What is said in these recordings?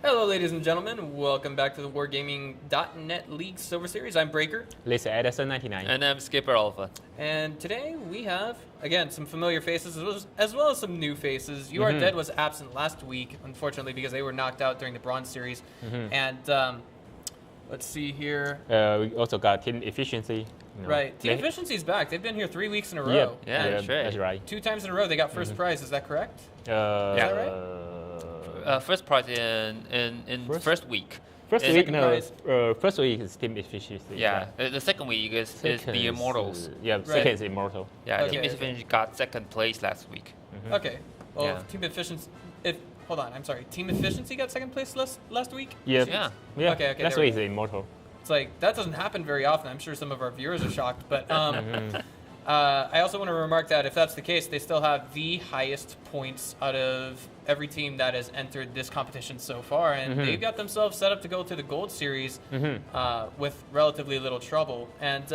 Hello, ladies and gentlemen. Welcome back to the Wargaming.net League Silver Series. I'm Breaker. Lisa Edison 99. And I'm Skipper Alpha. And today we have, again, some familiar faces as well as some new faces. You Are Dead was absent last week, unfortunately, because they were knocked out during the Bronze Series. And let's see here. We also got Team Efficiency. Right. Team Efficiency's back. They've been here 3 weeks in a row. Yeah, that's right. That's right. 2 times in a row they got first prize. Is that correct? Is that right? First prize in first week. First Is week, second no. prize? First week is Team Efficiency. Yeah, the second week is the Immortals. Second is Immortal. Yeah, Okay, Team Efficiency got second place last week. Okay. Well, Yeah. Team Efficiency... Hold on, I'm sorry. Team Efficiency got second place last week? Yeah. Okay, Last there we week is Immortal. It's like, that doesn't happen very often. I'm sure some of our viewers are shocked. But I also want to remark that if that's the case, they still have the highest points out of every team that has entered this competition so far. And they've got themselves set up to go to the Gold Series with relatively little trouble. And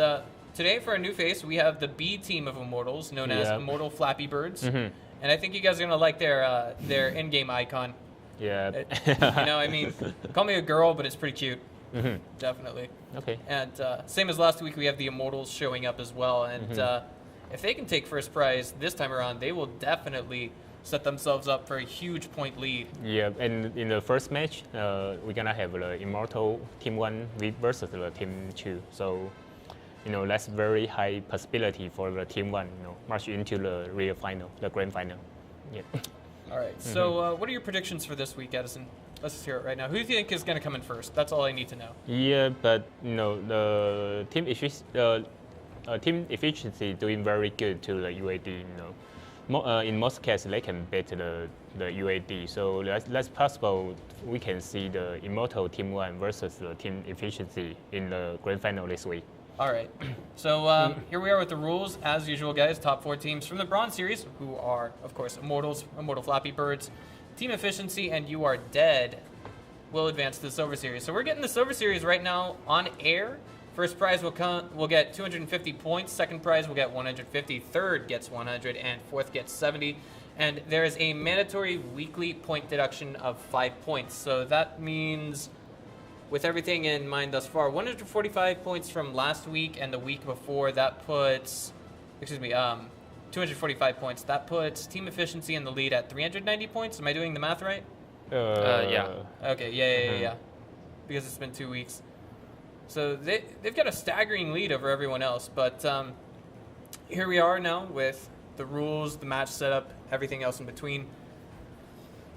today, for a new face, we have the B team of Immortals, known as Immortal Flappy Birds. And I think you guys are going to like their in-game icon. Yeah. I mean, call me a girl, but it's pretty cute. Definitely. Okay. And same as last week, we have the Immortals showing up as well. And if they can take first prize this time around, they will definitely set themselves up for a huge point lead. Yeah, and in the first match, we're gonna have the Immortal Team 1 versus the Team 2. So, that's very high possibility for the Team 1, march into the real final, the grand final. Yeah. All right. So what are your predictions for this week, Edison? Let's just hear it right now. Who do you think is going to come in first? That's all I need to know. Yeah, but the team efficiency doing very good to the UAD. In most cases, they can beat the UAD. So that's possible. We can see the Immortal Team 1 versus the Team Efficiency in the grand final this week. All right. So here we are with the rules. As usual, guys, top 4 teams from the Bronze Series, who are, of course, Immortals, Immortal Flappy Birds, Team Efficiency, and You Are Dead, will advance to the Silver Series. So we're getting the Silver Series right now on air. First prize will get 250 points. Second prize will get 150. Third gets 100. And fourth gets 70. And there is a mandatory weekly point deduction of 5 points. So that means, with everything in mind thus far, 145 points from last week and the week before, that puts, 245 points. That puts Team Efficiency in the lead at 390 points. Am I doing the math right? Yeah. Okay, yeah. Because it's been 2 weeks. So they've got a staggering lead over everyone else. But here we are now with the rules, the match setup, everything else in between.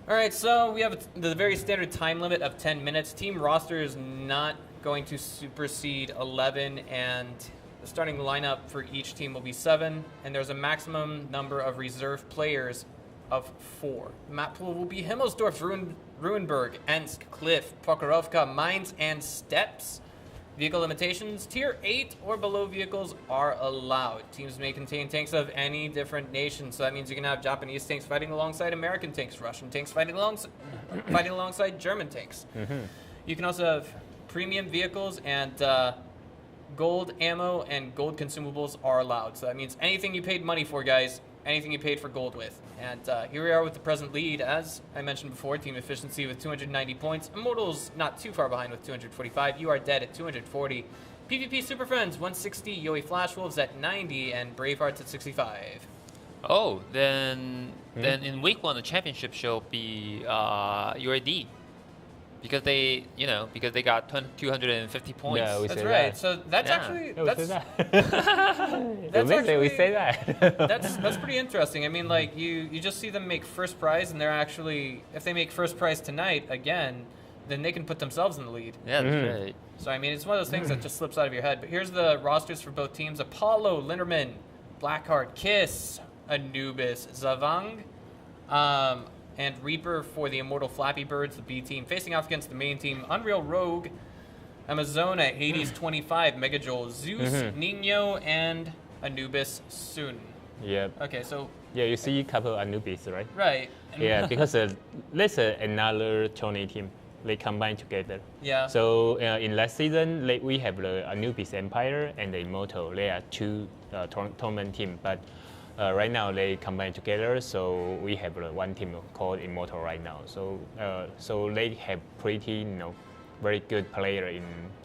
All right, so we have the very standard time limit of 10 minutes. Team roster is not going to supersede 11, and the starting lineup for each team will be 7, and there's a maximum number of reserve players of 4. The map pool will be Himmelsdorf, Ruinberg, Ensk, Cliff, Prokhorovka, Mines, and Steps. Vehicle limitations, Tier 8 or below vehicles are allowed. Teams may contain tanks of any different nation, so that means you can have Japanese tanks fighting alongside American tanks, Russian tanks fighting alongside German tanks. You can also have premium vehicles, and gold ammo and gold consumables are allowed. So that means anything you paid money for, guys, anything you paid for gold with. And here we are with the present lead. As I mentioned before, Team Efficiency with 290 points. Immortals not too far behind with 245. You Are Dead at 240. PvP Super Friends 160. Yoey Flashwolves at 90. And Bravehearts at 65. Oh, then in week 1 the championship shall be UAD. Because they got 250 points. Yeah, we That's say right. that. So that's actually We say that. that's pretty interesting. I mean, like you just see them make first prize, and they're actually, if they make first prize tonight again, then they can put themselves in the lead. Yeah, that's right. So I mean, it's one of those things that just slips out of your head. But here's the rosters for both teams: Apollo, Linderman, Blackheart, Kiss, Anubis, Zavang, and Reaper for the Immortal Flappy Birds, the B team, facing off against the main team: Unreal Rogue, Amazona, Hades 25, Megajoel, Zeus, Nino, and Anubis Sun. Yeah. Okay, so Yeah, you see a couple of Anubis, right? right. Yeah, because there's another Tony team. They combine together. Yeah. So in last season, we have the Anubis Empire and the Immortal. They are 2 tournament team, but right now they combine together, so we have one team called Immortal right now. So they have pretty very good player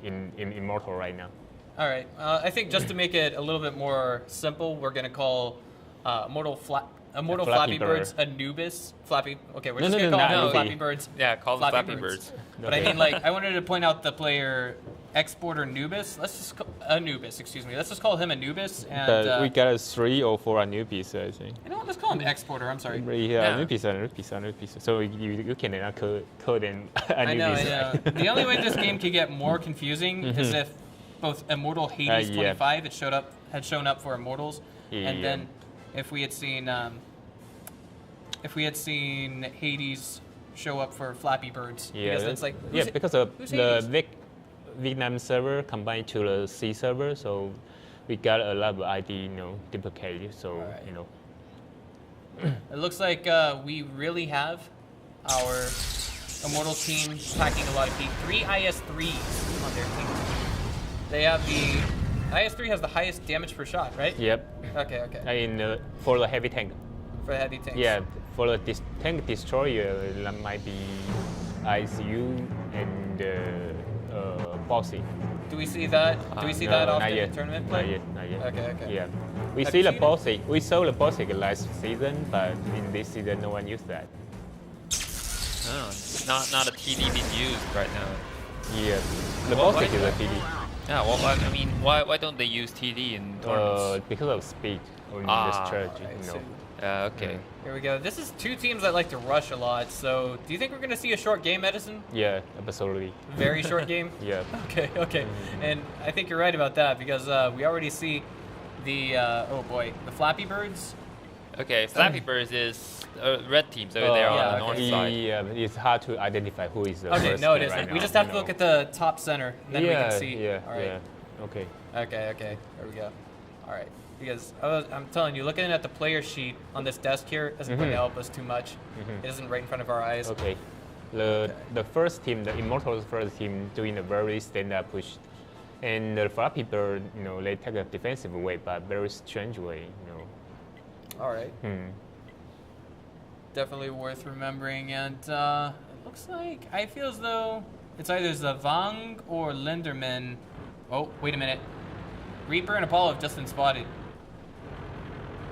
in Immortal right now. All right. I think just to make it a little bit more simple, we're going to call Immortal Flappy Birds Anubis. Flappy. Okay, we're just going to call them Flappy Birds. Yeah, call them Flappy Birds. But I mean, like, I wanted to point out the player Exporter Anubis. Let's just call Anubis. Excuse me. Let's just call him Anubis. And But we got 3 or 4 Anubis, I think. You know what? Let's call him Exporter. I'm sorry. Yeah, Anubis. So you can call them Anubis. I know. The only way this game could get more confusing is if both Immortal Hades 25 had shown up for Immortals, and then if we had seen Hades show up for Flappy Birds. Because it's like because of the Vietnam server combined to the C server, so we got a lot of ID duplicated. So it looks like we really have our Immortal team packing a lot of heat. 3 IS3s on their team. They have the IS3 has the highest damage per shot, right? Yep. Okay. For the heavy tank. For the heavy tanks. Yeah, for the tank destroyer, that might be ICU and Bossy. Do we see that? Do we see that often in tournament play? Not yet. Okay. Yeah. We see the Bossy. We saw the Bossy last season, but in this season, no one used that. Oh, not a TD being used right now. Yeah, the Bossy is a TD. Yeah, well, I mean, why don't they use TD in tournaments? Because of speed on this strategy. Okay. Here we go. This is 2 teams that like to rush a lot. So, do you think we're going to see a short game, Edison? Yeah, absolutely. Very short game? Yeah. Okay. And I think you're right about that because we already see the the Flappy Birds. Okay, Flappy Birds is red teams over there on the north side. Yeah, it's hard to identify who is the first it isn't. right We just have to look at the top center, and then we can see. Yeah. All right. Okay. Okay. There we go. All right. Because I'm telling you, looking at the player sheet on this desk here isn't going to help us too much. It isn't right in front of our eyes. Okay. The first team, the Immortals first team, doing a very stand-up push, and the Flappy Bird, they take a defensive way, but very strange way, All right. Definitely worth remembering, and it looks like I feel as though it's either Zavang or Linderman. Oh, wait a minute. Reaper and Apollo have just been spotted.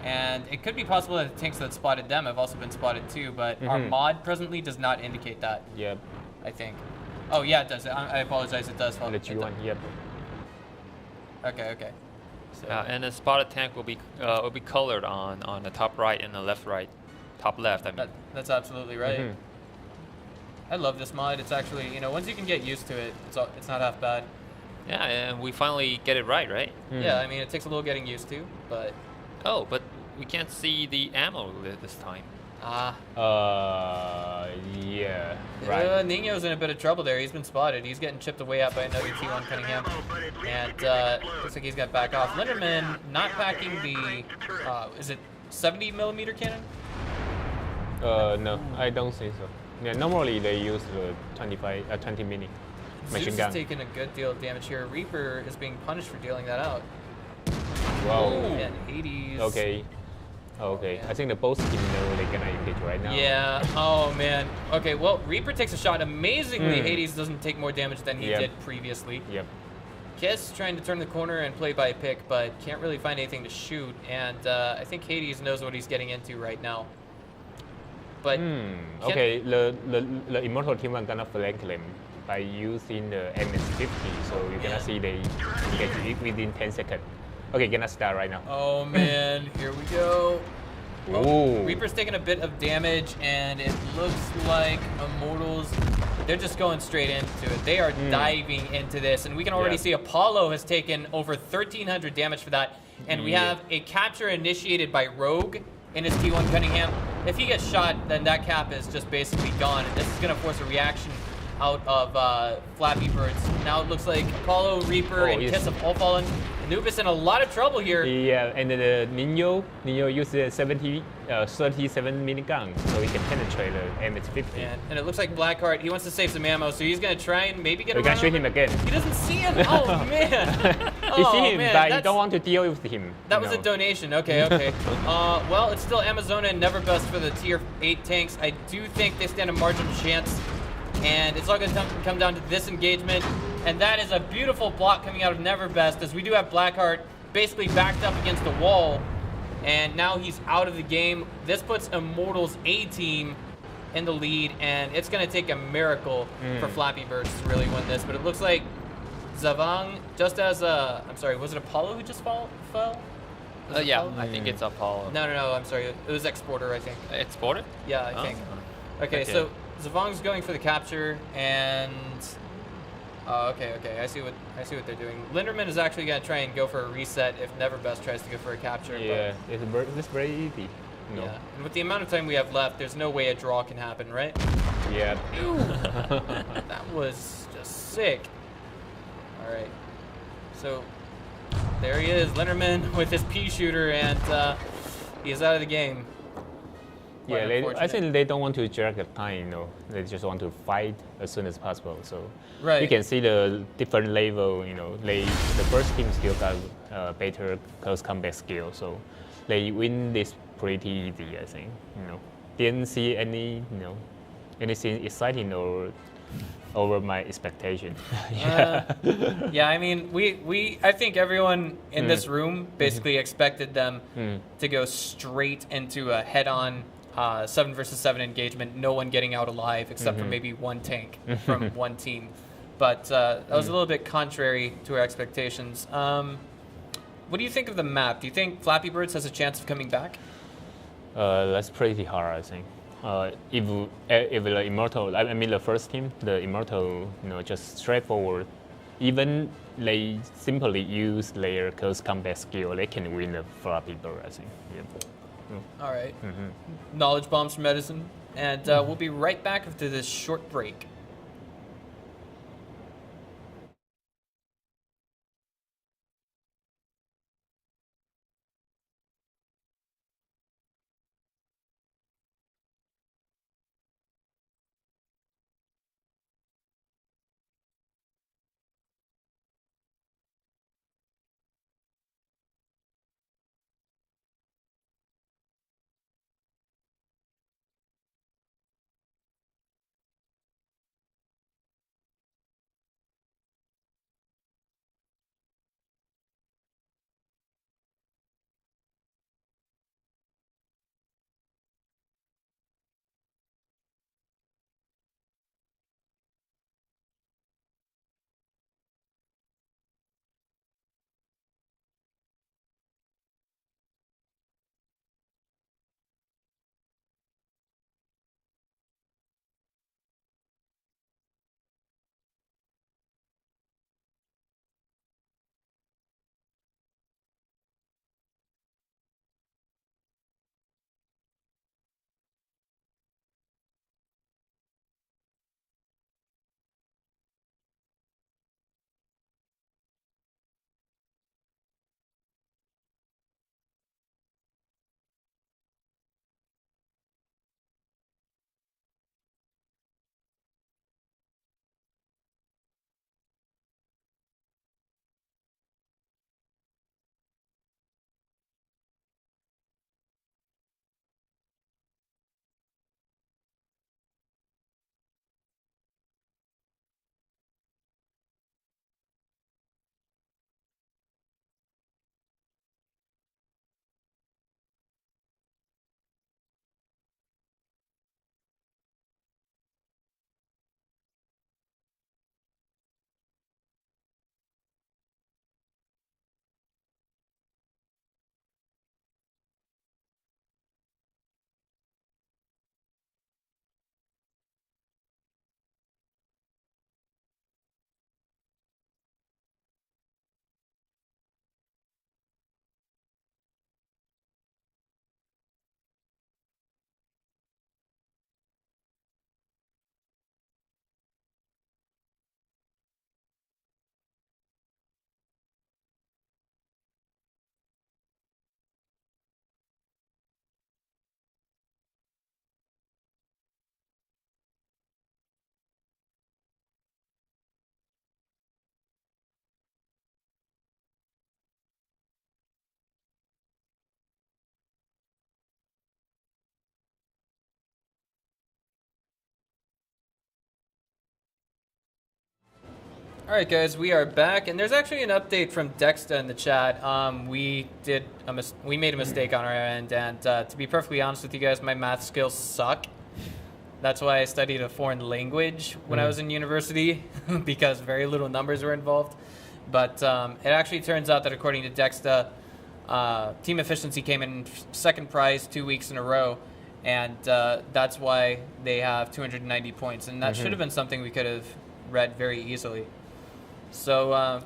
And it could be possible that the tanks that spotted them have also been spotted too, but our mod presently does not indicate that. Yep. I think. Oh yeah, it does. I apologize. It does. The G1. Yep. Okay. So, and the spotted tank will be colored on the top right and the left right, top left. I mean. That's absolutely right. I love this mod. It's actually once you can get used to it, it's not half bad. Yeah, and we finally get it right? Yeah, I mean it takes a little getting used to, but. Oh, but we can't see the ammo this time. Yeah, right. Nino's in a bit of trouble there. He's been spotted. He's getting chipped away at by another T1 Cunningham. And looks like he's got to back off. Linderman not packing the, is it 70 millimeter cannon? No, I don't think so. Yeah, normally they use the 20 mini machine gun. Zeus is taking a good deal of damage here. Reaper is being punished for dealing that out. Wow. And Hades. Okay. I think the both team know they're gonna engage right now. Yeah. Oh man. Okay. Well, Reaper takes a shot. Amazingly, Hades doesn't take more damage than he did previously. Yep. Kiss trying to turn the corner and play by pick, but can't really find anything to shoot. And I think Hades knows what he's getting into right now. But okay, the Immortal team are gonna flank them by using the MS-50, so you're gonna see they get it within 10 seconds. Okay, gonna start right now. Oh man, here we go. Oh, Reaper's taking a bit of damage, and it looks like Immortals, they're just going straight into it. They are diving into this, and we can already see Apollo has taken over 1,300 damage for that, and we have a capture initiated by Rogue in his T1 Cunningham. If he gets shot, then that cap is just basically gone, and this is going to force a reaction out of Flappy Bird's Now it looks like Apollo, Reaper, and yes. Kiss have all fallen. Anubis in a lot of trouble here. Yeah, and the Nino used the 37 minigun, so he can penetrate the MH50. And it looks like Blackheart, he wants to save some ammo, so he's going to try and maybe get a We can run shoot over. him again. He doesn't see him. Oh, man. You see him, man, but you don't want to deal with him. That was a donation. Okay. Well, it's still Amazona and Neverbest for the tier 8 tanks. I do think they stand a marginal chance. And it's all going to come down to this engagement. And that is a beautiful block coming out of Neverbest, as we do have Blackheart basically backed up against the wall. And now he's out of the game. This puts Immortals A team in the lead, and it's going to take a miracle for Flappy Birds to really win this. But it looks like Zavang, just as I'm sorry, was it Apollo who just fell? Yeah, I think it's Apollo. No, I'm sorry. It was Exporter, I think. Exporter? Yeah, I think. Okay, so Zavang's going for the capture, and okay. I see what they're doing. Linderman is actually going to try and go for a reset if Neverbest tries to go for a capture. Yeah, it's very easy. No. Yeah, and with the amount of time we have left, there's no way a draw can happen, right? Yeah. That was just sick. All right, so there he is, Linderman with his pea shooter, and he's out of the game. Yeah, I think they don't want to drag the time, They just want to fight as soon as possible. So you can see the different level, the first team still got better close combat skill, so they win this pretty easy, I think. Didn't see any, anything exciting or over my expectation. Yeah, I mean, I think everyone in this room basically expected them to go straight into a head-on 7 versus 7 engagement, no one getting out alive except for maybe one tank from one team. But that was a little bit contrary to our expectations. What do you think of the map? Do you think Flappy Birds has a chance of coming back? That's pretty hard, I think. If the Immortal, I mean the first team, the Immortal, just straightforward. Even they simply use their close combat skill, they can win the Flappy Bird, I think. Yeah. All right. Knowledge bombs for medicine. And we'll be right back after this short break. All right, guys, we are back, and there's actually an update from Dexta in the chat. We made a mistake on our end, and to be perfectly honest with you guys, my math skills suck. That's why I studied a foreign language when I was in university, because very little numbers were involved. But it actually turns out that according to Dexta, team efficiency came in second prize 2 weeks in a row, and that's why they have 290 points. And that should have been something we could have read very easily. So,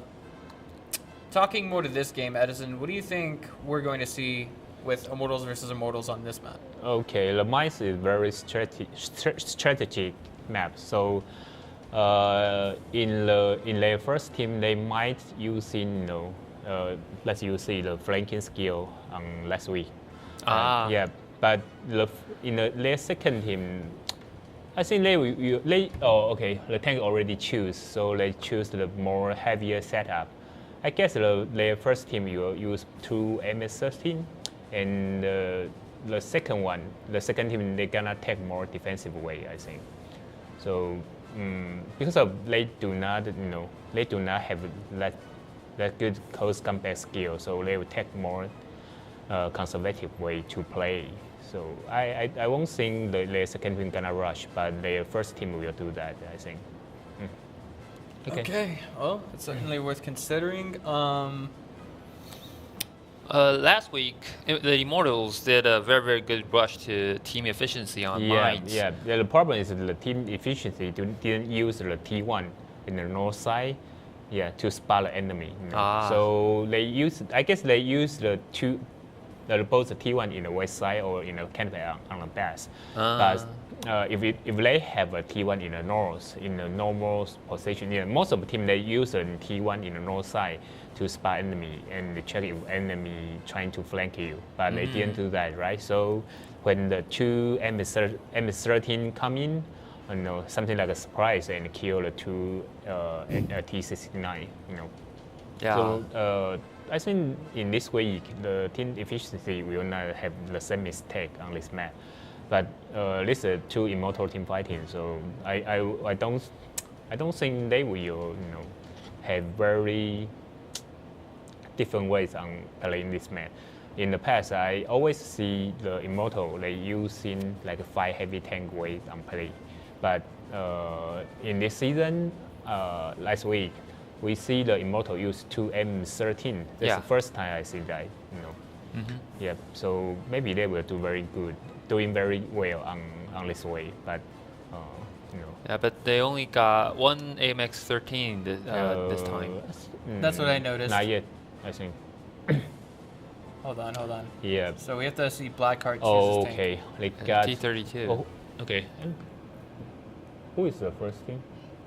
talking more to this game, Edison, what do you think we're going to see with Immortals versus Immortals on this map? Okay, the Mice is very strategic map. So in their first team, they might using let's see the flanking skill on last week. Yeah, but in their second team, I think the tank already choose, so they choose the more heavier setup. I guess their first team will use 2 MS-13, and the second team, they're gonna take more defensive way, I think. So because of they do not have that good close combat skill, so they will take more conservative way to play. So I won't think their second team gonna rush, but their first team will do that, I think. Okay. Well, it's certainly worth considering. Last week, the Immortals did a very, very good rush to team efficiency on mines. Yeah. The problem is the team efficiency didn't use the T1 in the north side, to spot the enemy. So they use both the T1 in the west side or in the canopy on the base. But if they have a T1 in the north, in the normal position, most of the team they use a T1 in the north side to spot enemy and check if enemy trying to flank you. But they didn't do that, right? So when the 2 MS-13 come in, something like a surprise and kill the 2 T-69, Yeah. So I think in this week the team efficiency will not have the same mistake on this map, but this is 2 immortal team fighting, so I don't think they will have very different ways on playing this map. In the past, I always see the immortal they using like 5 heavy tank ways on play, but in this season, last week, we see the immortal use 2 M13. That's the first time I see that. Yeah. So maybe they will do doing very well on this way, but Yeah, but they only got 1 AMX-13 this time. That's what I noticed. Not yet, I think. Hold on. Yeah. So we have to see Blackheart choose Oh, his okay. tank. They got T-32. Oh, okay. Who is the first team?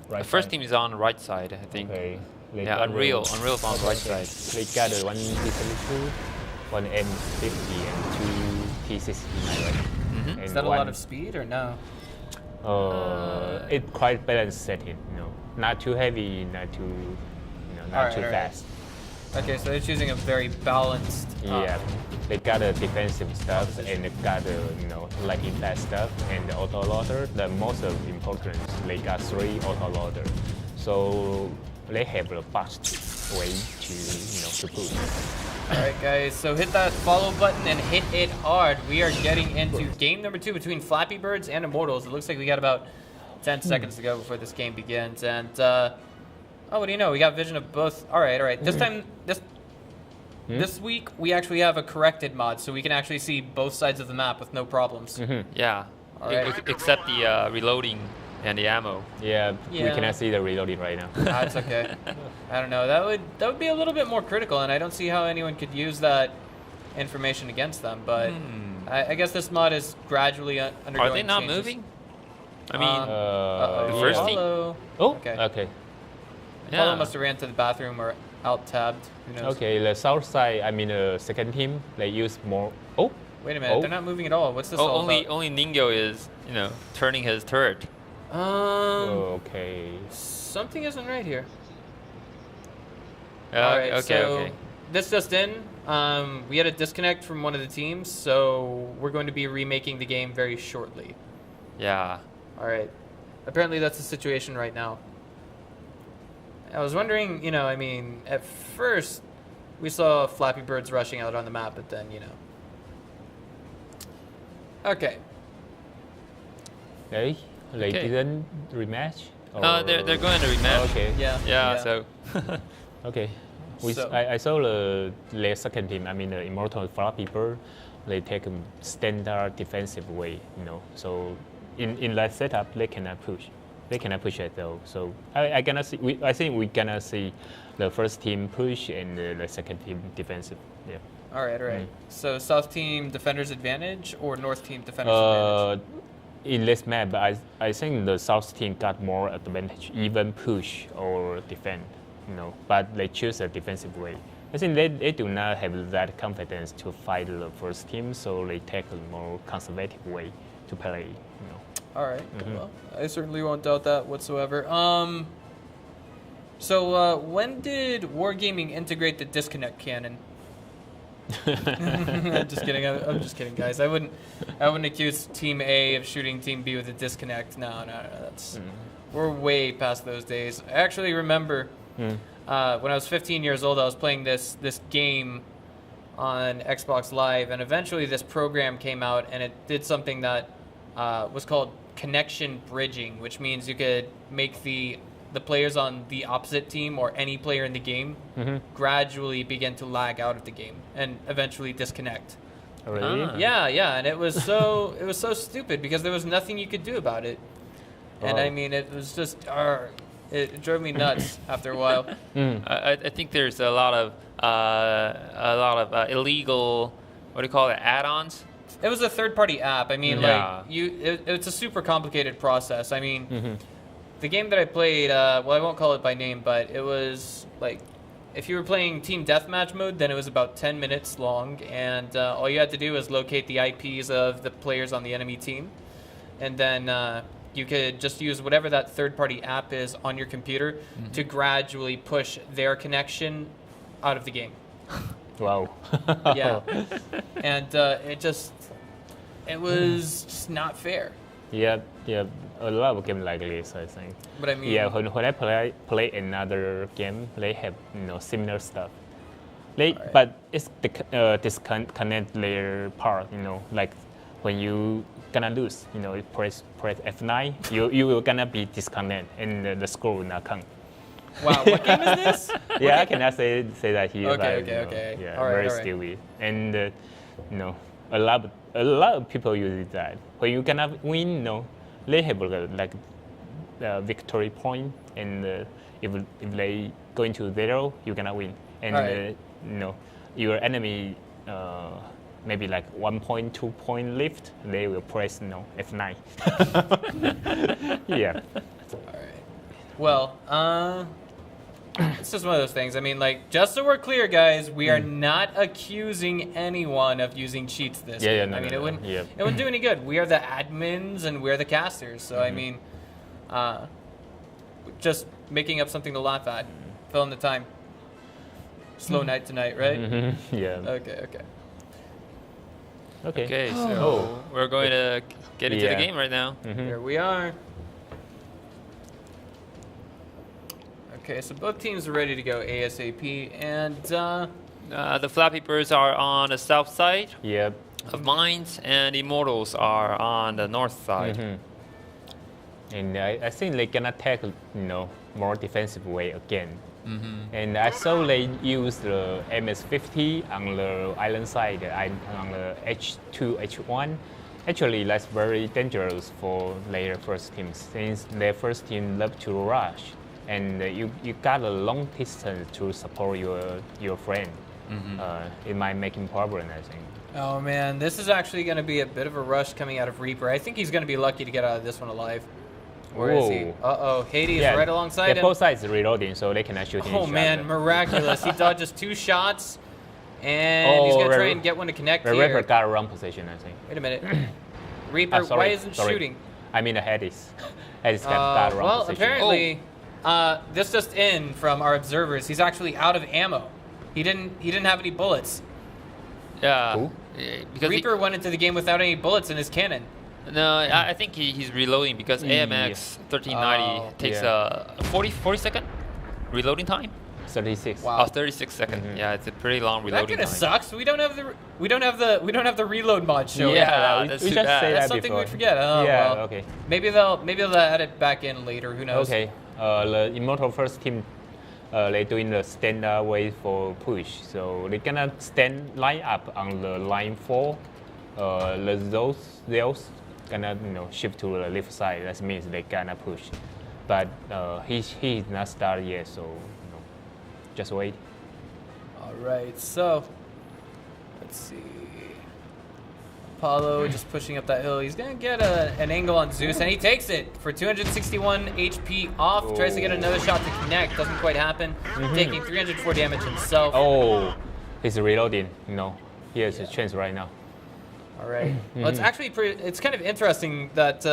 Right The first side? team is on the right side, I think. Okay. Yeah, Unreal's on the right side. They got a 1 T-32, 1 M50, and 2 T-69, right? Is that a lot of speed or no? It's quite balanced setting, not too heavy, not too, not too fast. Okay, so they're choosing a very balanced. Yeah, they got the defensive stuff and they got the lighting fast stuff and the auto loader. The most important, they got 3 auto loader, so they have a fast way to push. All right, guys. So hit that follow button and hit it hard. We are getting into game number 2 between Flappy Birds and Immortals. It looks like we got about 10 seconds to go before this game begins, and. Oh, what do you know? We got vision of both. All right. This week, we actually have a corrected mod, so we can actually see both sides of the map with no problems. Yeah, All right. except the reloading and the ammo. Yeah, we cannot see the reloading right now. That's okay. I don't know. That would be a little bit more critical, and I don't see how anyone could use that information against them. But I guess this mod is gradually undergoing Are they not changes. moving? I mean, The first team? Apollo. Oh, Okay. okay. Apollo must have ran to the bathroom or alt-tabbed. Who knows? Okay, the south side, the second team, they use more. Oh, Wait a minute. They're not moving at all. What's this all about? only Ningo is turning his turret. Okay. Something isn't right here. Okay, so okay. This just in. We had a disconnect from one of the teams, so we're going to be remaking the game very shortly. Yeah. All right. Apparently, that's the situation right now. I was wondering, I mean, at first we saw Flappy Birds rushing out on the map, but then, Okay. They Okay. didn't rematch? They're going to rematch. Okay. Yeah. So Okay. So- I saw their second team, I mean the Immortal Flappy Bird, they take a standard defensive way, So in that setup, they cannot push. They cannot push at all. So I think we're gonna see the first team push and the second team defensive. Yeah. All right. So South team defenders advantage or North team defenders advantage? In this map, I think the South team got more advantage, even push or defend, but they choose a defensive way. I think they do not have that confidence to fight the first team, so they take a more conservative way to play, All right. Well, I certainly won't doubt that whatsoever. So when did Wargaming integrate the disconnect cannon? I'm just kidding. I'm just kidding, guys. I wouldn't accuse Team A of shooting Team B with a disconnect. No. That's we're way past those days. I actually remember when I was 15 years old, I was playing this game on Xbox Live, and eventually this program came out, and it did something that was called connection bridging, which means you could make the players on the opposite team or any player in the game gradually begin to lag out of the game and eventually disconnect. Oh, really? Yeah, and it was so stupid because there was nothing you could do about it. And I mean, it was just it drove me nuts after a while. I think there's a lot of illegal, what do you call it, add-ons. It was a third-party app. I mean, it's a super complicated process. I mean, the game that I played, I won't call it by name, but it was like, if you were playing Team Deathmatch mode, then it was about 10 minutes long, and all you had to do was locate the IPs of the players on the enemy team, and then you could just use whatever that third-party app is on your computer to gradually push their connection out of the game. Wow. Yeah. And it was just not fair. Yeah, a lot of games like this, I think. But I mean, when I play another game, they have similar stuff. Right. But it's disconnect their part, like when you gonna lose, you press F9, you will gonna be disconnect and the score will not come. Wow, what game is this? Yeah, I cannot say that here. Okay. Yeah, All right, very stupid. And a lot of people use that. When you cannot win, they have like victory point, and if they go into zero, you cannot win. And your enemy maybe like 1 point, 2 point left, they will press F9. Yeah. All right. Well, it's just one of those things. I mean, like, just so we're clear, guys, we are not accusing anyone of using cheats this game. I mean, it wouldn't do any good. We are the admins and we're the casters. So, I mean, just making up something to laugh at. Fill in the time. Slow night tonight, right? Yeah. Okay, so we're going to get into the game right now. Here we are. Okay, so both teams are ready to go ASAP, and The Flappy Birds are on the south side Yep. of Mines, and Immortals are on the north side. And I think they're gonna take more defensive way again. And I saw they use the MS-50 on the island side, on the H2, H1. Actually, that's very dangerous for their first team, since their first team love to rush, and you got a long distance to support your friend. It might make him problem, I think. oh man, this is actually going to be a bit of a rush coming out of Reaper. I think he's going to be lucky to get out of this one alive. Where is he? Uh-oh, Hades right alongside him. Both sides reloading, so they cannot shoot him. Oh man, miraculous. He dodges 2 shots, and he's going to try and get one to connect the here. Reaper got a wrong position, I think. Wait a minute. Reaper, why isn't shooting? I mean the Hades. Hades got a wrong position. Apparently, this just in from our observers. He's actually out of ammo. He didn't have any bullets. Yeah. Who? Because Reaper went into the game without any bullets in his cannon. No, I think he's reloading because AMX 1390 takes a 40 second reloading time? 36. Wow. Oh, 36 seconds. Yeah, it's a pretty long That reloading kind of time. sucks. We don't have the reload mod show. Yeah, we that's just too bad. say That's that something before. we forget. Oh, yeah, well. okay. Maybe they'll add it back in later. Who knows? Okay. The Immortal first team, they're doing the standard way for push. So they're gonna stand line up on the line 4. Those gonna shift to the left side. That means they gonna push. But he's not started yet, so just wait. All right. So let's see. Apollo just pushing up that hill. He's gonna get an angle on Zeus, and he takes it for 261 HP off. Tries to get another shot to connect, doesn't quite happen. Taking 304 damage himself. Oh, he's reloading. He has a chance right now. All right. Well, it's actually it's kind of interesting that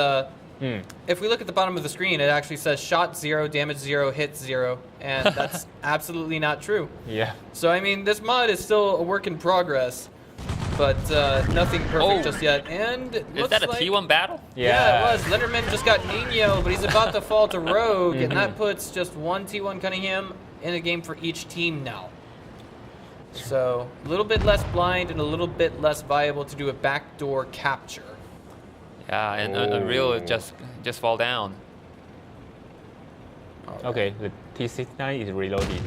if we look at the bottom of the screen, it actually says shot 0, damage 0, hit 0, and that's absolutely not true. Yeah. So I mean, this mod is still a work in progress, but nothing perfect just yet. And it Is looks that a like, T1 battle? Yeah, it was. Letterman just got Nino, but he's about to fall to Rogue, and that puts just one T1 Cunningham in the game for each team now. So a little bit less blind and a little bit less viable to do a backdoor capture. Yeah, and Unreal just fall down. Okay, the T69 is reloading.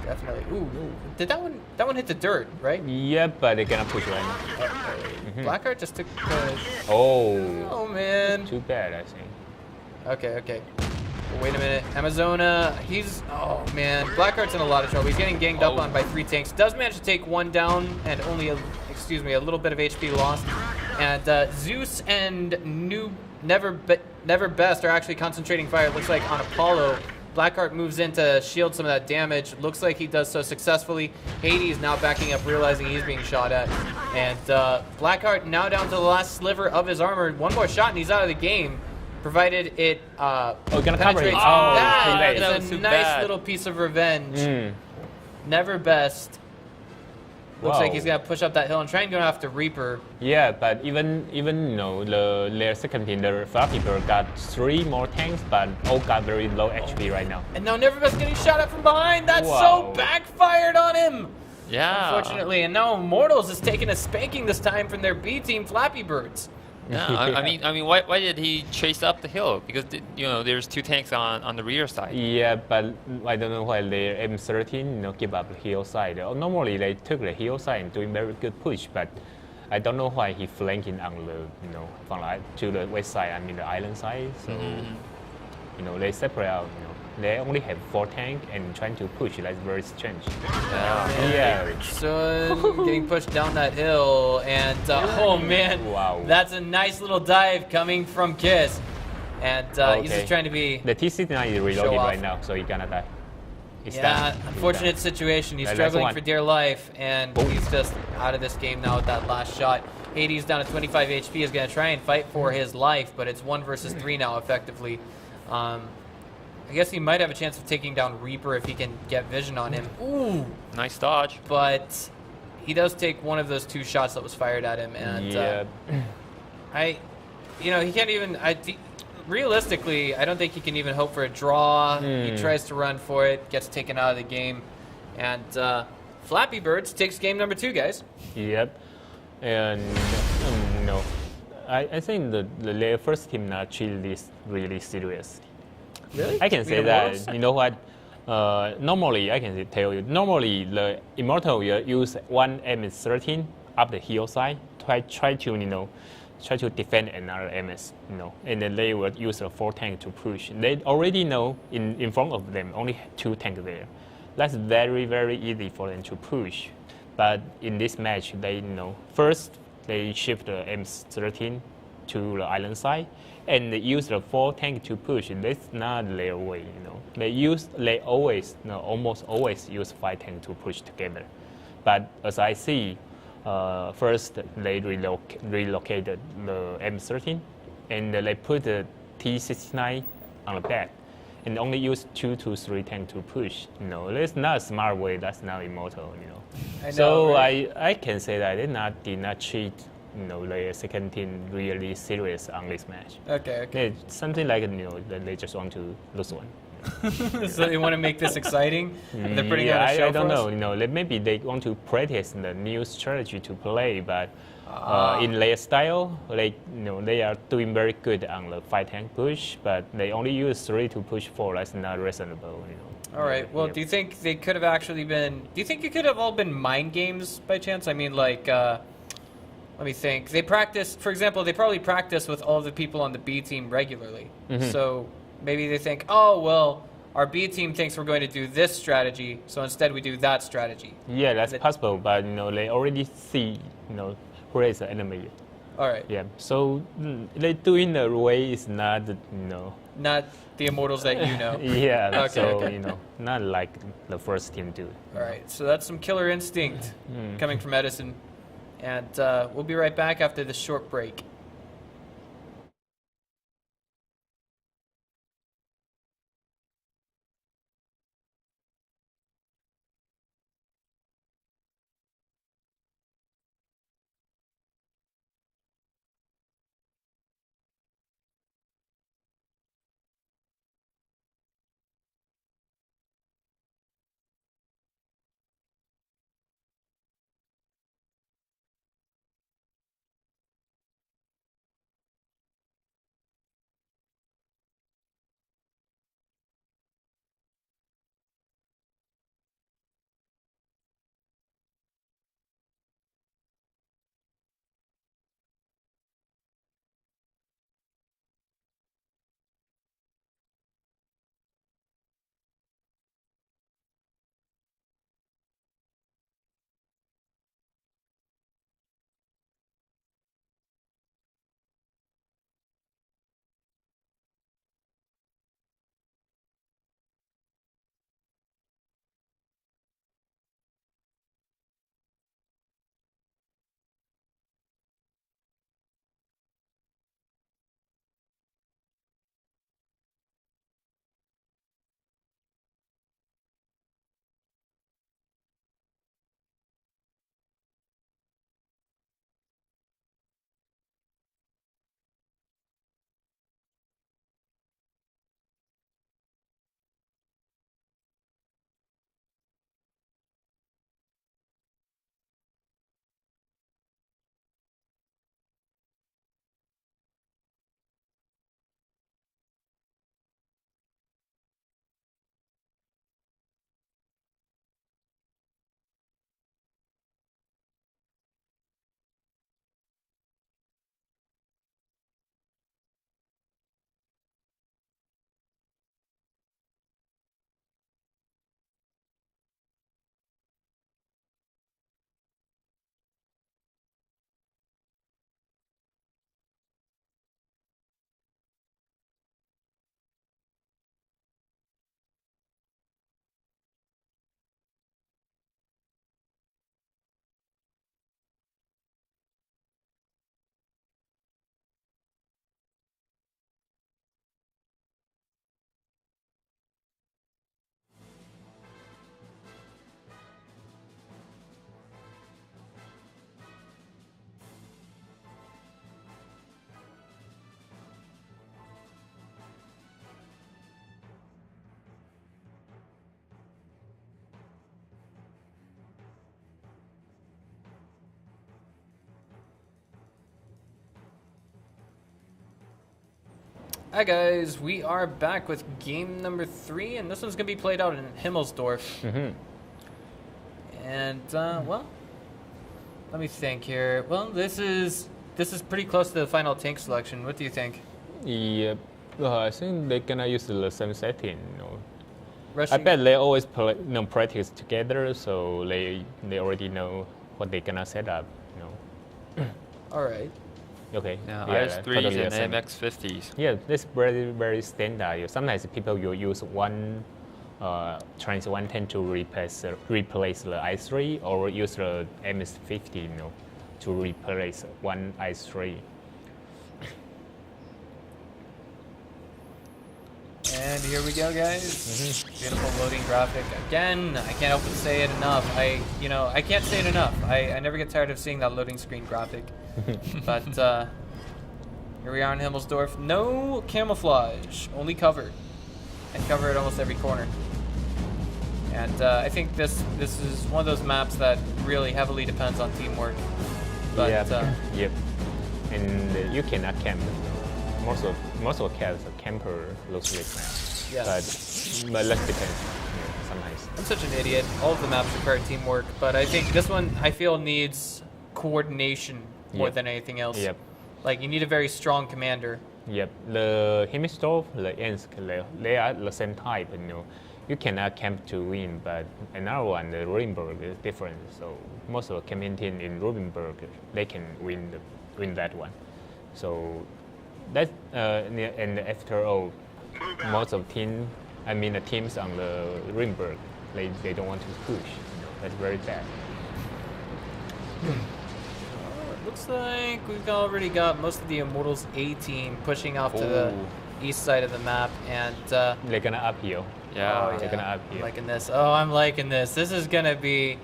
Definitely. Ooh, did that one hit the dirt, right? Yeah, but they're gonna push right now. Blackheart just took Oh, oh man. too bad, I think. Okay. Wait a minute. Amazona, oh man. Blackheart's in a lot of trouble. He's getting ganged up on by 3 tanks. Does manage to take 1 down and only a little bit of HP lost. And Zeus and Never Best are actually concentrating fire, it looks like, on Apollo. Blackheart moves in to shield some of that damage. Looks like he does so successfully. Hades now backing up, realizing he's being shot at. And Blackheart now down to the last sliver of his armor. 1 more shot and he's out of the game. Provided it gonna cover it. penetrates. Oh, That that is was a too nice bad. little piece of revenge. Mm. Never Best. Looks Wow. like he's gonna push up that hill and try and go after Reaper. Yeah, but even their second team, the Flappy Bird got 3 more tanks, but all got very low HP right now. And now Never Best getting shot at from behind. That's Wow. so backfired on him. Yeah. Unfortunately, and now Immortals is taking a spanking this time from their B team, Flappy Birds. Yeah, I mean, why did he chase up the hill? Because there's 2 tanks on the rear side. Yeah, but I don't know why their M13 give up the hill side. Normally they took the hill side and doing very good push, but I don't know why he flanking on the from to the west side. I mean the island side. So they separate out. They only have 4 tanks and trying to push. That's very strange. Yeah. So getting pushed down that hill, and oh man, Wow. that's a nice little dive coming from Kiss, and he's just trying to be. The T69 is reloading off. right now, so he's gonna die. It's Yeah, done. He's unfortunate done. situation. He's Last struggling one. for dear life, and Boom. he's just out of this game now with that last shot. Hades down to 25 HP is going to try and fight for his life, but it's 1 versus 3 now, effectively. I guess he might have a chance of taking down Reaper if he can get vision on him. Ooh! Nice dodge. But he does take one of those 2 shots that was fired at him, and Yeah. he can't even. Realistically, I don't think he can even hope for a draw. He tries to run for it, gets taken out of the game, and Flappy Birds takes game number 2, guys. Yep. And I think their first team not treat this really serious. Really? I can say that. You know what? Normally, I can tell you. Normally, the Immortal will use 1 MS-13 up the hill side. Try to defend another MS. And then they will use a 4 tank to push. They already know in front of them only 2 tanks there. That's very very easy for them to push. But in this match, they first they shift the MS-13 to the island side. And they use the 4 tank to push. That's not their way, They always, almost always use 5 tank to push together. But as I see, first they relocated the M13, and they put the T69 on the back, and only use 2 to 3 tank to push. That's not a smart way. That's not Immortal, I know, So right? I can say that they did not treat the second team really serious on this match. Okay. Yeah, something like that they just want to lose one. So they want to make this exciting. And they're putting on a show I don't for know. us? You know, maybe they want to practice the new strategy to play, but in their style, they are doing very good on the fight tank push, but they only use 3 to push 4. That's not reasonable. All right. Well, do you think they could have actually been? Do you think it could have all been mind games by chance? I mean, like, let me think. They practice, for example, they probably practice with all the people on the B team regularly. So maybe they think, oh well, our B team thinks we're going to do this strategy, so instead we do that strategy. Yeah, that's possible, but they already see where is the enemy. All right. Yeah. So they doing the way is not Not the immortals that you know. Yeah. Okay, so okay. not like the first team do. All right. So that's some killer instinct coming from Edison, and we'll be right back after this short break. Hi guys, we are back with game number 3, and this one's gonna be played out in Himmelsdorf. And well, let me think here. Well, this is pretty close to the final tank selection. What do you think? Yeah, I think they're gonna use the same setting. Rushing. I bet they always play, practice together, so they already know what they're gonna set up. All right. Okay. Yeah, yeah, IS3s totally and the same. MX50s. Yeah, that's very very standard. Sometimes people will use one Trans 110 to replace the i3, or use the MS50, to replace one i3. And here we go, guys. Beautiful loading graphic again. I can't help but say it enough. I can't say it enough. I never get tired of seeing that loading screen graphic. But here we are in Himmelsdorf. No camouflage, only cover. and cover it almost every corner. And I think this is one of those maps that really heavily depends on teamwork. But yep. And you cannot camp. Most of cats are camper looks like that. Yes. But less depends. Sometimes. I'm such an idiot. All of the maps require teamwork, but I think this one I feel needs coordination more than anything else. Yep. Like you need a very strong commander. Yep. The Himistov, the Ensk, they are the same type. You cannot camp to win, but another one, the Rubenberg, is different. So most of the campaign team in Rubenberg, they can win that one. So that and after all, most of the teams on the Rubenberg, they don't want to push. That's very bad. It looks like we've already got most of the Immortals A team pushing off to the east side of the map, and they're gonna uphill. Yeah, they're gonna uphill. I'm liking this. Oh, I'm liking this. This is gonna be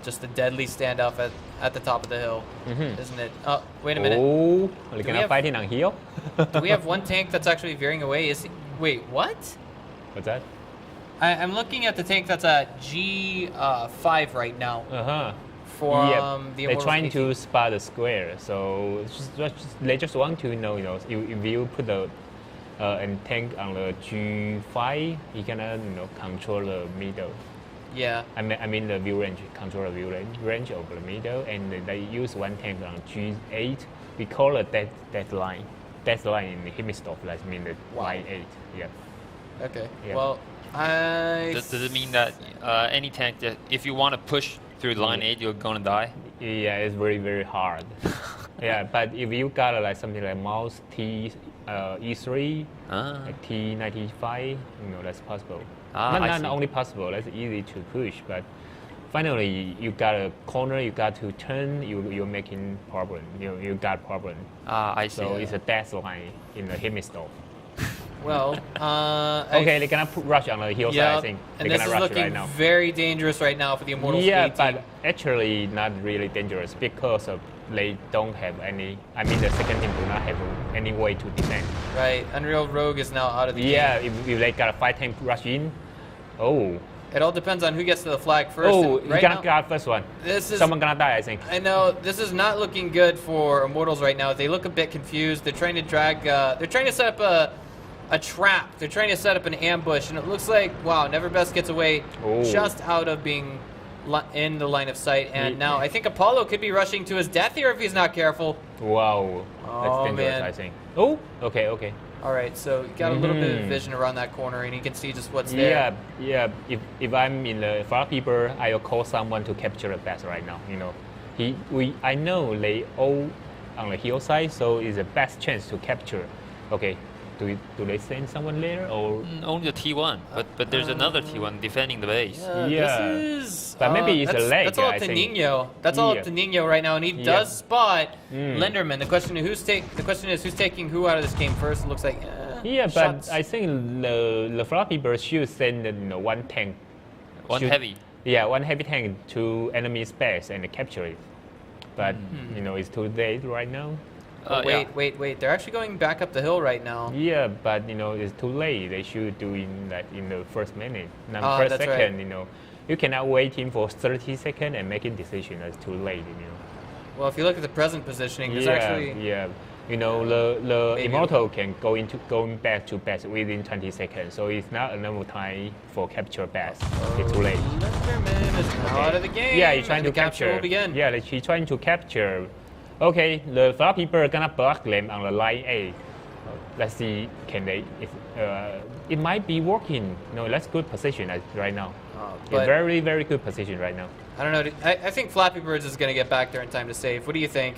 just a deadly standoff at the top of the hill, isn't it? Oh, wait a minute. Oh, they're gonna fighting on hill. Do we have one tank that's actually veering away? Wait, what? What's that? I'm looking at the tank that's at G5 right now. For the they're trying to spot the square, so they just want to know, if you put a tank on the G5, you can control the middle. Yeah. I mean the view range, control the view range of the middle, and they use one tank on G8. We call it that line. That line in the Himistov, that means the line 8. Yeah. Okay. Yeah. Well, Does it mean that any tank that if you want to push through line 8, you're gonna die? Yeah, it's very, very hard. Yeah, but if you got like something like mouse E3, like T95, that's possible. Not only possible, that's easy to push, but finally you got a corner, you got to turn, you're making problem. You got problem. I see. So it's a death line in the Himistov. well, okay, they're gonna rush on the hillside, I think. And they're this is gonna rush looking right now. very dangerous right now for the Immortals A team. but actually not really dangerous because of they don't have any. I mean, the second team do not have any way to defend. Right, Unreal Rogue is now out of the game. Yeah, if they got a 5 tank rush in, it all depends on who gets to the flag first. you right gonna now, get first one. Someone gonna die, I think. I know this is not looking good for Immortals right now. They look a bit confused. They're trying to drag. They're trying to set up a trap. They're trying to set up an ambush, and it looks like Neverbest gets away just out of being in the line of sight. And now I think Apollo could be rushing to his death here if he's not careful. Wow, that's dangerous, man. I think. Okay. All right, so you got a little bit of vision around that corner, and you can see just what's there. Yeah. If I'm in the Flappy Bird, I'll call someone to capture the best right now. I know they all on the hillside, so it's the best chance to capture. Okay, do they send someone there or? Only the T1, but there's another T1 defending the base. This is. But maybe it's a leg. That's all up to Nino. That's all up to Nino right now, and he does spot Lenderman. The question is who's taking who out of this game first. It looks like. But I think the Flappy Bird should send one tank. Heavy. Yeah, one heavy tank to enemy space and capture it. But it's too late right now. Wait. They're actually going back up the hill right now. Yeah, but it's too late. They should do that in the first minute. Not first second, right. You cannot wait for 30 seconds and make a decision. That's too late, Well, if you look at the present positioning, there's actually. Yeah. The Immortal can going back to base within 20 seconds, so it's not enough time for capture base. It's too late. Lenderman is now out of the game. Yeah, he's trying to capture. Will begin. Yeah, he's trying to capture. Okay, the Flappy Bird gonna block them on the line A. Let's see, can they? It might be working. No, that's good position right now. Very, very good position right now. I don't know. I think Flappy Birds is going to get back there in time to save. What do you think?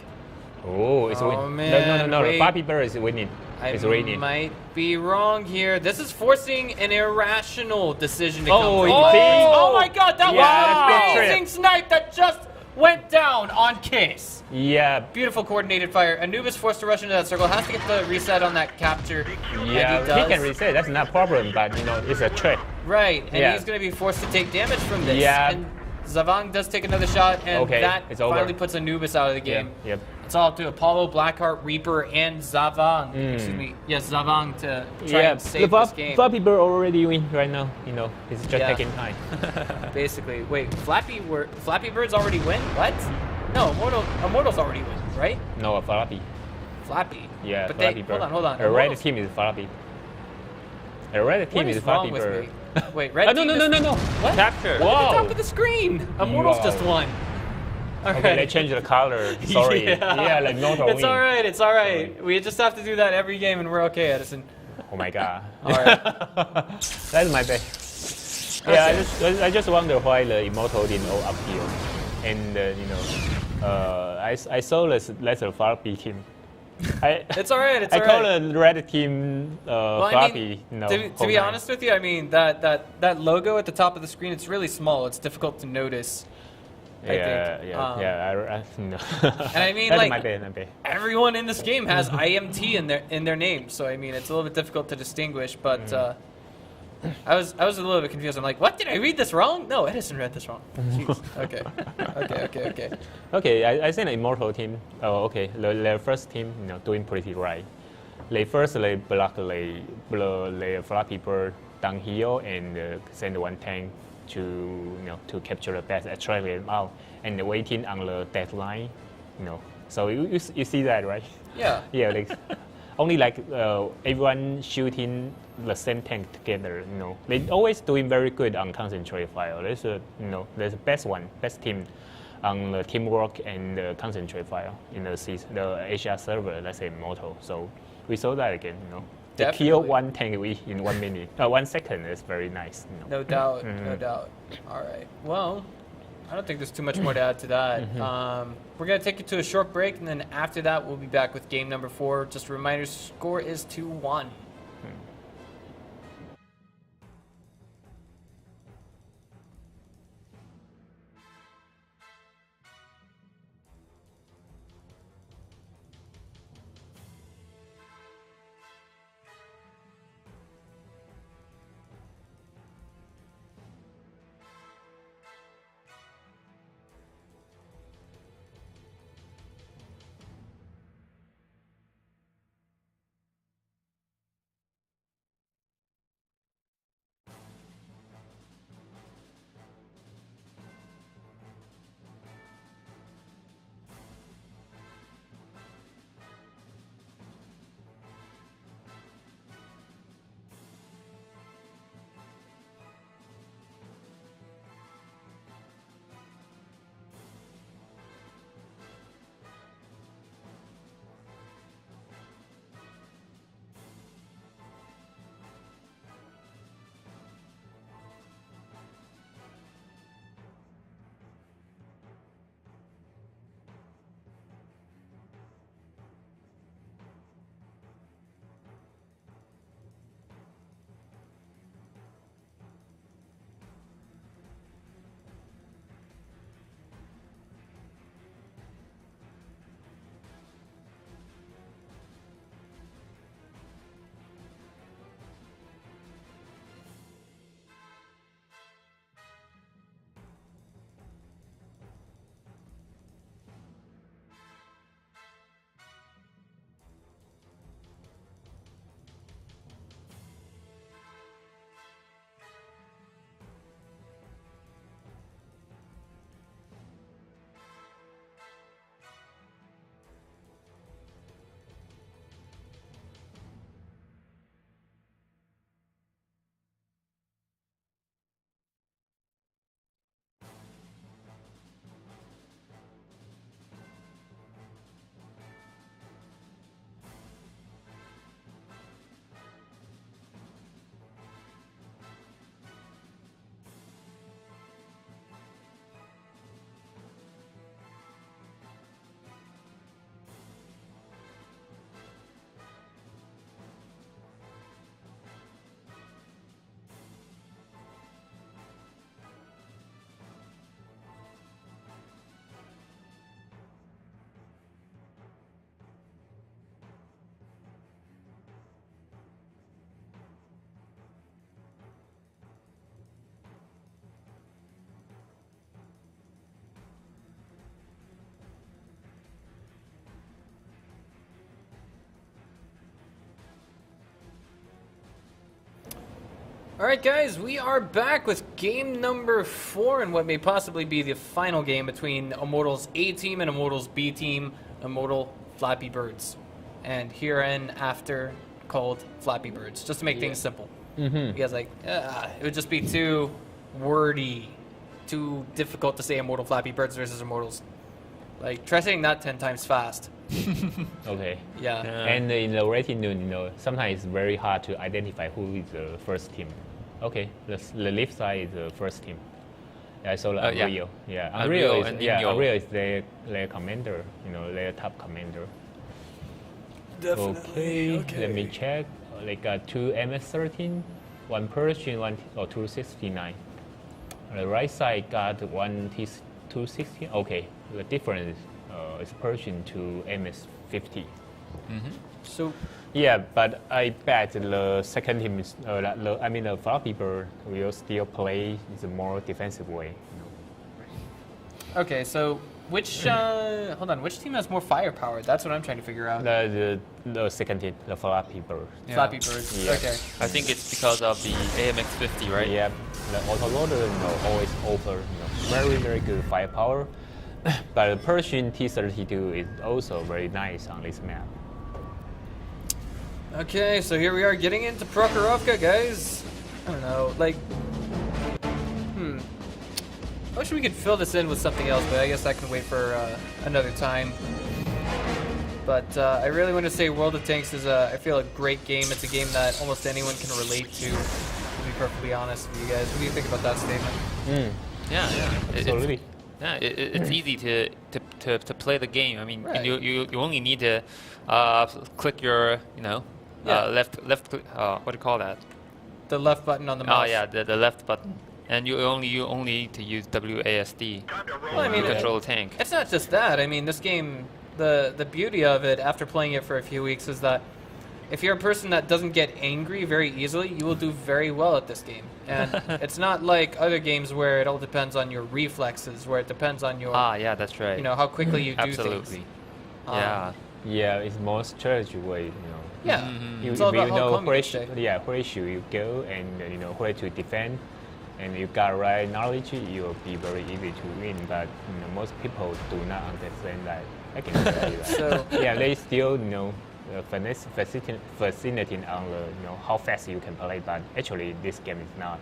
It's winning. Man, No. Flappy Bird is winning. It's winning. Might be wrong here. This is forcing an irrational decision to come. Oh my God! That was an amazing snipe that just went down on Case. Yeah. Beautiful coordinated fire. Anubis forced to rush into that circle. Has to get the reset on that capture. Yeah, he can reset. That's not a problem, but it's a trick. Right, and he's going to be forced to take damage from this. Yeah. And Zavang does take another shot, and Okay, that it's over. finally puts Anubis out of the game. Yep. It's all up to Apollo, Blackheart, Reaper, and Zavang. Excuse me. Yes, Zavang to try and save this game. Flappy Bird already win right now. You know, it's just taking time. Basically. Wait, Flappy Bird's already win? What? No, Immortals already win, right? No, Flappy. Flappy. Yeah, But Flappy Bird. hold on. A red Immortals- team is Flappy. A red team What is is Flappy wrong with Bird. me? Wait, red team is- No. What? Capture. Look at the top Whoa. of the screen. Immortals Wow. just won. All Okay, right. they changed the color. Sorry. Yeah, like Mortal It's win. all right. It's all right. We just have to do that every game, and we're okay, Edison. Oh my god. All right. That's my bad. Yeah, I just wonder why the Immortal didn't go uphill. And you know, I saw that's a Flappy team. It's all right. It's I all call right. the red team Well, I Flappy. mean, No, to be honest with you, I mean that logo at the top of the screen, it's really small. It's difficult to notice. I think. No. And I mean, That's like, my bad. everyone in this game has IMT in their name, so I mean it's a little bit difficult to distinguish. But I was a little bit confused. I'm like, what? Did I read this wrong? No, Edison read this wrong. Jeez. Okay. Okay, I think the Immortal team. Oh, okay. Their first team, you know, doing pretty right. They block the Flappy Bird downhill and send one tank to capture the best, attract them out, and waiting on the deadline. You know, so you see that, right? Yeah. Yeah, like, only like everyone shooting the same tank together. You know, they always doing very good on concentrate fire. There's the best team on the teamwork and the concentrate fire in the Asia server. Let's say Immortal. So we saw that again. You know, to kill Definitely. one tank in 1 minute, 1 second is very nice. You know. No doubt. No doubt. All right. Well, I don't think there's too much more to add to that. We're going to take you to a short break, and then after that, we'll be back with game number 4. Just a reminder, score is 2-1. All right, guys, we are back with game number 4 and what may possibly be the final game between Immortal's A team and Immortal's B team, Immortal Flappy Birds. And herein after called Flappy Birds, just to make things simple. Because, like, it would just be too wordy, too difficult to say Immortal Flappy Birds versus Immortals. Like, try saying that 10 times fast. Okay. Yeah. And in the rating, sometimes it's very hard to identify who is the first team. Okay, the left side is the first team. I saw Unreal. Yeah, Unreal Unreal is their commander, their top commander. Definitely. Okay, let me check. They got 2 MS-13, 1 Persian, 2 269. The right side got 1 T260. Okay, the difference is Persian to MS-50. So, yeah, but I bet the second team is, the Flappy Bird will still play the more defensive way. okay, so which team has more firepower? That's what I'm trying to figure out. The second team, the Flappy Bird. Yeah. Flappy Birds. Yeah. Okay. I think it's because of the AMX-50, right? Yeah, the autoloader always offer very, very good firepower. But the Persian T32 is also very nice on this map. Okay, so here we are getting into Prokhorovka, guys. I don't know, like, I wish we could fill this in with something else, but I guess that can wait for another time. But I really want to say World of Tanks is, I feel, a great game. It's a game that almost anyone can relate to be perfectly honest with you guys. What do you think about that statement? Yeah. Absolutely. It's easy to play the game. I mean, Right. you only need to click your left click. What do you call that? The left button on the mouse. Oh yeah, the left button, and you only need to use WASD Well, I mean, to control the tank. it's not just that. I mean, this game, the beauty of it after playing it for a few weeks is that if you're a person that doesn't get angry very easily, you will do very well at this game. And it's not like other games where it all depends on your reflexes, where it depends on your, Yeah, that's right. how quickly you do Absolutely. things. Yeah. Yeah, it's more strategy way. Yeah. You, It's all if about you how know calm you where, stay. where should you go and where to defend, and you got right knowledge, you will be very easy to win. But most people do not understand that. I can tell you that. So Yeah, they still fascinating on the how fast you can play, but actually this game is not.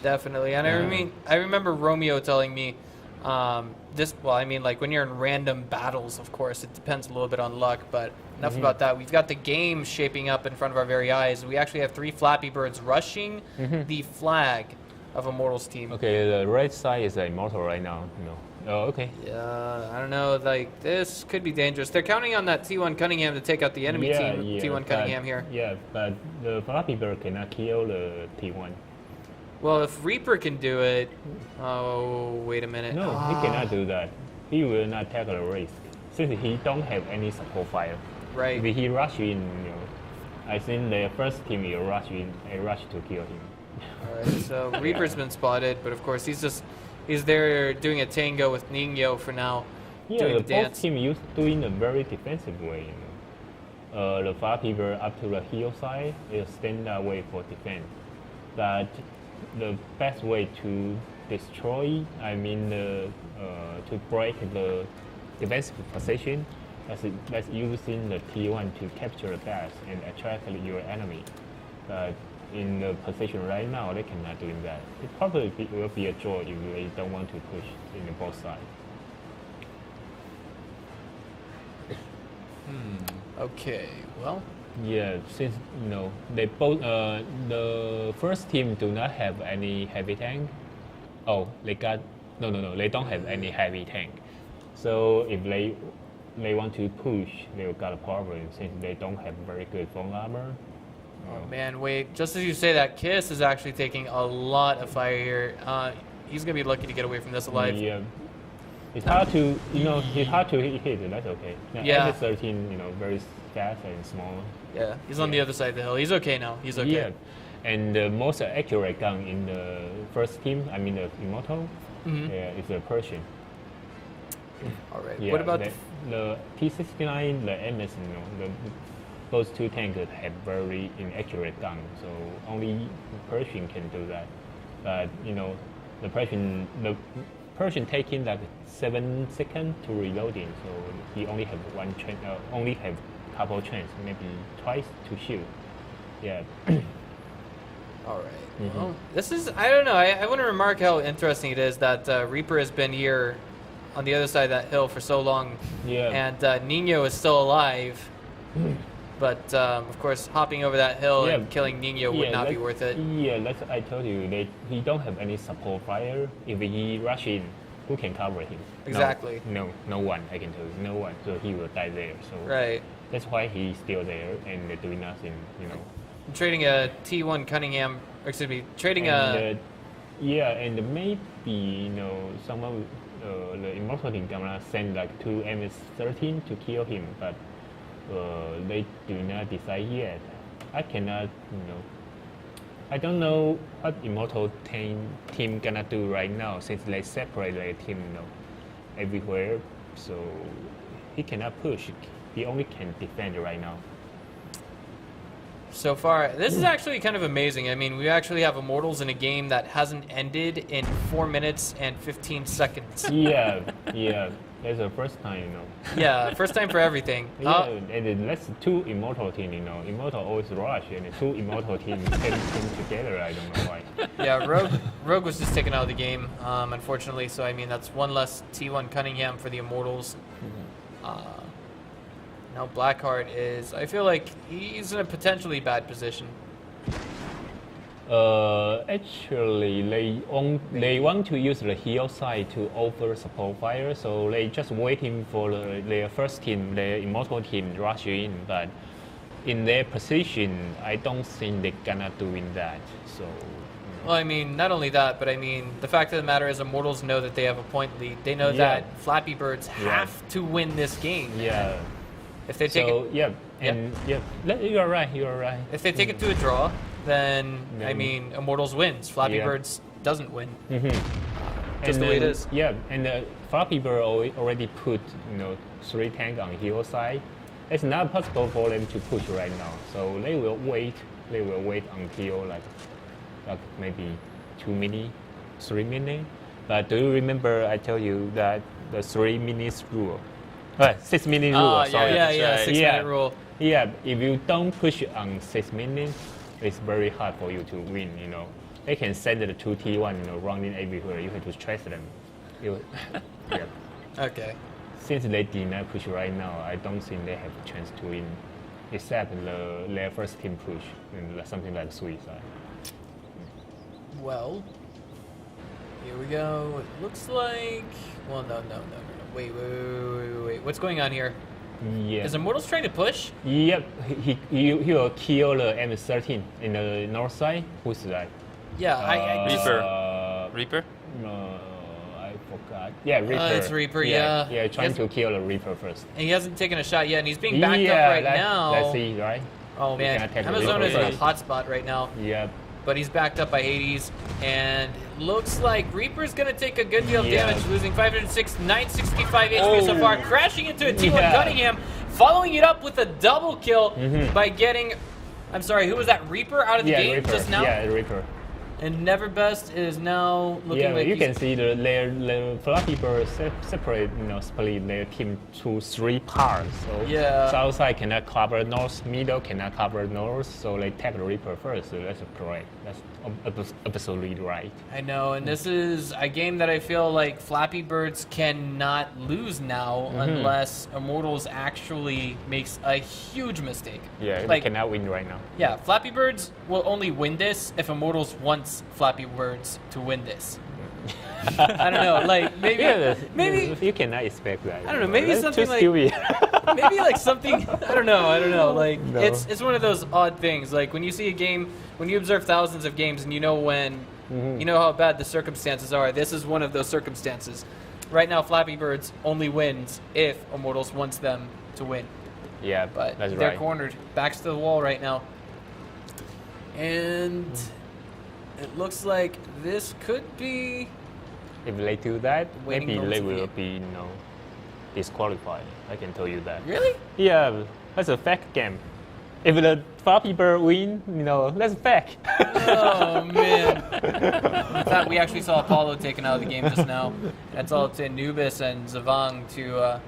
definitely. And I remember Romeo telling me like when you're in random battles, of course, it depends a little bit on luck, but enough about that. We've got the game shaping up in front of our very eyes. We actually have 3 Flappy Birds rushing the flag of Immortal's team. Okay, the right side is Immortal right now. Oh, okay. Yeah, I don't know, like, this could be dangerous. They're counting on that T1 Cunningham to take out the enemy team, T1 Cunningham here. Yeah, but the Flappy Bird cannot kill the T1. Well, if Reaper can do it... Oh, wait a minute. No, he cannot do that. He will not take a risk since he don't have any support fire. Right. If he rush in, I think the first team will rush in, rush to kill him. Alright, so Reaper's been spotted, but of course he's there doing a tango with Ningyo for now. Yeah, doing the the dance. both team used doing a very defensive way. The Flappy Bird up to the hill side is stand that way for defense. But the best way to destroy, to break the defensive position, that's using the T1 to capture the base and attract your enemy. But in the position right now, they cannot do that. It probably will be a draw if they don't want to push in the both sides. Okay, well, Yeah, since they both the first team do not have any heavy tank. Oh, they got no. They don't have any heavy tank. So if they want to push, they got a problem since they don't have very good full armor. oh man, wait, just as you say that, Kiss is actually taking a lot of fire here. He's going to be lucky to get away from this alive. Yeah, it's hard to it's hard to hit. That's okay. Yeah. MS-13, very fast and small. Yeah, he's on the other side of the hill. He's okay now. He's okay. Yeah, and the most accurate gun in the first team, the Immortal, is a Persian. All right. Yeah, What about the T69, the MS, both two tanks have very inaccurate gun, so only Persian can do that. But the Persian taking like 7 seconds to reloading, so he only have only have couple chance, maybe twice to shoot. Yeah. All right. Well, this is, I don't know. I want to remark how interesting it is that Reaper has been here on the other side of that hill for so long. Yeah. And Nino is still alive. But, of course, hopping over that hill and killing Nino would not be worth it. Yeah, I told you, he don't have any support fire. If he rush in, who can cover him? Exactly. No one, I can tell you. No one. So he will die there. So right. That's why he's still there and they're doing nothing, I'm trading a T1 Cunningham, or excuse me, trading a... Yeah, and maybe, some of the Immortal team gonna send like 2 MS-13 to kill him, but they do not decide yet. I cannot, I don't know what Immortal team gonna do right now since they separate their team, everywhere. So he cannot push. He only can defend right now. So far, this is actually kind of amazing. I mean, we actually have Immortals in a game that hasn't ended in 4 minutes and 15 seconds. Yeah. That's the first time, Yeah, first time for everything. Yeah, and then that's 2 Immortal team, Immortal always rush, and 2 Immortal teams can together. I don't know why. Yeah, Rogue was just taken out of the game, unfortunately. So I mean, that's one less T1 Cunningham for the Immortals. Now Blackheart is. I feel like he's in a potentially bad position. Actually, they want to use the heel side to offer support fire, so they just waiting for their first team, their Immortal team, rush in. But in their position, I don't think they're gonna doing that. So. Well, I mean, not only that, but I mean, the fact of the matter is, Immortals know that they have a point lead. They know that Flappy Birds have to win this game. Yeah. If they take it, you're right. If they take it to a draw, then I mean, Immortals wins. Flappy Birds doesn't win. Just the way it is. Yeah, and Flappy Bird already put 3 tanks on heel side. It's not possible for them to push right now, so they will wait. They will wait until like maybe 2 minutes, 3 minutes. But do you remember I tell you that the 3 minutes rule? 6 minute rule. Sorry. Yeah, 6 minute rule. Yeah, if you don't push on 6 minutes, it's very hard for you to win. They can send the 2 T1, running everywhere. You have to trace them. Okay. Since they did not push right now, I don't think they have a chance to win, except their first team push and something like suicide. Well, here we go. It looks like. Well, no. Wait. What's going on here? Yeah. Is Immortals trying to push? Yep. He will kill the MS-13 in the north side. Who's that? Yeah, I just... Reaper? No, I forgot. Yeah, Reaper. It's Reaper, yeah. Yeah, trying to kill the Reaper first. And he hasn't taken a shot yet, and he's being backed up right now. Let's see, right? Oh, man. Amazon is in a hot spot right now. Yep. But he's backed up by Hades, and it looks like Reaper's going to take a good deal of damage, losing 506, 965 HP so far, crashing into a T1 Cunningham, following it up with a double kill by getting, I'm sorry, who was that, Reaper out of the game Reaper. just now? Yeah, Reaper. And Neverbest is now looking like you can see their Flappy Bird separate, split their team to 3 parts. So south side cannot cover north, middle cannot cover north, so they take the Reaper first. So that's correct. That's absolutely right. I know, and this is a game that I feel like Flappy Birds cannot lose now unless Immortals actually makes a huge mistake. Yeah, they cannot win right now. Yeah, Flappy Birds will only win this if Immortals wants Flappy Birds to win this. I don't know, like maybe you cannot expect that. I don't know, maybe that's something like maybe like something. I don't know. Like it's one of those odd things. Like when you see a game, when you observe thousands of games, and you know when you know how bad the circumstances are. This is one of those circumstances. Right now, Flappy Birds only wins if Immortals wants them to win. Yeah, but that's they're right. cornered, backs to the wall right now, and it looks like this could be. If they do that, maybe they will be disqualified. I can tell you that. Really? Yeah, that's a fact game. if the Floppy Bird win, that's fact. Oh man! In fact, we actually saw Apollo taken out of the game just now. That's all to Anubis and Zavang to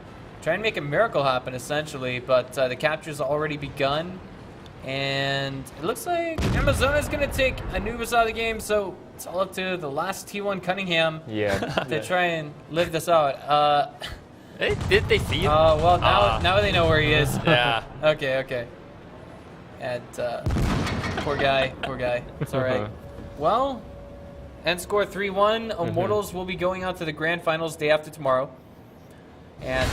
try and make a miracle happen, essentially. But the capture's already begun, and it looks like Amazona's gonna take Anubis out of the game. So it's all up to the last T1 Cunningham to try and live this out. Did they see him? Well, now they know where he is. Yeah. Okay. And poor guy. It's all right. Well, end score 3-1. Immortals will be going out to the grand finals day after tomorrow. And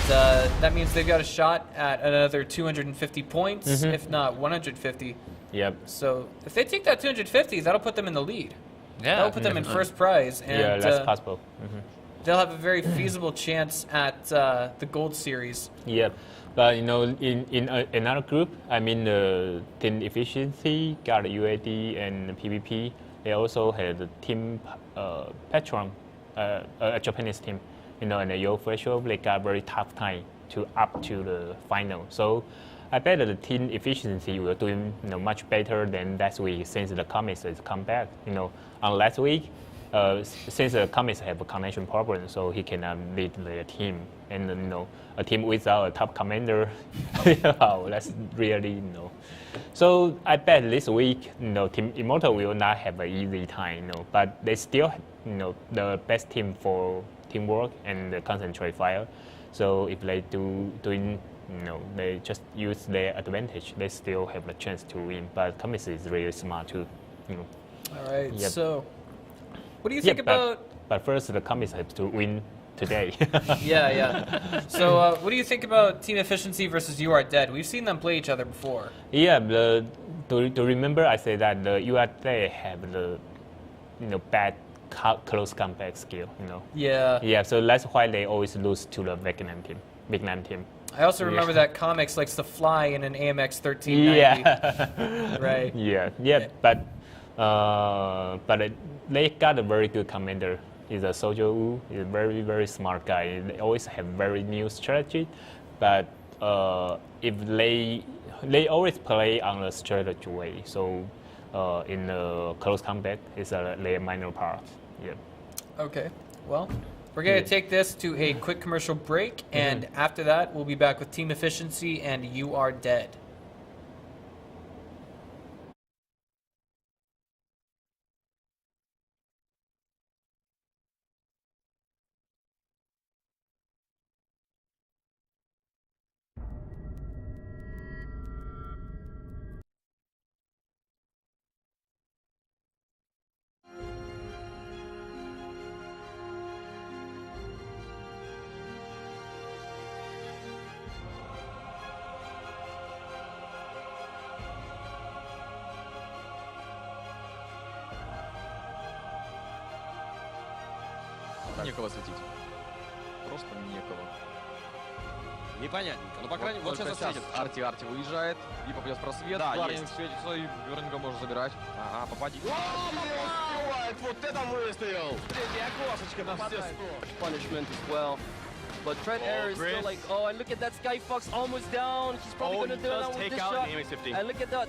that means they've got a shot at another 250 points, if not 150. Yep. So if they take that 250, that'll put them in the lead. Yeah. That'll put them in first prize. And, that's possible. They'll have a very feasible chance at the gold series. Yep. But in another group, Team Efficiency got UAD and PvP. They also had the Team Petron, a Japanese team. And the Yo Threshold, they got very tough time to up to the final. So I bet that the Team Efficiency will doing much better than last week since the Comets has come back. On last week, since the Comets have a connection problem, so he cannot lead the team. And a team without a top commander, that's really So I bet this week, Team Immortal will not have an easy time, but they still, the best team for teamwork and the concentrate fire. So if they they just use their advantage, they still have a chance to win. But Comets is really smart too. All right. Yep. So, what do you think about? But first, the Comets have to win today. Yeah. So, what do you think about Team Efficiency versus You Are Dead? We've seen them play each other before. Yeah. To remember, I say that the You Are Dead have the bad close combat skill. Yeah. Yeah. So that's why they always lose to the Vietnam team. I also remember that Comics likes to fly in an AMX 1390. Yeah. Right. Yeah. But they got a very good commander. He's a Sojo Wu. He's a very, very smart guy. They always have very new strategy, but if they always play on a strategy way. So in the close combat, it's their minor part. Yeah. Okay. Well, we're going to take this to a quick commercial break, and after that, we'll be back with Team Efficiency and You Are Dead. Некого светить. Просто некого. Непонятненько. Ну, по крайней мере, вот сейчас светит. Арти выезжает. И попадет в просвет. Да, Кларин светится и верненько может забирать. Ага, попади. Вот это выставил! Третья кошечка на все 100. Punishment as well. But Tread Air is still like, oh, and look at that Skyfox almost down. He's probably going to do that with this shot. And look at that.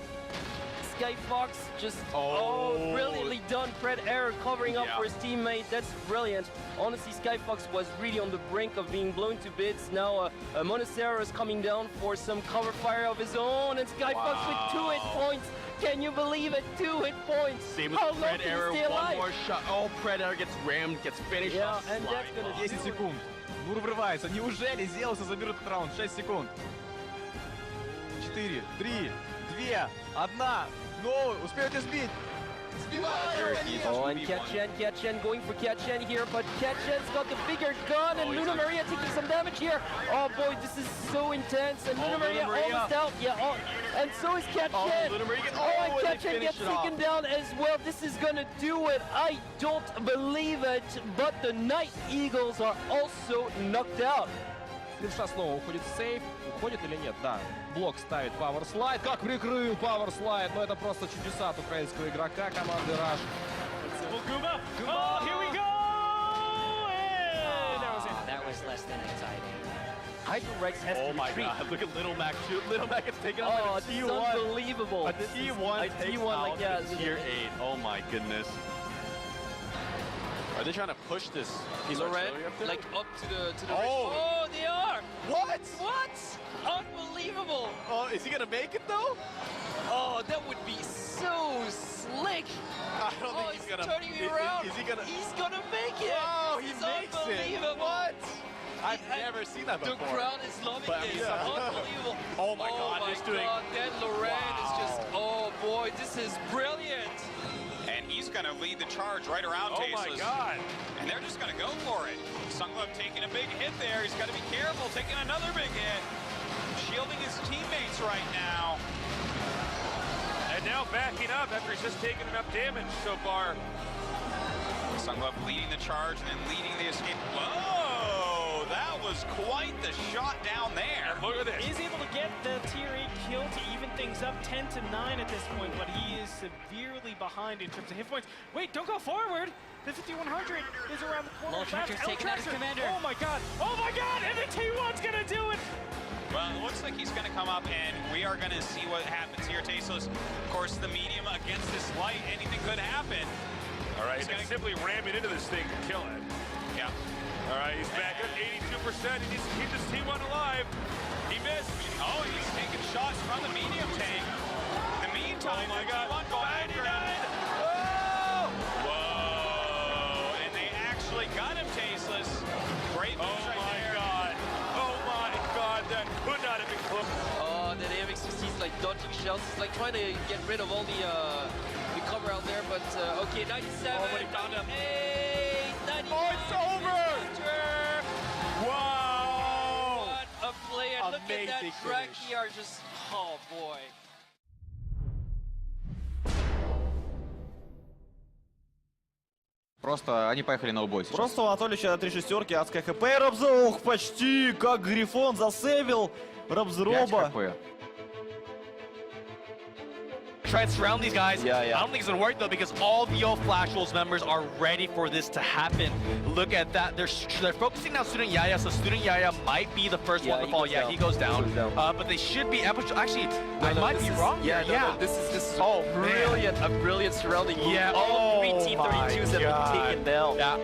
Skyfox just, brilliantly done. Fred Air covering up for his teammate. That's brilliant. Honestly, Skyfox was really on the brink of being blown to bits. Now, Monacero is coming down for some cover fire of his own, and Skyfox with 2 hit points. Can you believe it? 2 hit points. Same with Fred Air, one more shot. Oh, Fred Air gets rammed, gets finished. Yeah, and that's gonna 10 секунд. Мур врывается. Неужели Зелосы заберут этот раунд? 6 секунд. 4, 3, 2, 1. Ну, успеете сбить. Oh, and Kiatchen going for Kiatchen here, but Kiatchen's got the bigger gun, and Luna Maria taking some damage here. Oh boy, this is so intense, and Luna Maria almost out. Yeah, and so is Kiatchen. And Kiatchen gets taken down as well. This is gonna do it. I don't believe it, but the Night Eagles are also knocked out. Левша снова уходит в сейф. Уходит или нет? Да. Блок ставит пауэрслайд. Как прикрыл пауэрслайд. Но это просто чудеса от украинского игрока команды Rush. Oh, here we go! And that was less than exciting. Hydrorex has to retreat. God, look at Little Mac too. Little Mac is taking out Oh, like a this is T1. unbelievable. A T1 takes out like, yeah, Tier 8. Oh my goodness. Are they trying to push this piece of Loren, artillery up there? like up to the Oh. they are! What? What? Unbelievable! Oh, is he gonna make it though? Oh, that would be so slick! I don't Oh, think he's gonna. turning me around. Is he gonna? He's gonna make it! Wow, he It's makes it. unbelievable. What? I've never seen that The before. crowd is loving But, this. yeah. Unbelievable. Oh my God, my he's doing- God, that Loren is just, oh boy, this is brilliant. And he's going to lead the charge right around Oh my Tasteless. God. And they're just going to go for it. Sunglove taking a big hit there. He's got to be careful, taking another big hit. Shielding his teammates right now. And now backing up after he's just taken enough damage so far. Sunglove leading the charge and then leading the escape. Whoa! That was quite the shot down there. And look at this. Is able to get the tier 8 kill to even things up 10-9 at this point, but he is severely behind in terms of hit points. Wait, don't go forward! The 5100 is around the corner. Tractor's taking out his commander. Oh my god! Oh my god! And the T1's gonna do it! Well, it looks like he's going to come up, and we are going to see what happens here. Tasteless, of course, the medium against this light, anything could happen. All right, He's he's gonna simply ramming into this thing to kill it. Yeah. All right, he's back up 82%. He needs to keep this T1 alive. He missed. Oh, he's taking shots from the medium tank. In the meantime, Oh my God. T1 going after him. Oh! Whoa! And they actually got him, Tasteless. Great moves Oh right my there. God. Oh my God, that could not have been close. Oh, that AMX-16 is like dodging shells. He's like trying to get rid of all the cover out there, but okay, 97. Oh, but he found him. 99. Oh, it's over! Wow! What a play, and look at that Amazing track finish. here, just, oh boy. Просто они поехали на убой сейчас. Просто у Анатолича 3 шестерки, адская хп. Рабзрух почти как Грифон засейвил Рабзроба. 5 хп. Try and surround these guys. Yeah, yeah. I don't think it's gonna work though because all VO Flash Wolves members are ready for this to happen. Look at that. They're focusing now Student Yaya, so Student Yaya might be the first one to fall. Yeah, he goes down. But they should be actually. I might be wrong. Yeah, here. no, this is Oh, a brilliant surrounding move. Yeah. All three Oh T-32s my have God. been taken down. Yeah.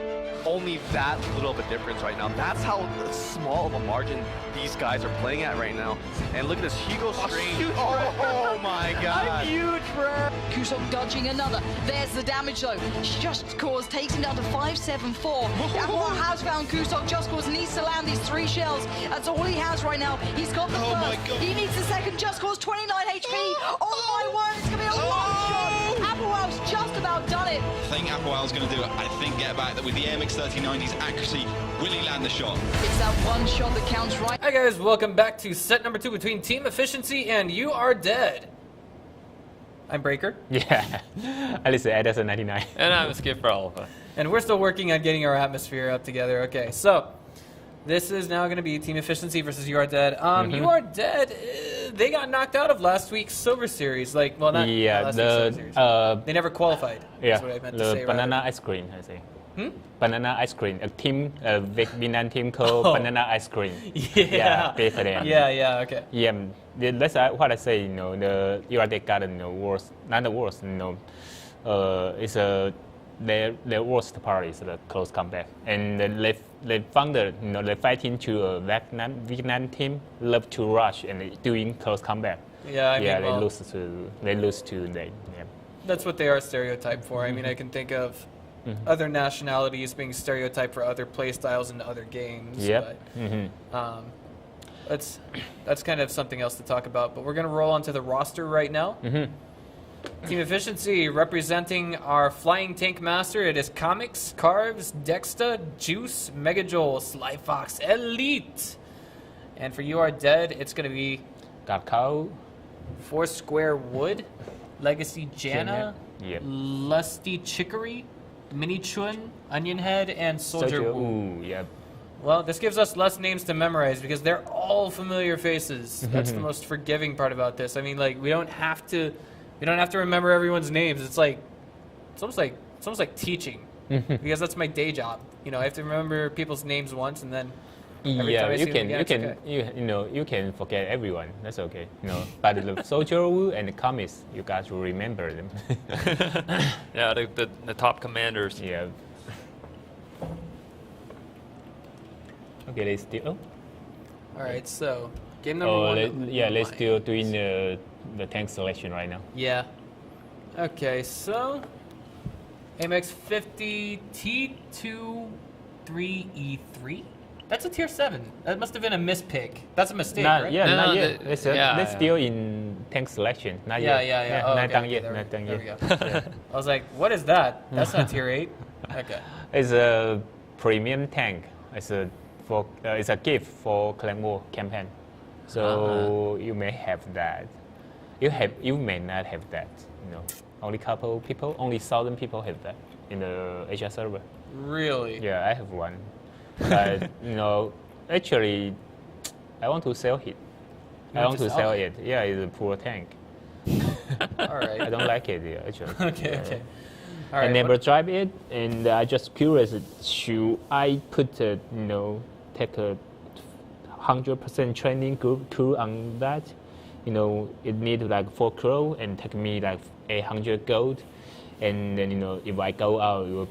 Only that little of a difference right now. That's how small of a margin these guys are playing at right now. And look at this Hugo Strange. Oh my God. Huge red. Kusok dodging another. There's the damage though. Just Cause takes him down to 574. Apple has found Kusok. Just Cause needs to land these 3 shells. That's all he has right now. He's got the first. He needs the second. Just Cause 29 HP. Oh my word, it's gonna be a one shot. Applewell's just about done it. I think Applewell's going to do it. I think get back that with the AMX-39, his accuracy, will he land the shot? It's that one shot that counts, right? Hi guys, welcome back to set number 2 between Team Efficiency and You Are Dead. I'm Breaker. Yeah, Alice Edison 99. And I'm Skip for Alpha. And we're still working on getting our atmosphere up together. Okay, so this is now going to be Team Efficiency versus You Are Dead. You Are Dead, they got knocked out of last week's Silver Series. Like, well, not last week's Silver Series. They never qualified. Yeah, That's what I meant the to say. banana rather. ice cream, I say. Banana ice cream. A team, Vietnam team called Banana Ice Cream. Yeah. Different. Yeah, okay. Yeah, that's what I say. You know, the You Are Dead got worst, not the worst. You know, it's their worst part is the close comeback, and they found the they fighting to a Vietnam team love to rush and doing close comeback. Yeah, I mean, well, they lose to them. Yeah. That's what they are stereotyped for. I mean, I can think of other nationalities being stereotyped for other play styles in other games. Yep. But, that's kind of something else to talk about. But we're going to roll onto the roster right now. Team Efficiency representing our Flying Tank Master. It is Comics, Carves, Dexta, Juice, Megajoel, Sly Fox, Elite. And for You Are Dead, it's going to be Kakao, Foursquare Wood, Legacy Janna, Yep. Lusty Chicory, Mini Chun, Onion Head, and Soldier Wu. Ooh, yep. Well, this gives us less names to memorize because they're all familiar faces. That's the most forgiving part about this. I mean, like we don't have to remember everyone's names. It's almost like teaching because that's my day job. You know, I have to remember people's names once and then Every time I see you them can again, you it's can okay. you can forget everyone. That's okay. But the soldier and the comics, you got to remember them. Yeah, the top commanders. Yeah. Okay, let's do. All right, so game number one. Let's still doing the tank selection right now. Yeah. Okay, so AMX 50 T23E3. That's a tier 7. That must have been a mispick. That's a mistake, right? Not yet. Let's still in tank selection. Not yet. Yeah. Not done yet. There we yet. go. I was like, what is that? That's not tier 8. Okay. It's a premium tank. It's a gift for Clan War campaign. So you may have that. You may not have that. Only 1,000 people have that in the Asia server. Really? Yeah, I have one. But actually, I want to sell it. I want to sell it. Yeah, it's a poor tank. All right. I don't like it. Yeah, actually. Okay. All right. I never drive it, and I just curious. Should I put take a 100% training crew on that? It needs like 4 crew and take me like 800 gold, and then if I go out,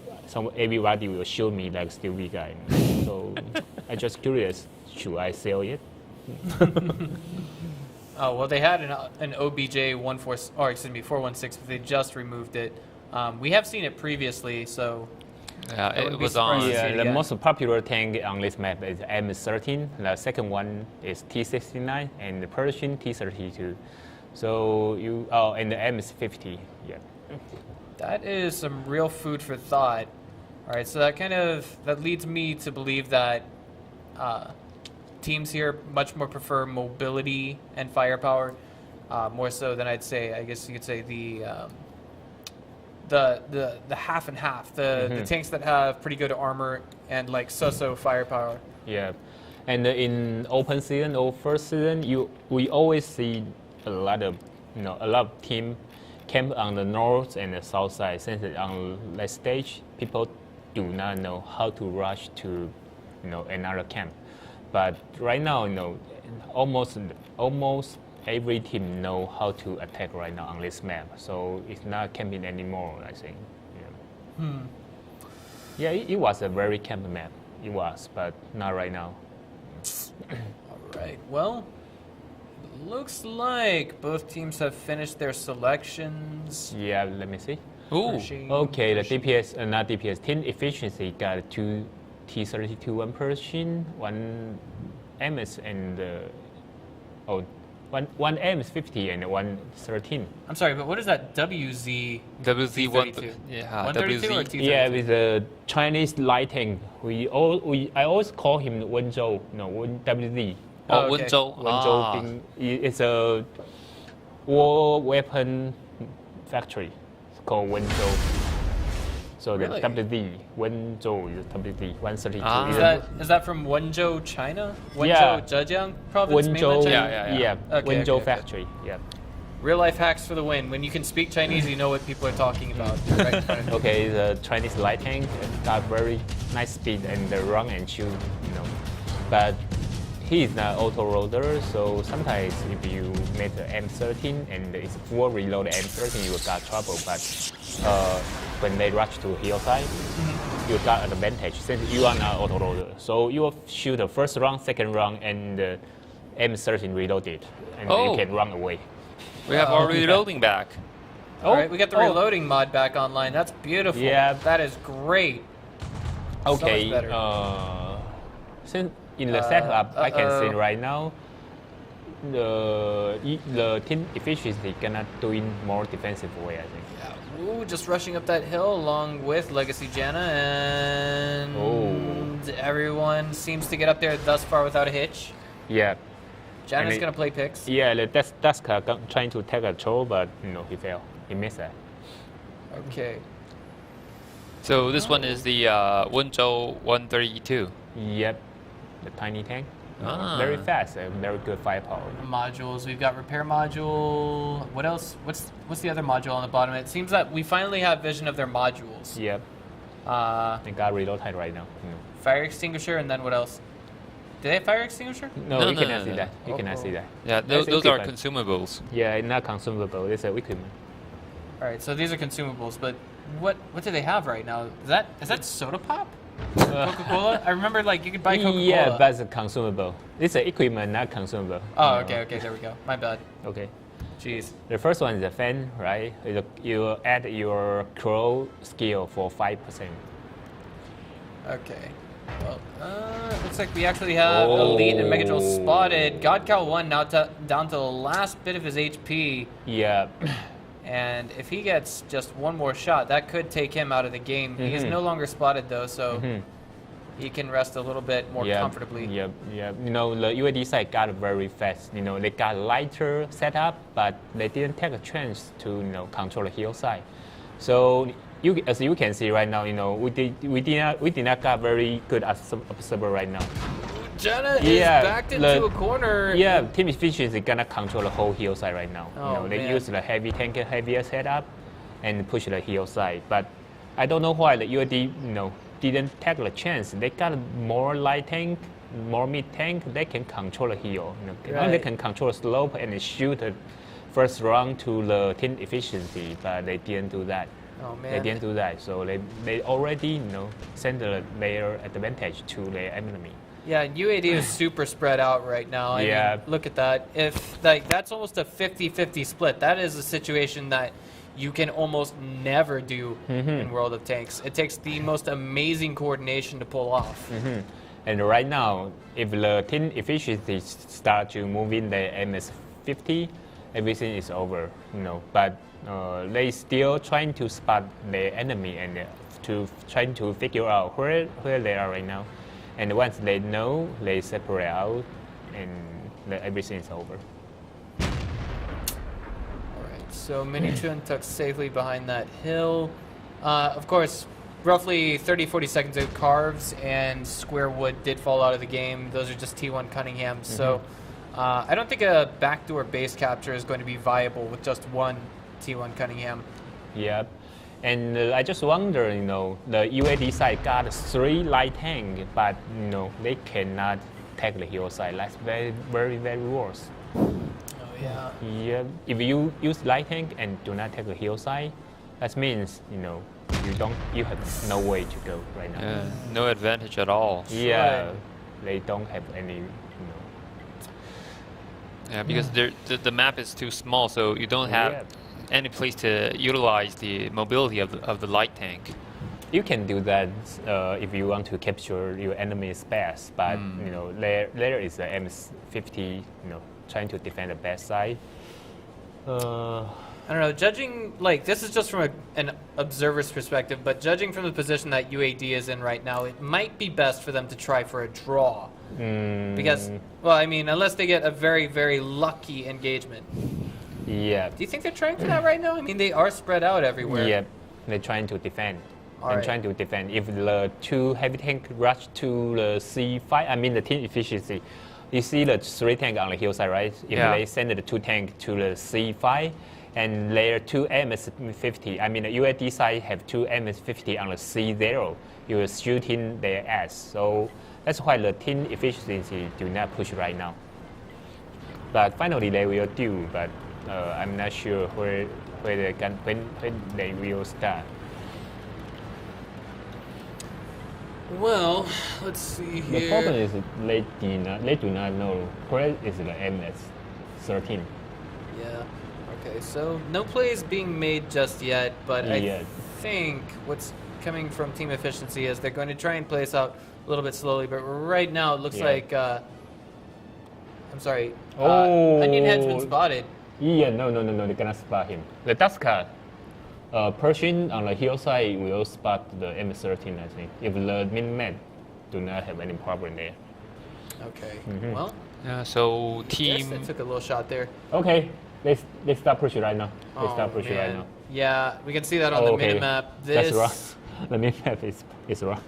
everybody will show me like stupid guy. So I just curious, should I sell it? Oh well, they had an OBJ 416, but they just removed it. We have seen it previously, so yeah, it was on. Yeah, the most popular tank on this map is M13. The second one is T69 and the Persian T32. So and the M50. Yeah. That is some real food for thought. All right, so that leads me to believe that teams here much more prefer mobility and firepower, more so than I'd say. I guess you could say the half and half. The tanks that have pretty good armor and like so firepower. Yeah, and in open season or first season, we always see a lot of team camp on the north and the south side. Since on that stage, people do not know how to rush to another camp. But right now, almost every team know how to attack right now on this map. So it's not camping anymore, I think. Yeah. Yeah, it was a very camp map. It was, but not right now. All right. Well, looks like both teams have finished their selections. Yeah, let me see. Ooh. Okay, the DPS, not DPS, team efficiency got 2 T32, 1 Persian, 1 MS, and one MS50 and 1 13. I'm sorry, but what is that WZ? WZ1. Yeah, 132 or T32? Yeah, with the Chinese lighting. I always call him Wenzhou. No, WZ. Okay. Wenzhou. It's a war weapon factory. It's called Wenzhou. So really? the WZ, Wenzhou is WZ 132. Is that from Wenzhou, China? Wenzhou, Zhejiang province, mainland China? Yeah. Okay, Wenzhou okay. factory. Yeah. Real life hacks for the win. When you can speak Chinese, you know what people are talking about. Right? Okay, the Chinese light tank got very nice speed and the run and shoot, But he is not auto loader, so sometimes if you make the M13 and it's full reload M13, you got trouble. But when they rush to hillside, you got an advantage since you are not auto loader. So you will shoot the first round, second round, and the M13 reloaded, and you can run away. We have our reloading back. All right, we got the reloading mod back online. That's beautiful. Yeah. That is great. Okay. So much better. Since in the setup, I can see right now, the team efficiency cannot do in more defensive way, I think. Yeah. Ooh, just rushing up that hill along with Legacy Janna, and everyone seems to get up there thus far without a hitch. Yeah. Janna's gonna play picks. Yeah, that's trying to take a throw, but he failed. He missed that. Okay. So this one is the Wenzhou 132. Yep, the tiny tank. Very fast, very good firepower. Modules. We've got repair module. What else? What's the other module on the bottom? It seems that we finally have vision of their modules. Yep. They got reload time right now. Fire extinguisher, and then what else? Do they have fire extinguisher? No, you cannot see that. You cannot see that. Yeah, those are consumables. Yeah, it's not consumable. It's equipment. All right, so these are consumables, but what do they have right now? Is that soda pop? Coca-Cola? I remember like you could buy Coca-Cola. Yeah, but it's consumable. It's an equipment, not consumable. Oh, okay, there we go. My bad. Okay. Jeez. The first one is the fan, right? You add your crow skill for 5%. Okay. Well, looks like we actually have Elite and Mega Joel spotted. Godcow 1 now down to the last bit of his HP. Yeah. And if he gets just one more shot, that could take him out of the game. He is no longer spotted though, so he can rest a little bit more comfortably. Yeah. You know, the UAD side got very fast. You know, they got lighter setup, but they didn't take a chance to control the hill side. So as you can see right now, you know, we did not got very good observer right now. Jenna is backed into a corner. Yeah, Team Efficiency gonna control the whole hill side right now. Oh, they use the heavy tank, heavier setup, and push the hill side. But I don't know why the UAD, didn't take the chance. They got more light tank, more mid tank. They can control the hill. They can control the slope and shoot the first round to the Team Efficiency, but they didn't do that. Oh man. They didn't do that. So they already, send their advantage to their enemy. Yeah, UAD is super spread out right now. I mean, look at that. If that's almost a 50-50 split. That is a situation that you can almost never do in World of Tanks. It takes the most amazing coordination to pull off. And right now, if the Team Efficiency start to move in the MS-50, everything is over. But they still trying to spot the enemy and trying to figure out where they are right now. And once they know, they separate out, and everything is over. All right, so Mini Chun tucked safely behind that hill. Of course, roughly 30-40 seconds of Carves and Square Wood did fall out of the game. Those are just T1 Cunningham. So I don't think a backdoor base capture is going to be viable with just one T1 Cunningham. Yep. And I just wonder, the UAD side got 3 light tank, but they cannot take the hill side. That's very, very, very worse. Oh yeah. Yeah. If you use light tank and do not take the hill side, that means you have no way to go right now. Yeah, no advantage at all. Yeah. They don't have any. Yeah, because the map is too small, so you don't have any place to utilize the mobility of the light tank. You can do that if you want to capture your enemy's space, but there is the MS-50, trying to defend the back side. I don't know. Judging, this is just from an observer's perspective, but judging from the position that UAD is in right now, it might be best for them to try for a draw. Because, well, I mean, unless they get a very, very lucky engagement. Yeah. Do you think they're trying for that right now? I mean, they are spread out everywhere. Yeah, they're trying to defend. Trying to defend. If the 2 heavy tank rush to the C5, I mean the Team Efficiency, you see the 3 tank on the hillside, right? If they send the 2 tank to the C5, and layer 2 MS-50, I mean the UAD side have 2 MS-50 on the C0, you are shooting their ass. So that's why the Team Efficiency do not push right now. But finally they will do, but I'm not sure when they will start. Well, let's see here. The problem is they do not know where is the MS-13. Yeah. Okay, so no plays being made just yet, but I think what's coming from Team Efficiency is they're going to try and play us out a little bit slowly, but right now it looks like I'm sorry, Onion Head's been spotted. Yeah, no, they're gonna spot him. The Duska, Pershing on the hillside will spot the MS-13, I think. If the min-man do not have any problem there. Okay, well. Yeah, so team... They took a little shot there. Okay, they start pushing right now. They start pushing right now. Yeah, we can see that on the minimap. That's wrong. The minimap is wrong.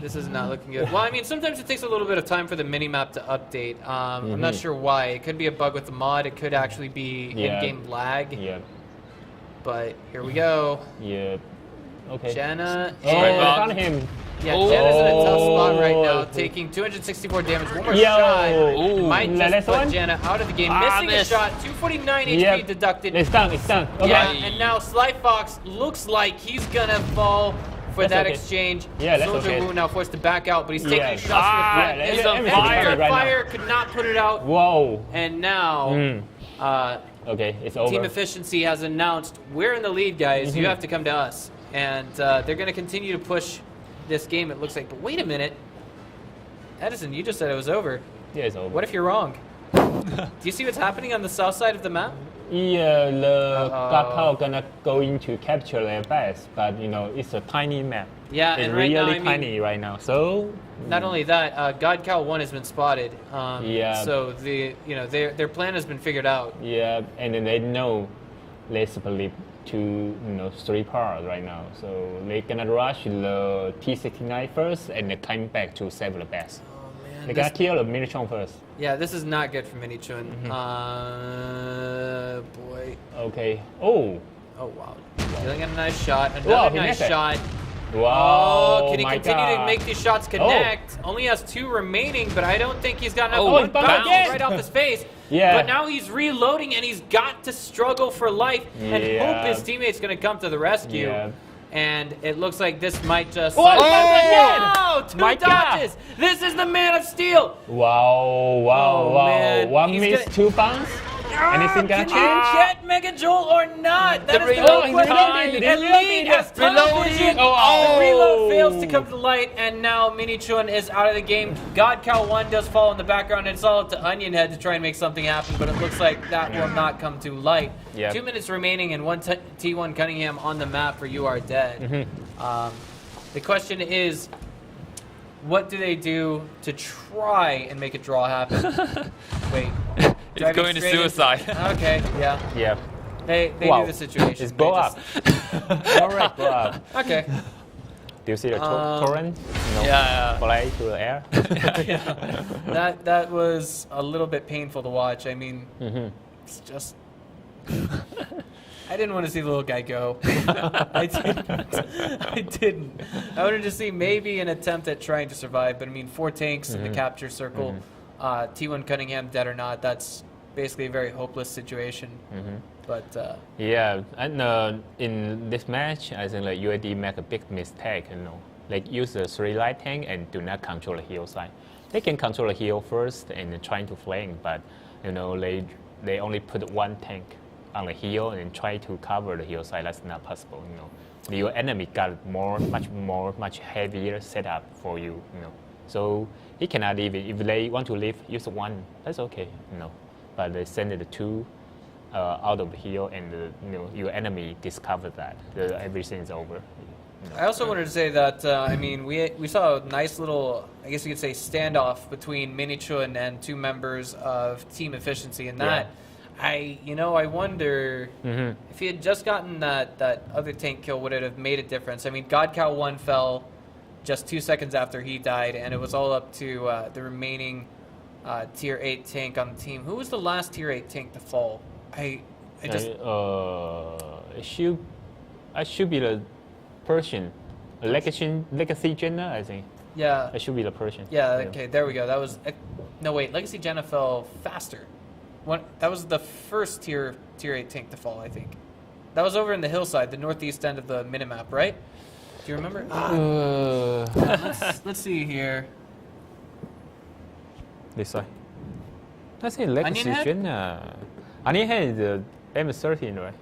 This is not looking good. Well, I mean, sometimes it takes a little bit of time for the minimap to update. I'm not sure why. It could be a bug with the mod. It could actually be in-game lag. Yeah. But here we go. Yeah. Okay. Jenna. Oh, I found him. Yeah, Jen is in a tough spot right now, taking 264 damage. One more shot might just put Jana out of the game. Missing a shot, 249 HP deducted. It's done, it's done. Okay. Yeah, and now Sly Fox looks like he's gonna fall for that exchange. Yeah, Soldier Wu now forced to back out, but he's taking shots from the front. He's on fire. Fire could not put it out. Whoa. And now, okay, it's over. Team Efficiency has announced, we're in the lead, guys. You have to come to us. And they're going to continue to push this game, it looks like. But wait a minute. Edison, you just said it was over. Yeah, it's over. What if you're wrong? Do you see what's happening on the south side of the map? Yeah, the Kakao gonna go into capture their base, but you know it's a tiny map. Yeah, it's and right really now, tiny right now. So not only that, God Cow 1 has been spotted. Yeah. So their plan has been figured out. Yeah, and then they know they split to 3 parts right now. So they're gonna rush the T69 first and then come back to save the base. They gotta kill the Minichon first. Yeah, this is not good for Minichun. Boy. Okay. Oh. Oh, wow. Dealing a nice shot. Another nice shot. Wow. Oh, can he continue to make these shots connect? Only has 2 remaining, but I don't think he's got enough. Oh, bounce right off his face. Yeah. But now he's reloading, and he's got to struggle for life and hope his teammate's going to come to the rescue. Yeah. And it looks like this might just... Oh! 2 dodges! This is the Man of Steel! Wow. Man. One miss, 2 bounce. Anything gonna change? Get Mega Joel or not? That is the real question. And Lee has tunnel vision. The reload fails to come to light, and now Minichun is out of the game. God Cow 1 does fall in the background, and it's all up to Onion Head to try and make something happen, but it looks like that will not come to light. Yep. 2 minutes remaining, and one T1 Cunningham on the map for You Are Dead. The question is, what do they do to try and make a draw happen? Wait. It's going to suicide. Okay, yeah. Yeah. They knew the situation. It's blow up. Alright, blow up. Okay. Do you see the torrent? Fly through the air? That was a little bit painful to watch. I mean, it's just... I didn't want to see the little guy go. I didn't. I wanted to see maybe an attempt at trying to survive, but I mean, 4 tanks in the capture circle. T1 Cunningham dead or not, that's basically a very hopeless situation. But yeah, and in this match, I think like UAD make a big mistake. Like use the 3 light tank and do not control the hill side. They can control the hill first and trying to flank, but they only put 1 tank on the hill and try to cover the hill side. That's not possible. Your enemy got much heavier setup for you. So he cannot leave it. If they want to leave, use 1. That's okay. But they send it 2 out of the hill, and your enemy discovered that everything is over. I also wanted to say that I mean we saw a nice little, I guess you could say, standoff between Minichun and 2 members of Team Efficiency, and that. I wonder if he had just gotten that other tank kill, would it have made a difference? I mean, God Cow 1 fell just 2 seconds after he died, and it was all up to the remaining Tier 8 tank on the team. Who was the last Tier 8 tank to fall? It should be the Persian, Legacy Jenna, I think. Yeah. It should be the Persian. Yeah. Okay. There we go. That was no wait. Legacy Jenna fell faster. That was the first tier 8 tank to fall, I think. That was over in the hillside, the northeast end of the minimap, right? Do you remember? Let's see here. This side. I say Legacy Jenna. Onion Head is the M13, right?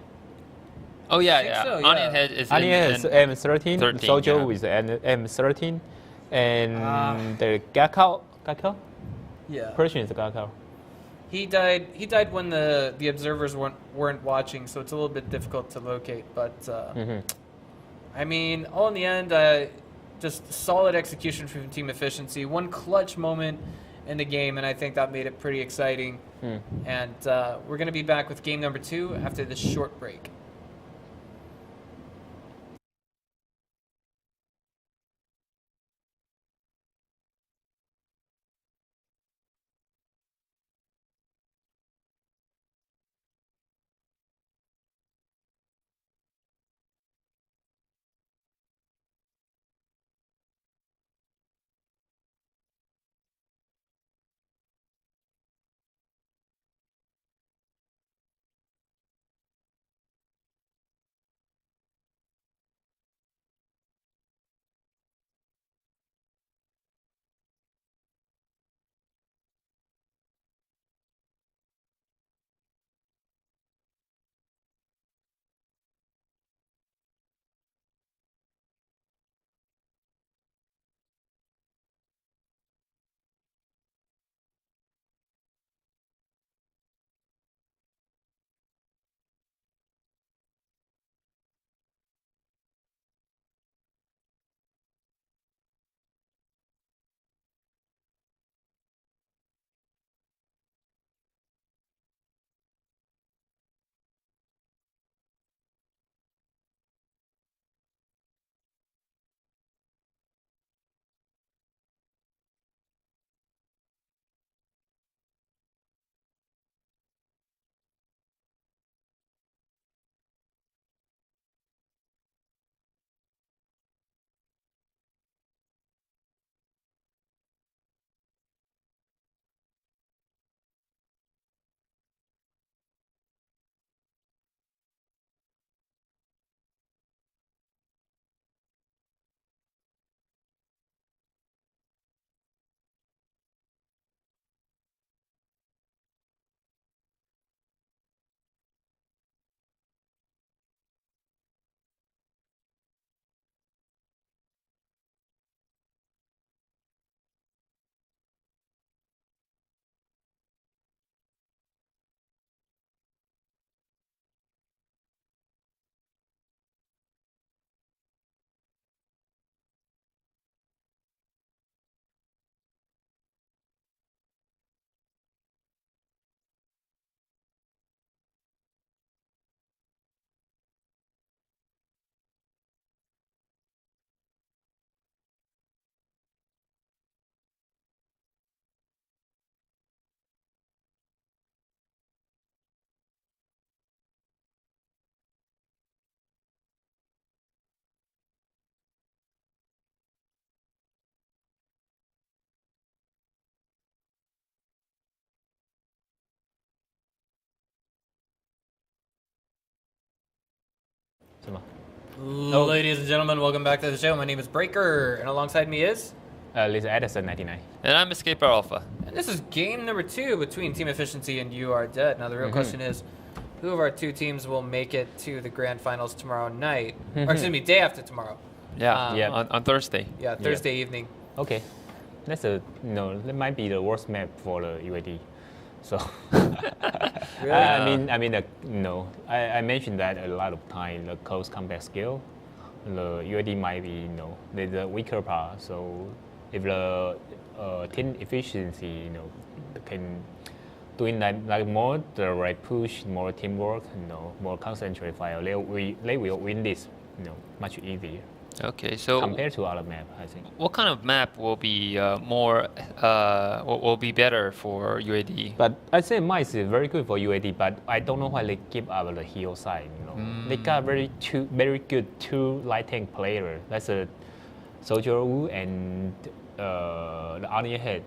Oh yeah. So, Onion Head is M13. 13, Sojo with the M13, and the Gakao. Yeah. Persian is the Gakao. He died when the observers weren't watching, so it's a little bit difficult to locate. But I mean, all in the end, just solid execution from Team Efficiency. 1 clutch moment in the game, and I think that made it pretty exciting. And we're going to be back with game number 2 after this short break. 是吗？ Ladies and gentlemen, welcome back to the show. My name is Breaker, and alongside me is... Lisa Edison 99. And I'm Escaper Alpha. And this is game number 2 between Team Efficiency and You Are Dead. Now, the real question is, who of our two teams will make it to the grand finals tomorrow night? Or, excuse me, day after tomorrow. Yeah, on Thursday. Yeah, Thursday evening. Okay. That's that might be the worst map for the UAD. So, Really? I mean, I mentioned that a lot of time. The close combat skill, the UAD might be, the weaker part. So, if the team efficiency, can doing like more the right push, more teamwork, more concentrate fire, they will win this, much easier. Okay, so compared to other map, I think. What kind of map will be will be better for UAD? But I say mine is very good for UAD, but I don't know why they give up the hero side. They got very good two light tank players. That's a Soldier Wu and the Onion Head.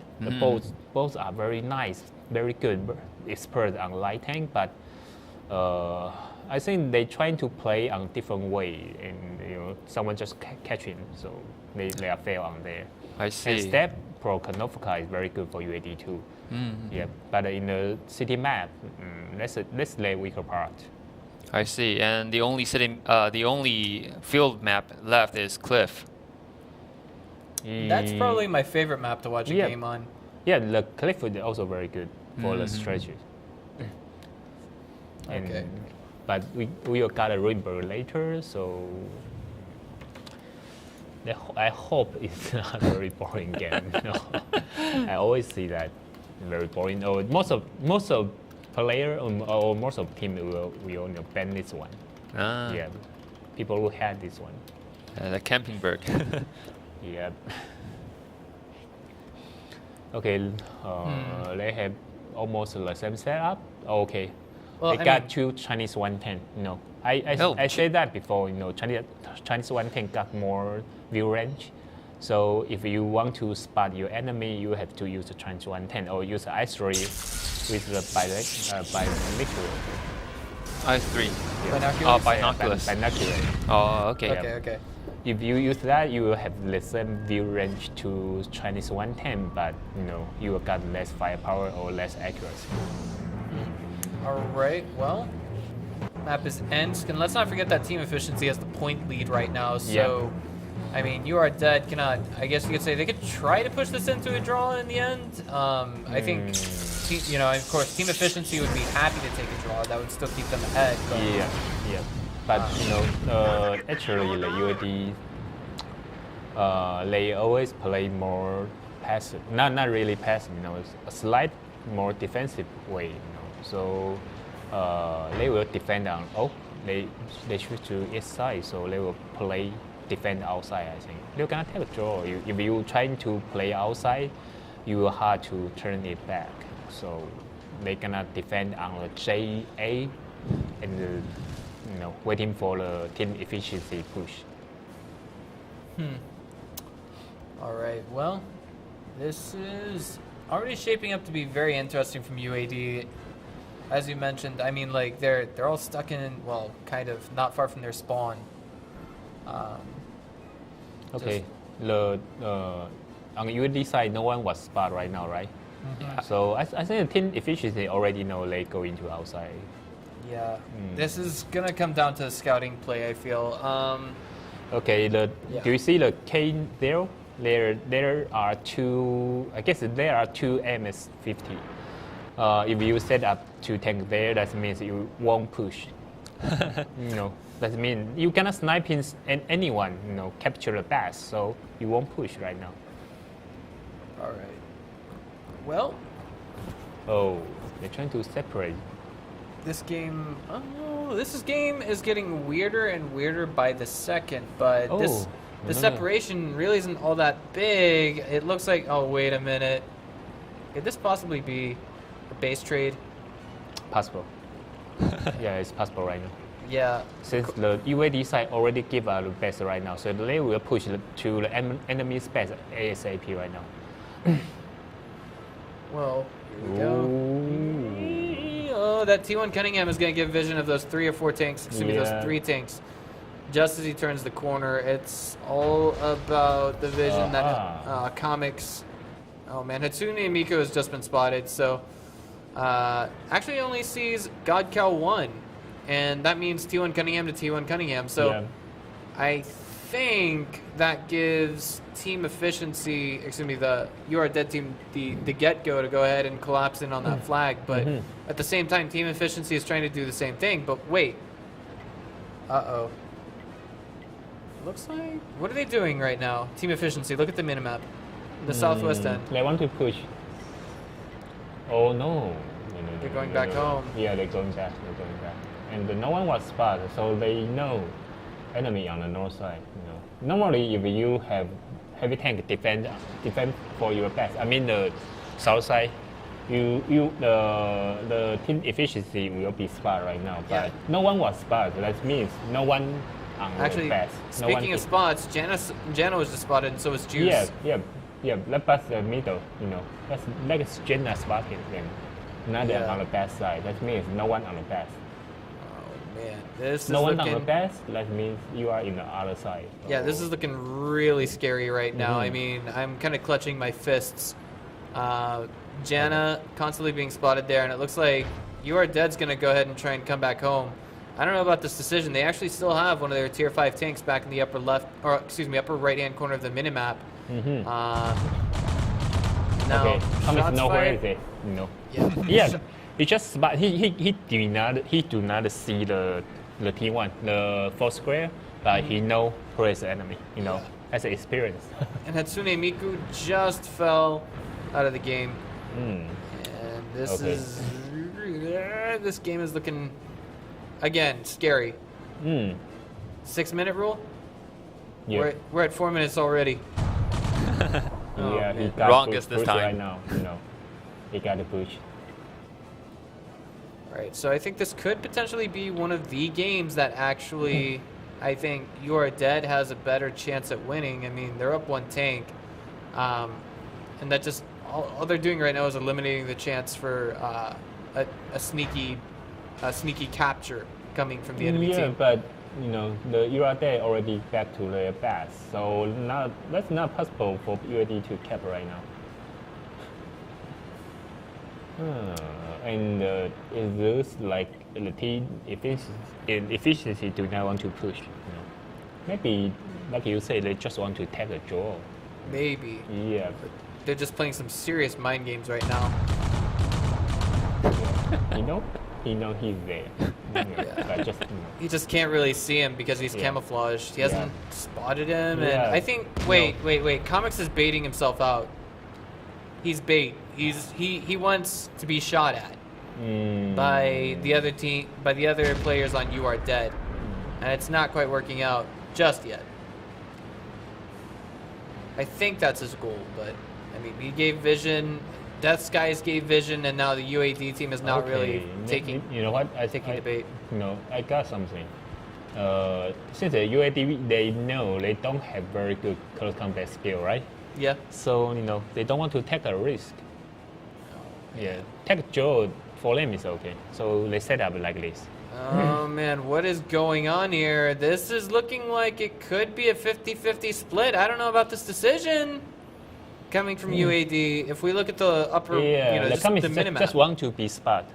Both are very nice, very good, expert on light tank, but. I think they trying to play on different way, and someone just catch him, so they are fail on there. I see. And Step Pro Kanovka is very good for UAD too. Yeah, but in the city map, that's the weaker part. I see. And the only field map left is Cliff. That's probably my favorite map to watch a game on. Yeah, the Cliff is also very good for the stretches. Okay. But we got a rainbow later, so I hope it's not a very boring game. I always see that very boring. Or most of player or most of team will ban this one. Yeah, people will have this one. The camping bird. Yeah. Okay. They have almost the same setup. Okay. Well, they got two Chinese 110. I said that before. Chinese 110 got more view range. So if you want to spot your enemy, you have to use the Chinese 110 or use the I3 with the binocular. I3. Yeah. Binoculars. Binocular. Oh, okay. Okay. If you use that, you will have the same view range to Chinese 110, but you will got less firepower or less accuracy. All right, well, map is Ensk, and let's not forget that Team Efficiency has the point lead right now, so, I mean, You Are Dead cannot, I guess you could say they could try to push this into a draw in the end. I think, of course, Team Efficiency would be happy to take a draw. That would still keep them ahead. But, yeah. But, actually, the UAD, they always play more passive, not really passive, a slight more defensive way, So they will defend on. They switch to east side, so they will defend outside. I think they're gonna take a draw. If you trying to play outside, you will hard to turn it back. So they gonna defend on the JA and waiting for the team efficiency push. All right. Well, this is already shaping up to be very interesting from UAD. As you mentioned, I mean, like they're all stuck in, well, kind of not far from their spawn. Okay, on the UAD side, no one was spot right now, right? So I think the team efficiency already know they go into outside. Yeah, this is gonna come down to scouting play, I feel. Okay, do you see the K there? There are two. I guess there are two MS-50. If you set up two tanks there, that means you won't push. That means you cannot snipe anyone. Capture the base, so you won't push right now. All right. Well. Oh, they're trying to separate. This game is getting weirder and weirder by the second, but the separation really isn't all that big. It looks like, oh, wait a minute. Could this possibly be a base trade? Possible. Yeah, it's possible right now. Yeah. Since the UAD side already give out the base right now, so they will push to the enemy space ASAP right now. Well, here we go. Oh, that T1 Cunningham is going to give vision of those 3 or 4 tanks. Excuse me, those 3 tanks. just as he turns the corner. It's all about the vision that Comics. Oh man, Hatsune Miku has just been spotted, so actually only sees God Cow 1, and that means T1 Cunningham to T1 Cunningham. So Yeah. I think that gives Team Efficiency, excuse me, the You Are Dead team the get-go to go ahead and collapse in on that flag. But at the same time, Team Efficiency is trying to do the same thing. But wait. Uh-oh. Looks like... What are they doing right now? Team Efficiency, look at the minimap. The southwest end. They want to push. Oh no. They're going back home. Yeah, they're going back. And no one was spotted, so they know enemy on the north side. Normally, if you have heavy tank defend for your base, I mean the south side, the team efficiency will be spot right now. But no one was spot. That means no one on Actually, the base. speaking of spots, Jana was just spotted, and so was Juice. Yeah. Let's pass the middle. Let's Jana spotted them. Another on the best side. That means no one on the best. Man, this no is one looking... on the best, that means you are in the other side. Yeah, this is looking really scary right now. I mean, I'm kind of clutching my fists. Jana constantly being spotted there, and it looks like You Are Dead's going to go ahead and try and come back home. I don't know about this decision. They actually still have one of their tier 5 tanks back in the upper left, or excuse me, upper right-hand corner of the minimap. Now, okay, Thomas know where is it? No. Yeah. He just spot. He do not see the T1, the 4 square, but he know where is the enemy. As an experience. And Hatsune Miku just fell out of the game. And this is this game is looking again scary. 6-minute rule. Yeah. We're at 4 minutes already. Yeah, he got wrongest this push time. right now. He got to push. Right, so I think this could potentially be one of the games that actually, I think You Are Dead has a better chance at winning. I mean, they're up 1 tank, and that just all they're doing right now is eliminating the chance for a sneaky capture coming from the enemy team. Yeah, but the You Are Dead already back to their base, so that's not possible for UAD to cap right now. And is this like the team efficiency do not want to push? Maybe, like you say, they just want to take a draw. Maybe. Yeah. But they're just playing some serious mind games right now. He know he's there. But just, He just can't really see him because he's camouflaged. He hasn't spotted him, and I think wait. Comics is baiting himself out. He's bait. He wants to be shot at by the other team, by the other players on You Are Dead, and it's not quite working out just yet. I think that's his goal, but I mean, he gave vision. Death Skies gave vision, and now the UAD team is not really taking. You know what? Taking the bait. I got something. Since the UAD, they know they don't have very good close combat skill, right? Yeah. So they don't want to take a risk. Yeah, take a draw for them is okay. So they set up like this. Oh man, what is going on here? This is looking like it could be a 50-50 split. I don't know about this decision coming from UAD. If we look at the upper, the minimap. Just want to be spot.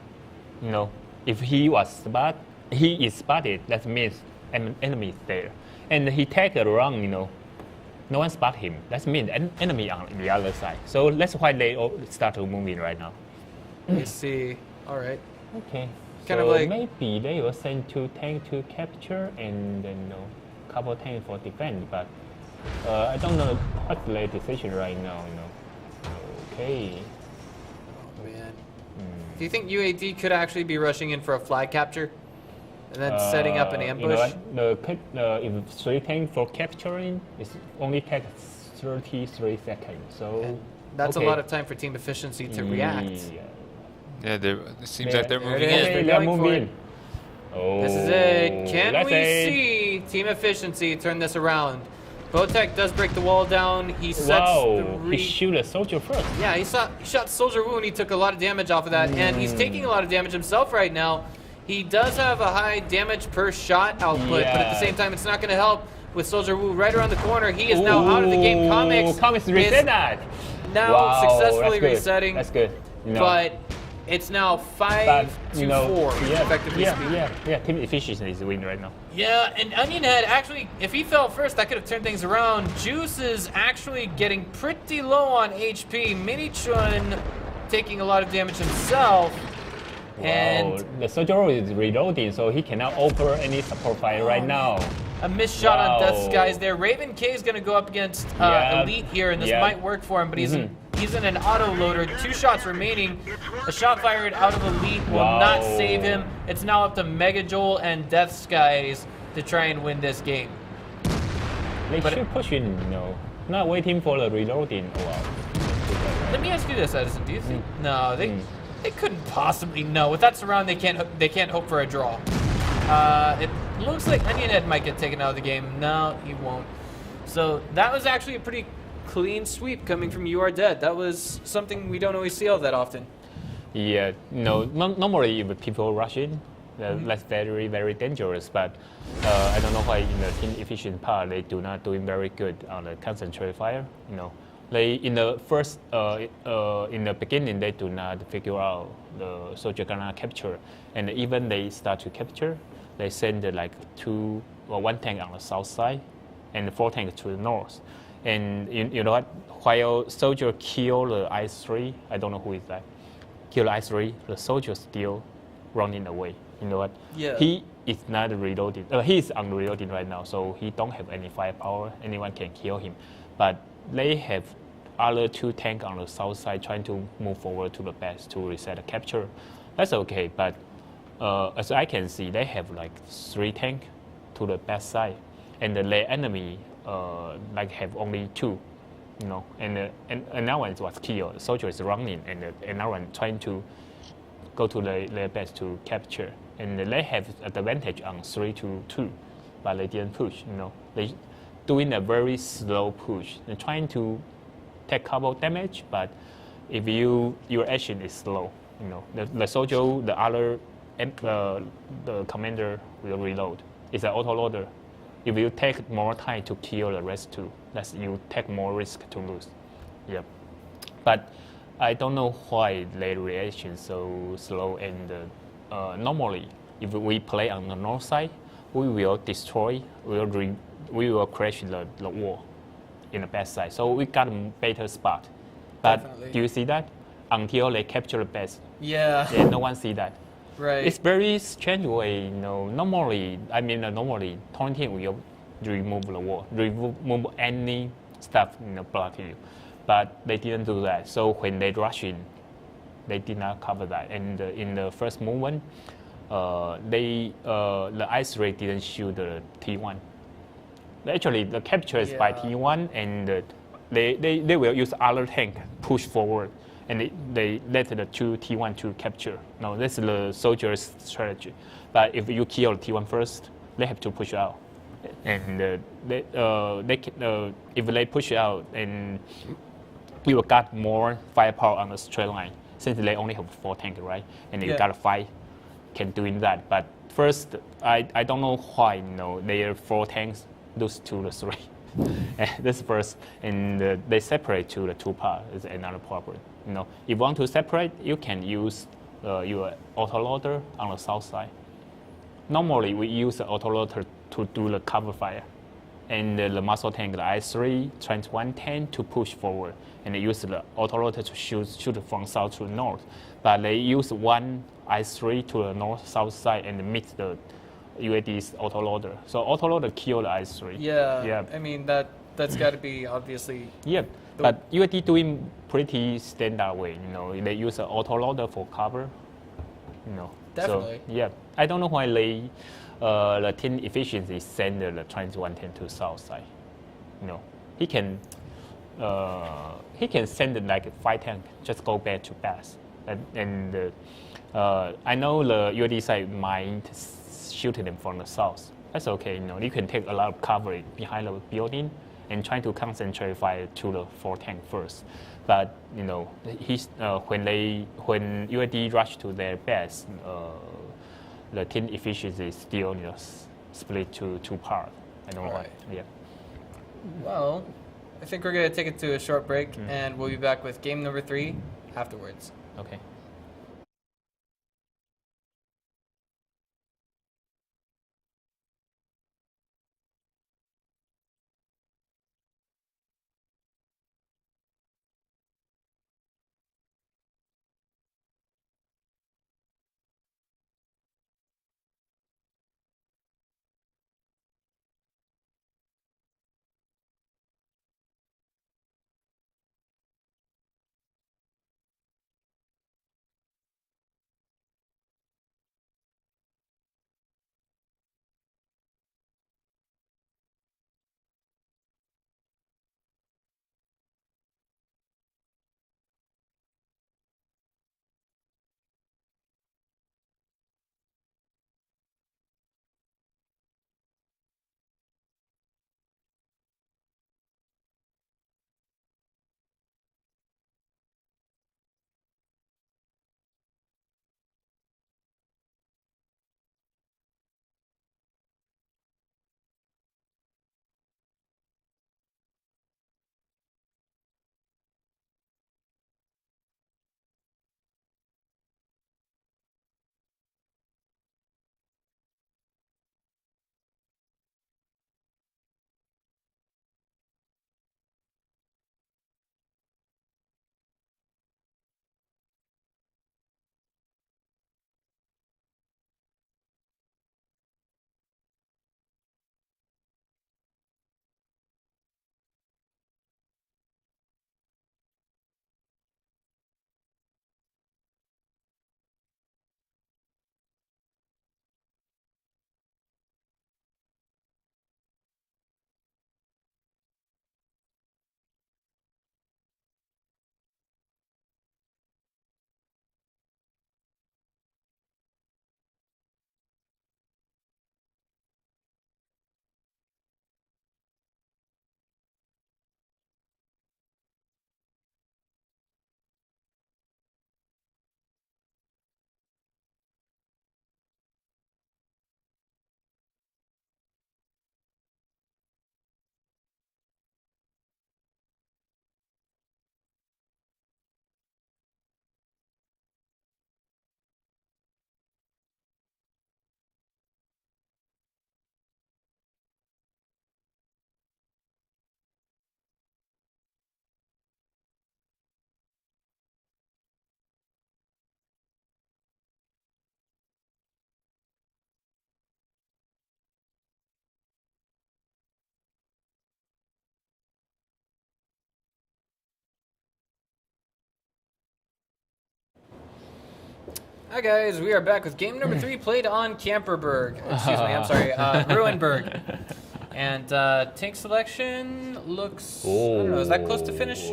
If he was spot, he is spotted. That means an enemy is there, and he take a run. No one spot him. That means an enemy on the other side. So that's why they all start to move in right now. I see. All right. Okay. Kind so of like maybe they will send 2 tanks to capture and then couple tanks for defense. But I don't know what's their decision right now. Okay. Oh man. Do you think UAD could actually be rushing in for a flag capture and then setting up an ambush? If 3 tanks for capturing, it only takes 33 seconds. So and that's a lot of time for team efficiency to react. Yeah, it seems like they're moving in. They're moving. Oh, this is it. Can we see team efficiency turn this around? Botek does break the wall down. He sets he shoot a soldier first. Yeah, he shot Soldier Wu, and he took a lot of damage off of that, and he's taking a lot of damage himself right now. He does have a high damage per shot output, but at the same time, it's not going to help with Soldier Wu right around the corner. He is now out of the game. Comics reset that. Now successfully resetting. That's good. But it's now 5 to 4, effectively speaking. Yeah, team efficiency is the win right now. Yeah, and Onionhead, actually, if he fell first, that could have turned things around. Juice is actually getting pretty low on HP. Minichun taking a lot of damage himself. Wow, and the Soldier is reloading, so he cannot offer any support fire right now. A missed shot on Death Skies there. Raven K is going to go up against Elite here, and this might work for him, but he's in an auto loader. 2 shots remaining. A shot fired out of Elite will not save him. It's now up to Mega Joel and Death Skies to try and win this game. They should push in, not waiting for the reloading. Let me ask you this, Edison. Do you think? No, they couldn't possibly know. With that surround, they can't hope for a draw. It looks like Onionhead might get taken out of the game. No, he won't. So that was actually a pretty clean sweep coming from You Are Dead. That was something we don't always see all that often. Yeah, normally if people rush in, that's very, very dangerous. But I don't know why in the team efficient part they do not doing very good on the concentrate fire. They in the first in the beginning they do not figure out the soldier gonna capture, and even they start to capture, they send like 2 or 1 tank on the south side, and 4 tanks to the north. And you know what? While soldier kill the I3, I don't know who is that. Kill the I3, the soldier still running away. You know what? Yeah. He is not reloading. He is unreloading right now, so he don't have any firepower. Anyone can kill him, but they have other 2 tanks on the south side trying to move forward to the base to reset the capture. That's okay, but as I can see, they have like 3 tanks to the back side, and the enemy like have only 2, and another one was killed. The soldier is running, and another one trying to go to their base to capture, and they have advantage on 3 to 2, but they didn't push. They doing a very slow push. They're trying to take couple damage, but if your action is slow, the soldier, the other, the commander will reload. It's an auto loader. If you take more time to kill the rest too, that's you take more risk to lose. Yep. But I don't know why their reaction so slow. And normally, if we play on the north side, we will destroy. We will crash the wall in the back side. So we got a better spot. But Definitely. do you see that? Until they capture the base. Yeah. No one see that. Right. It's very strange way. Normally, Tony team will remove the wall, remove any stuff block you. But they didn't do that. So when they rush in, they did not cover that. And in the first movement, the I3 didn't shoot the T1. Actually, the capture is by T1, and they will use other tank push forward, and they let the 2 T1 to capture. Now, this is the soldier's strategy. But if you kill T1 first, they have to push out. And if they push out, and you will got more firepower on the straight line, since they only have 4 tanks, right? And you got 5 can doing that. But first, I don't know why their 4 tanks lose to the 3. This first, and they separate to the 2 parts is another problem. If you want to separate, you can use your autoloader on the south side. Normally, we use the autoloader to do the cover fire, and the muscle tank, the I3, trans 110 to push forward, and they use the autoloader to shoot from south to north. But they use 1 I3 to the north-south side and mix the UAD's autoloader. So autoloader killed the I3. Yeah. I mean, that's got to be obviously. Yeah. But UAD doing pretty standard way. They use an autoloader for cover. Definitely. So, I don't know why they the team efficiency send the trans 110 to south side. He can send like 5 tank, just go back to base. And I know the UAD side might shoot them from the south. That's okay. You can take a lot of cover behind the building and try to concentrate fire to the 4 tank first. But when UAD rush to their base, the team efficiency is still split to two parts. I don't know why. Yeah. Well, I think we're going to take it to a short break, and we'll be back with game number 3 afterwards. Okay. Hi guys, we are back with game number 3 played on Camperberg. Excuse me, I'm sorry, Ruinberg. And tank selection looks, I don't know, is that close to finish?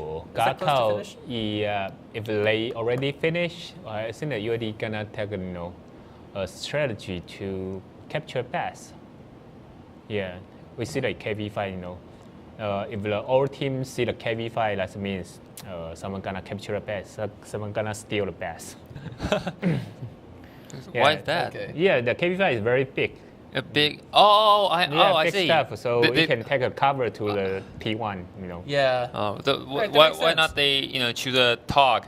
Yeah, if they already finish, I think that UAD gonna take a strategy to capture base. Yeah, we see the KV5, if the all teams see the KV5, that means someone gonna capture a base, someone gonna steal the base. Why is that? Okay. Yeah, the KV5 is very big. A big. I see. Stuff, so we can take a cover to the T1, Yeah. Oh, why not they choose a TOG?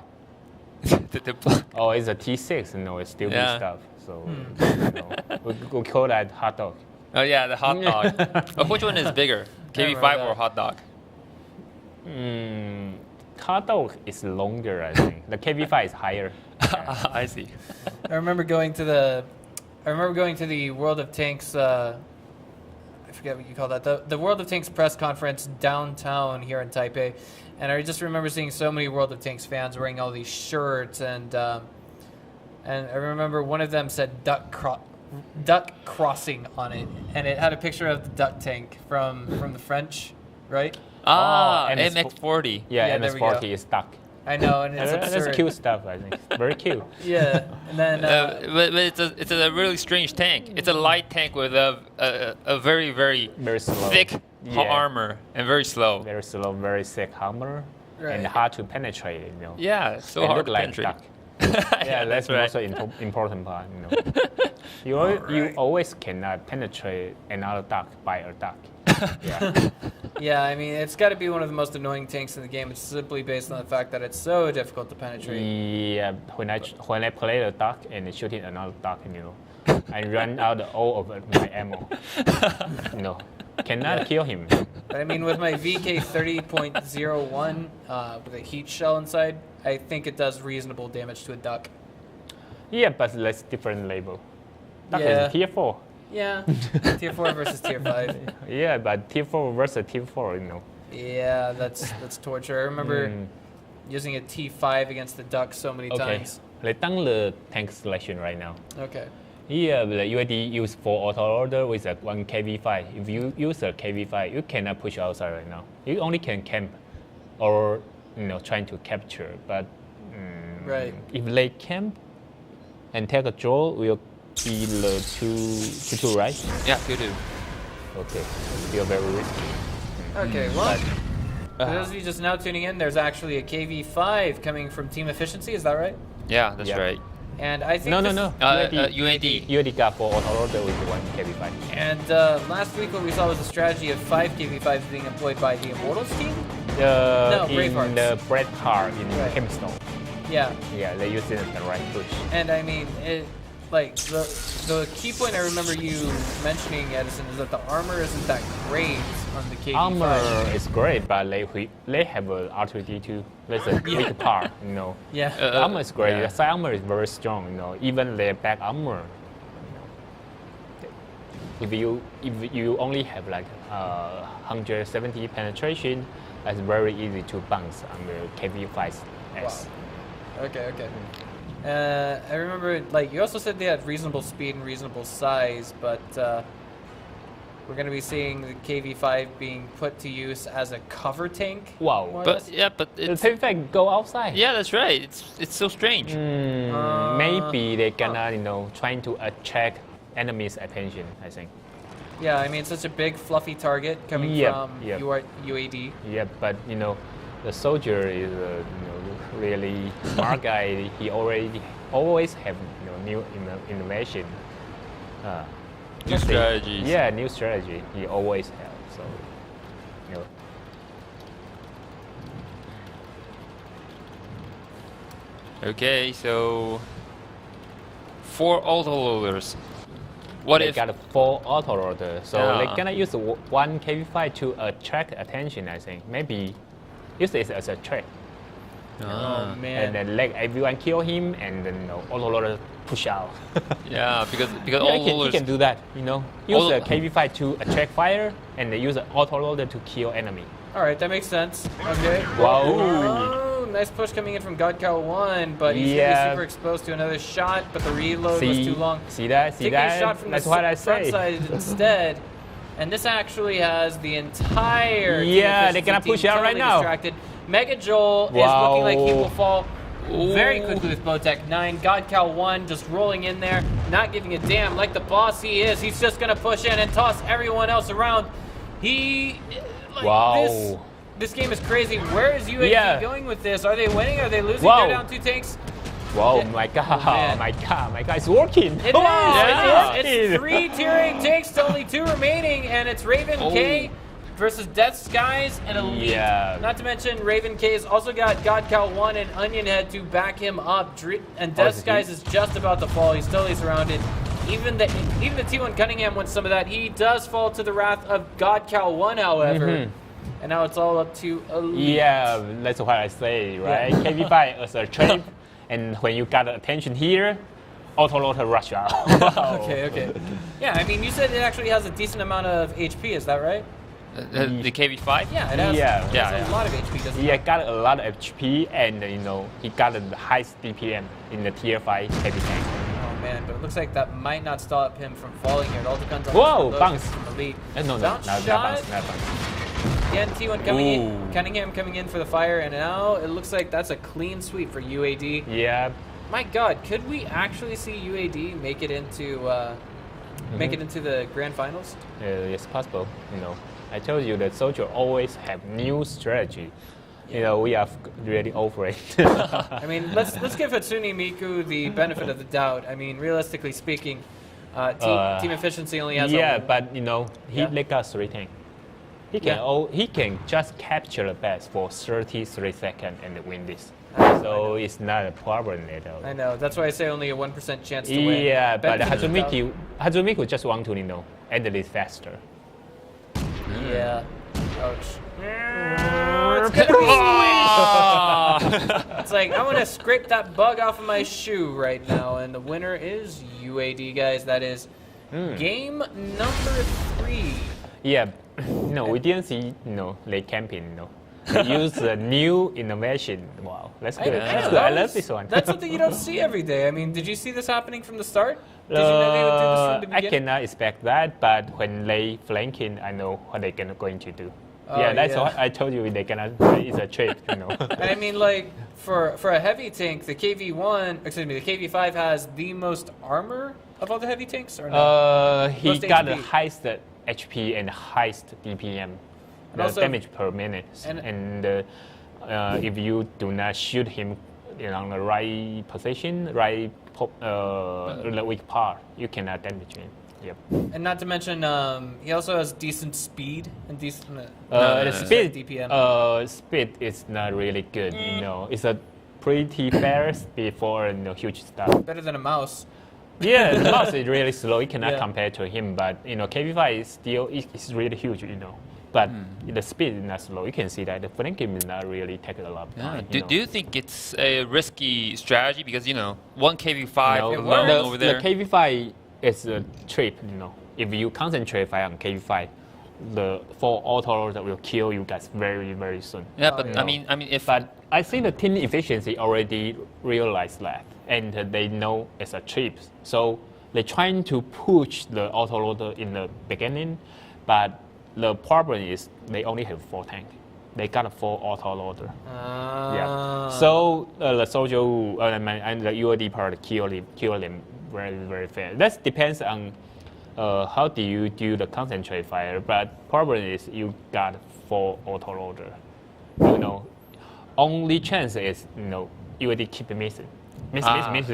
Oh, it's a T6. It's still big stuff. So we call that hot dog. Oh yeah, the hot dog. Which one is bigger, KV5 or hot dog? Hot dog is longer, I think. The KV5 is higher. I see. I remember going to the World of Tanks. I forget what you call that. The World of Tanks press conference downtown here in Taipei, and I just remember seeing so many World of Tanks fans wearing all these shirts, and I remember one of them said duck crossing on it, and it had a picture of the duck tank from the French, right? MX-40. Yeah, MX-40 is duck. I know, and it's absurd. That's cute stuff, I think. Very cute. Yeah, and then but it's a really strange tank. It's a light tank with a very slow. thick armor and very slow. Very slow, very thick armor, and hard to penetrate. Yeah, so hard to penetrate. Duck. Yeah, that's also important part. You always cannot penetrate another duck by a duck. Yeah. Yeah, I mean, it's got to be one of the most annoying tanks in the game. It's simply based on the fact that it's so difficult to penetrate. Yeah, when I play the duck and shooting another duck, I run out all of my ammo. Cannot kill him. But I mean, with my VK 30.01 with a heat shell inside, I think it does reasonable damage to a duck. Yeah, but that's different level. Duck Yeah. is tier 4. Yeah, tier 4 versus tier 5. Yeah, but tier 4 versus tier 4, Yeah, that's torture. I remember using a T5 against the duck so many times. Let's done the tank selection right now. Okay. Here, the UAD use 4 auto order with a 1 KV5. If you use a KV5, you cannot push outside right now. You only can camp or trying to capture. But right. If they camp and take a draw, will be the 2-2, right? Yeah, 2-2. Okay, still very risky. Okay, well, for those of you just now tuning in, there's actually a KV5 coming from Team Efficiency, is that right? Yeah, that's right. And I think No. UAD. UAD got 4 auto order with 1 KV5. And last week what we saw was a strategy of 5 KV5s being employed by the Immortals team? No, in Bravehearts. the Braveheart in Hemstone. Yeah. Yeah, they use it as the right push. And I mean, the key point I remember you mentioning, Edison, is that the armor isn't that great on the KV5. Armor is great, but they have a R2D2. That's a weak part, Yeah. The armor is great. Yeah. The side armor is very strong, Even their back armor. If you only have like 170 penetration, that's very easy to bounce on the KV5S. Wow. Okay. I remember, you also said they had reasonable speed and reasonable size, but we're going to be seeing the KV5 being put to use as a cover tank. Wow. But the KV5 go outside. Yeah, that's right. It's so strange. Maybe they're gonna, trying to attract enemies' attention, I think. Yeah, I mean, such a big, fluffy target coming from UAD. Yeah, but, the soldier is a really smart guy. He always have new innovation. New strategies. Yeah, new strategy. He always have. So, Okay, so 4 autoloaders. What they if got 4 auto order? So they're gonna use 1 KV5 to attract attention. I think maybe use it as a trick. Oh man! And then let everyone kill him, and then auto loader push out. Yeah, because he can do that. Use a KV5 to attract fire, and they use an auto loader to kill enemy. All right, that makes sense. Okay. Wow. Oh, nice push coming in from Godcow 1, but he's going to be super exposed to another shot, but the reload was too long. See that? Taking a shot from the front side instead. And this actually has the entire they're going to push out right now. Distracted. Mega Joel is looking like he will fall very quickly with Bowtech 9. Godcow 1 just rolling in there, not giving a damn. Like the boss he is, he's just going to push in and toss everyone else around. This game is crazy. Where is UAD going with this? Are they winning? Are they losing? They're down 2 tanks. Whoa, my God, my God, it's working. It is. It's 3 tier 8 tanks to only 2 remaining, and it's Raven K versus Death Skies and Elite. Yeah. Not to mention, Raven K's also got Godcow 1 and Onion Head to back him up. And Death Skies is just about to fall. He's totally surrounded. Even the T1 Cunningham wants some of that. He does fall to the wrath of Godcow 1, however. And now it's all up to Elite. Yeah, that's what I say, right? Yeah. KV5 is a trap, and when you got attention here, auto-loader rush out. Okay. Yeah, I mean, you said it actually has a decent amount of HP, is that right? The KV5? Yeah, it has a lot of HP, doesn't it? Yeah, got a lot of HP, and he got the highest DPM in the tier 5 heavy tank. Oh man, but it looks like that might not stop him from falling here. It all depends on bounce from Elite. No, not bounce. Again, T1 coming in, Cunningham coming in for the fire, and now it looks like that's a clean sweep for UAD. Yeah. My God, could we actually see UAD make it into the grand finals? It's possible. I told you that Soldier always have new strategy. We are really over it. I mean, let's give Hatsune Miku the benefit of the doubt. I mean, realistically speaking, Team efficiency only has but you know they got 3 tank. He can just capture the best for 33 seconds and win this. So it's not a problem at all. I know. That's why I say only a 1% chance to win. Yeah, but Hazumiku just want to end this faster. Yeah. Ouch. It's gonna be It's like I want to scrape that bug off of my shoe right now, and the winner is UAD, guys. That is game number 3. Yeah, no, we didn't see late camping. They use a new innovation. Wow, that's good. That's good. I love this one. That's something you don't see every day. I mean, did you see this happening from the start? Did you know they would do this from the beginning? I cannot expect that, but when they flanking, I know what they're going to do. That's what I told you. They cannot. It's a trick, And I mean, like for a heavy tank, the the KV5 has the most armor of all the heavy tanks, or no? He got the highest HP and highest DPM, and also damage per minute. And if you do not shoot him on the right position, the weak part, you cannot damage him. Yep. And not to mention, he also has decent speed and decent speed. DPM. Speed is not really good. It's a pretty fair speed for huge stuff. Better than a mouse. Yeah, the mouse is really slow. You cannot compare to him, but KV5 is still is really huge. But the speed is not slow. You can see that the flanking is not really taking a lot of time. Do you think it's a risky strategy because one KV5 over there? The KV5 is a trip. If you concentrate fire on KV5, the 4 auto that will kill you guys very, very soon. Yeah, but But I think the team efficiency already realized that, and they know it's a trip. So they're trying to push the autoloader in the beginning, but the problem is they only have 4 tanks. They got a 4 autoloader. Yeah. So the soldier and the UAD part kill them very, very fast. That depends on how do you do the concentrate fire. But problem is you got 4 autoloader. Only chance is UAD keep missing. Missing.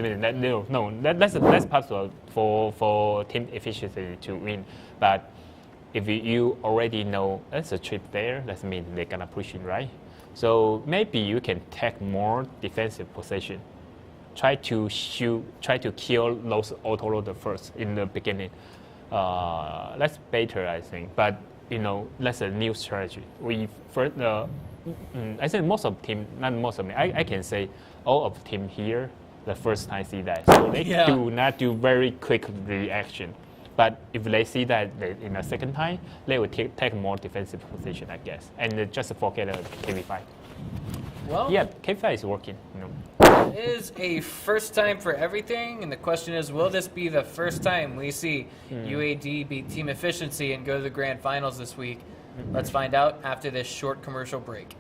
That's possible for team efficiency to win. But if you already know there's a trip there, that means they're gonna push it, right? So maybe you can take more defensive position. Try to kill those autoloader first in the beginning. That's better, I think. But that's a new strategy. I think most of team, not most of me, I can say all of team here the first time see that. So they do not do very quick reaction. But if they see that in the second time, they will take more defensive position, I guess, and just forget KV5. Well, yeah, KV5 is working. It is a first time for everything, and the question is, will this be the first time we see UAD beat Team Efficiency and go to the grand finals this week? Let's find out after this short commercial break.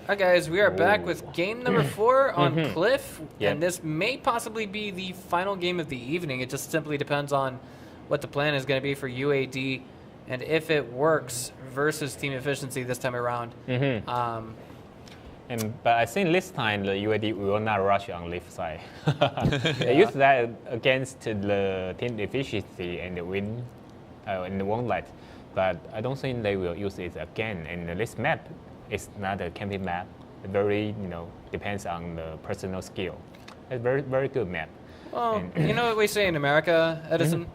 Alright guys, we are back with game number 4 on Cliff, Yep. and this may possibly be the final game of the evening. It just simply depends on what the plan is going to be for UAD and if it works versus Team Efficiency this time around. But I think this time the UAD will not rush on left side. They use that against the Team Efficiency and win and won that. But I don't think they will use it again. And this map is not a camping map. It very, depends on the personal skill. It's very, very good map. Well, you know what we say in America, Edison?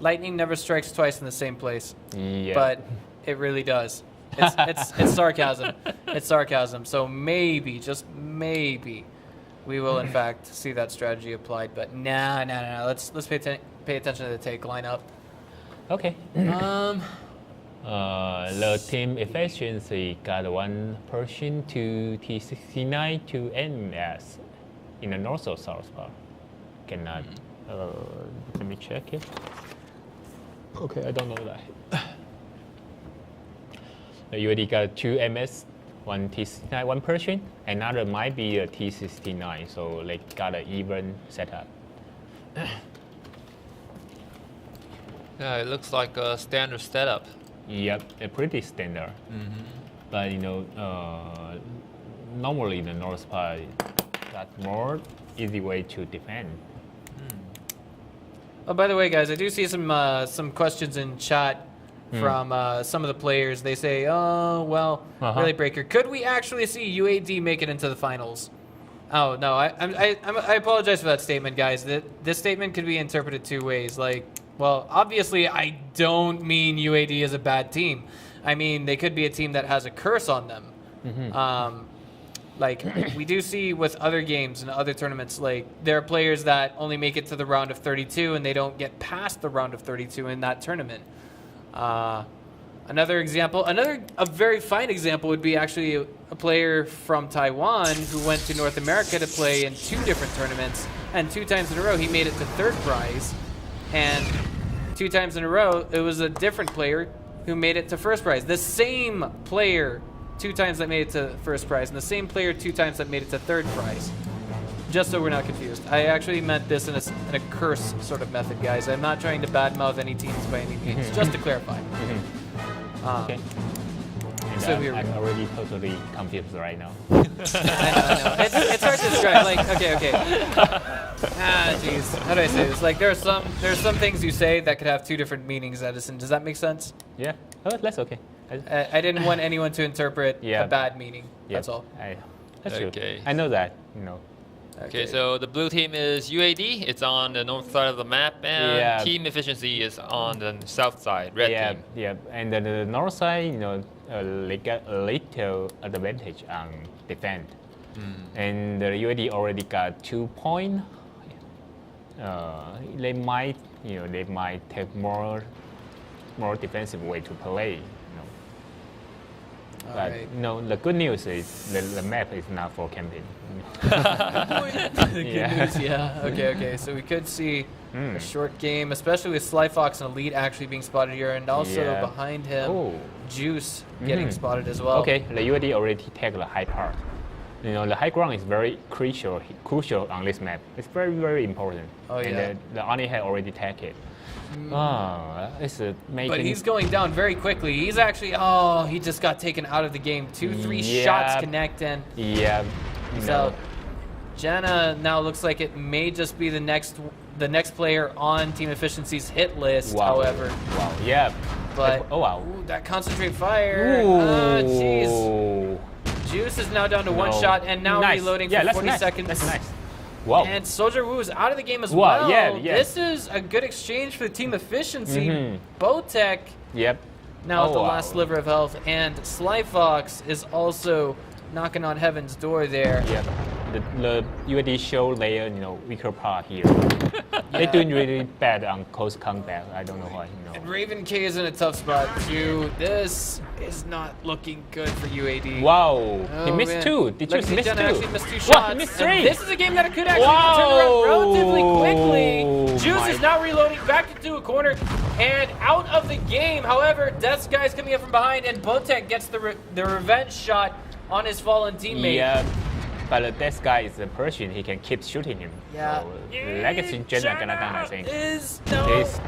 Lightning never strikes twice in the same place. Yeah. But it really does. It's sarcasm. It's sarcasm. So maybe, just maybe, we will in fact see that strategy applied. But no. Let's pay attention to the take lineup. Okay. The team efficiency got 1 person to T69 to NS in the north or south part. Cannot. Let me check it. Okay, I don't know that. The UAD got 2 MS, 1 T69, 1 person. Another might be a T69, so they got an even setup. Yeah, it looks like a standard setup. Yep, a pretty standard. But normally the north part got more easy way to defend. Oh, by the way, guys, I do see some questions in chat from some of the players. They say, "Oh, well, really, Breaker, could we actually see UAD make it into the finals?" Oh no, I apologize for that statement, guys. This statement could be interpreted 2 ways. Like, well, obviously, I don't mean UAD is a bad team. I mean, they could be a team that has a curse on them. Like, we do see with other games and other tournaments, like, there are players that only make it to the round of 32 and they don't get past the round of 32 in that tournament. Another example, a very fine example would be actually a player from Taiwan who went to North America to play in 2 different tournaments, and 2 times in a row he made it to 3rd prize. And 2 times in a row, it was a different player who made it to 1st prize. The same player 2 times that made it to 1st prize, and the same player 2 times that made it to 3rd prize. Just so we're not confused. I actually meant this in a curse sort of method, guys. I'm not trying to badmouth any teams by any means, just to clarify. Okay. And so here we I'm go. already totally confused right now. I know. It's hard to describe. Like, okay. Jeez. How do I say this? Like, there are some things you say that could have 2 different meanings, Edison. Does that make sense? Yeah. Oh, that's okay. I didn't want anyone to interpret a bad meaning. That's all. That's Okay. true. I know that. Okay, so the blue team is UAD. It's on the north side of the map, and Team Efficiency is on the south side, red team. Yeah. And the north side, they got a little advantage on defense. And the UAD already got 2 points. They might take more defensive way to play. But the good news is the map is not for camping. The good news, Okay. So we could see a short game, especially with Sly Fox and Elite actually being spotted here, and also behind him, Juice getting spotted as well. Okay, the UAD already take the high part. The high ground is very crucial on this map. It's very, very important. Oh, yeah. And the Oni had already take it. It's making. But he's going down very quickly. He's actually, he just got taken out of the game. 2-3 shots connecting. Yeah. So Jenna now looks like it may just be the next player on Team Efficiency's hit list. However, yeah. But ooh, that concentrate fire. Jeez. Juice is now down to 1 shot and now reloading for 40 seconds. That's nice. Wow. And Soldier Wu is out of the game as well. Yeah. This is a good exchange for Team Efficiency. Botech now at the last sliver of health, and Sly Fox is also knocking on heaven's door there. Yeah. The UAD show their weaker part here. They're doing really bad on close combat. I don't know why. And Raven K is in a tough spot too. This is not looking good for UAD. Wow, he missed 2. Did you miss 2? Actually missed 2 shots. He missed 3. And this is a game that could actually turn around relatively quickly. Juice is now reloading back into a corner and out of the game. However, Death Sky's coming up from behind, and Botek gets the revenge shot on his fallen teammate. Yeah, but this guy is a Persian. He can keep shooting him. Yeah. So Legacy Gen are gonna down, I think. Is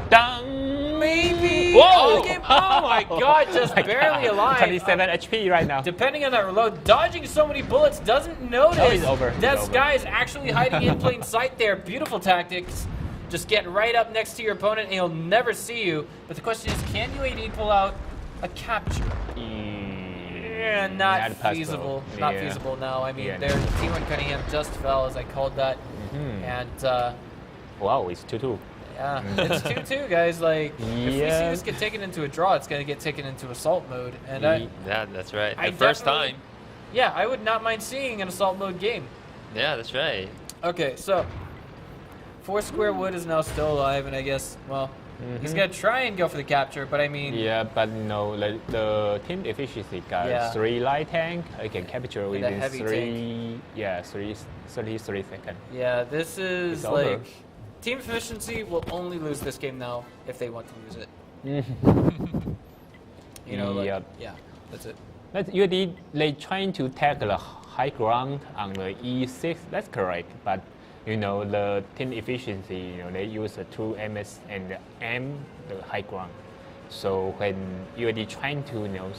done. Maybe. Whoa! Oh my God! Just barely alive. 27 HP right now. Depending on that reload, dodging so many bullets doesn't notice. Oh, he's over. This guy is actually hiding in plain sight there. Beautiful tactics. Just get right up next to your opponent and he'll never see you. But the question is, can UAD pull out a capture? Yeah, not feasible. Not feasible now. I mean, their T1 Cunningham just fell as I called that. And wow, it's 2-2. Yeah, it's 2-2, guys. Like, if we see this get taken into a draw, it's going to get taken into assault mode. And that's right. The first time. Yeah, I would not mind seeing an assault mode game. Yeah, that's right. Okay, so Four Square Wood is now still alive, and I guess, well, he's going to try and go for the capture, but I mean... Yeah, but no, the team efficiency got 3 light tank. I can capture within 33 seconds. Yeah, this is like... Team efficiency will only lose this game now if they want to lose it. You know, like, yeah, that's it. But UAD, they trying to take the high ground on the E6, that's correct. But, you know, the team efficiency, you know, they use the 2 MS and M, the high ground. So when UAD trying to, you know,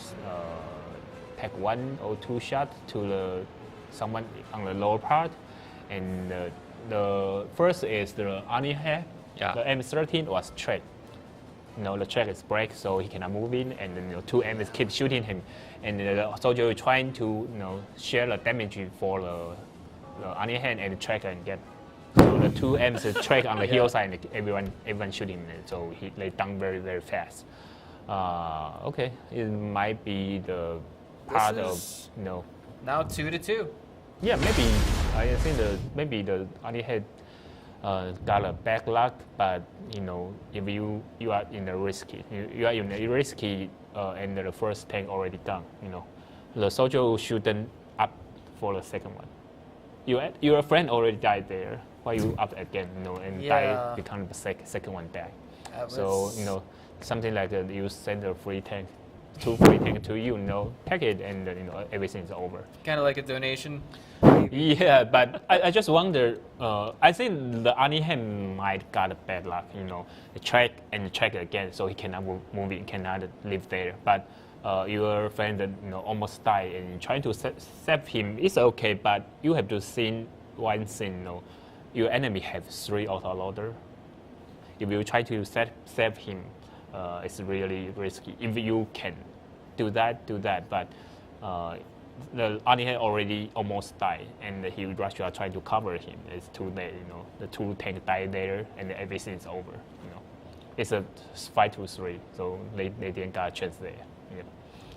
take 1 or 2 shots to the someone on the lower part, and the first is the Arnie head. Yeah. The M13 was tracked. You know, the track is break, so he cannot move in, and then 2 Ms keep shooting him, and the soldier is trying to share the damage for the Arnie head and the track and get. So the 2 Ms is track on the hillside, and everyone shooting him, so they down very fast. Okay, it might be the part of now 2-2. Yeah, maybe I think maybe the Arnie head got a bad luck, but you know, if you are in a risky, you are in a risky, and the first tank already done. You know, the soldier shouldn't up for the second one. Your friend already died there. Why you up again? You know, and die become the second one die. So you know, something like you send a free tank. 2 free tank to you, take it, and everything is over. Kind of like a donation. Yeah, but I just wonder. I think the Anihem might got a bad luck. Check again, so he cannot move in, cannot live there. But your friend almost died, and trying to save him is okay. But you have to see one thing. Your enemy have 3 autoloader. If you try to save him, it's really risky. If you can do that. But the Anihe already almost died, and he Russia trying to cover him. It's too late. The 2 tanks died there, and everything is over. It's a 5-3, so they didn't got a chance there. Yeah.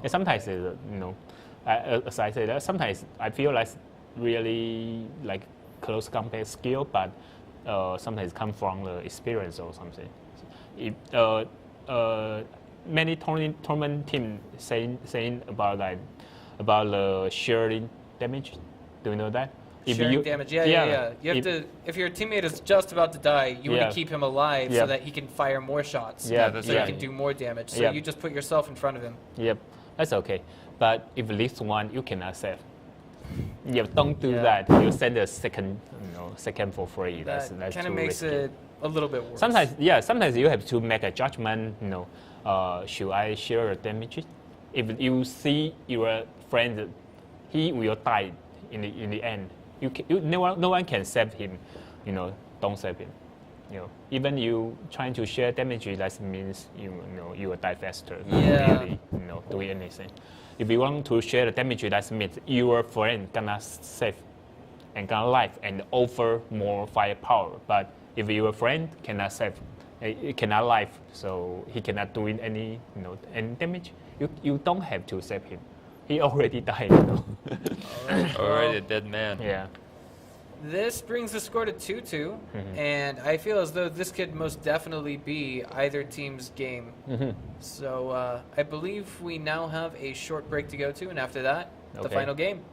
And sometimes as I said, sometimes I feel like really like close combat skill, but sometimes come from the experience or something. If many tournament team saying about the sharing damage. Do you know that? Sharing damage, yeah. You have to. If your teammate is just about to die, you want to keep him alive so that he can fire more shots. Yeah, so he can do more damage. So you just put yourself in front of him. Yep, that's okay. But if this one you cannot save, don't do that. You send a second for free. That's kind of makes it a little bit worse. Sometimes you have to make a judgment. Should I share the damage? If you see your friend, he will die in the end. No one can save him. Don't save him. Even you trying to share damage, that means you will die faster. Really, doing anything. If you want to share the damage, that means your friend gonna save and gonna live and offer more firepower. But if your friend cannot save, he cannot live, so he cannot do any damage, you don't have to save him. He already died. Already a dead man. Yeah. This brings the score to 2-2, and I feel as though this could most definitely be either team's game. So I believe we now have a short break to go to, and after that, the final game.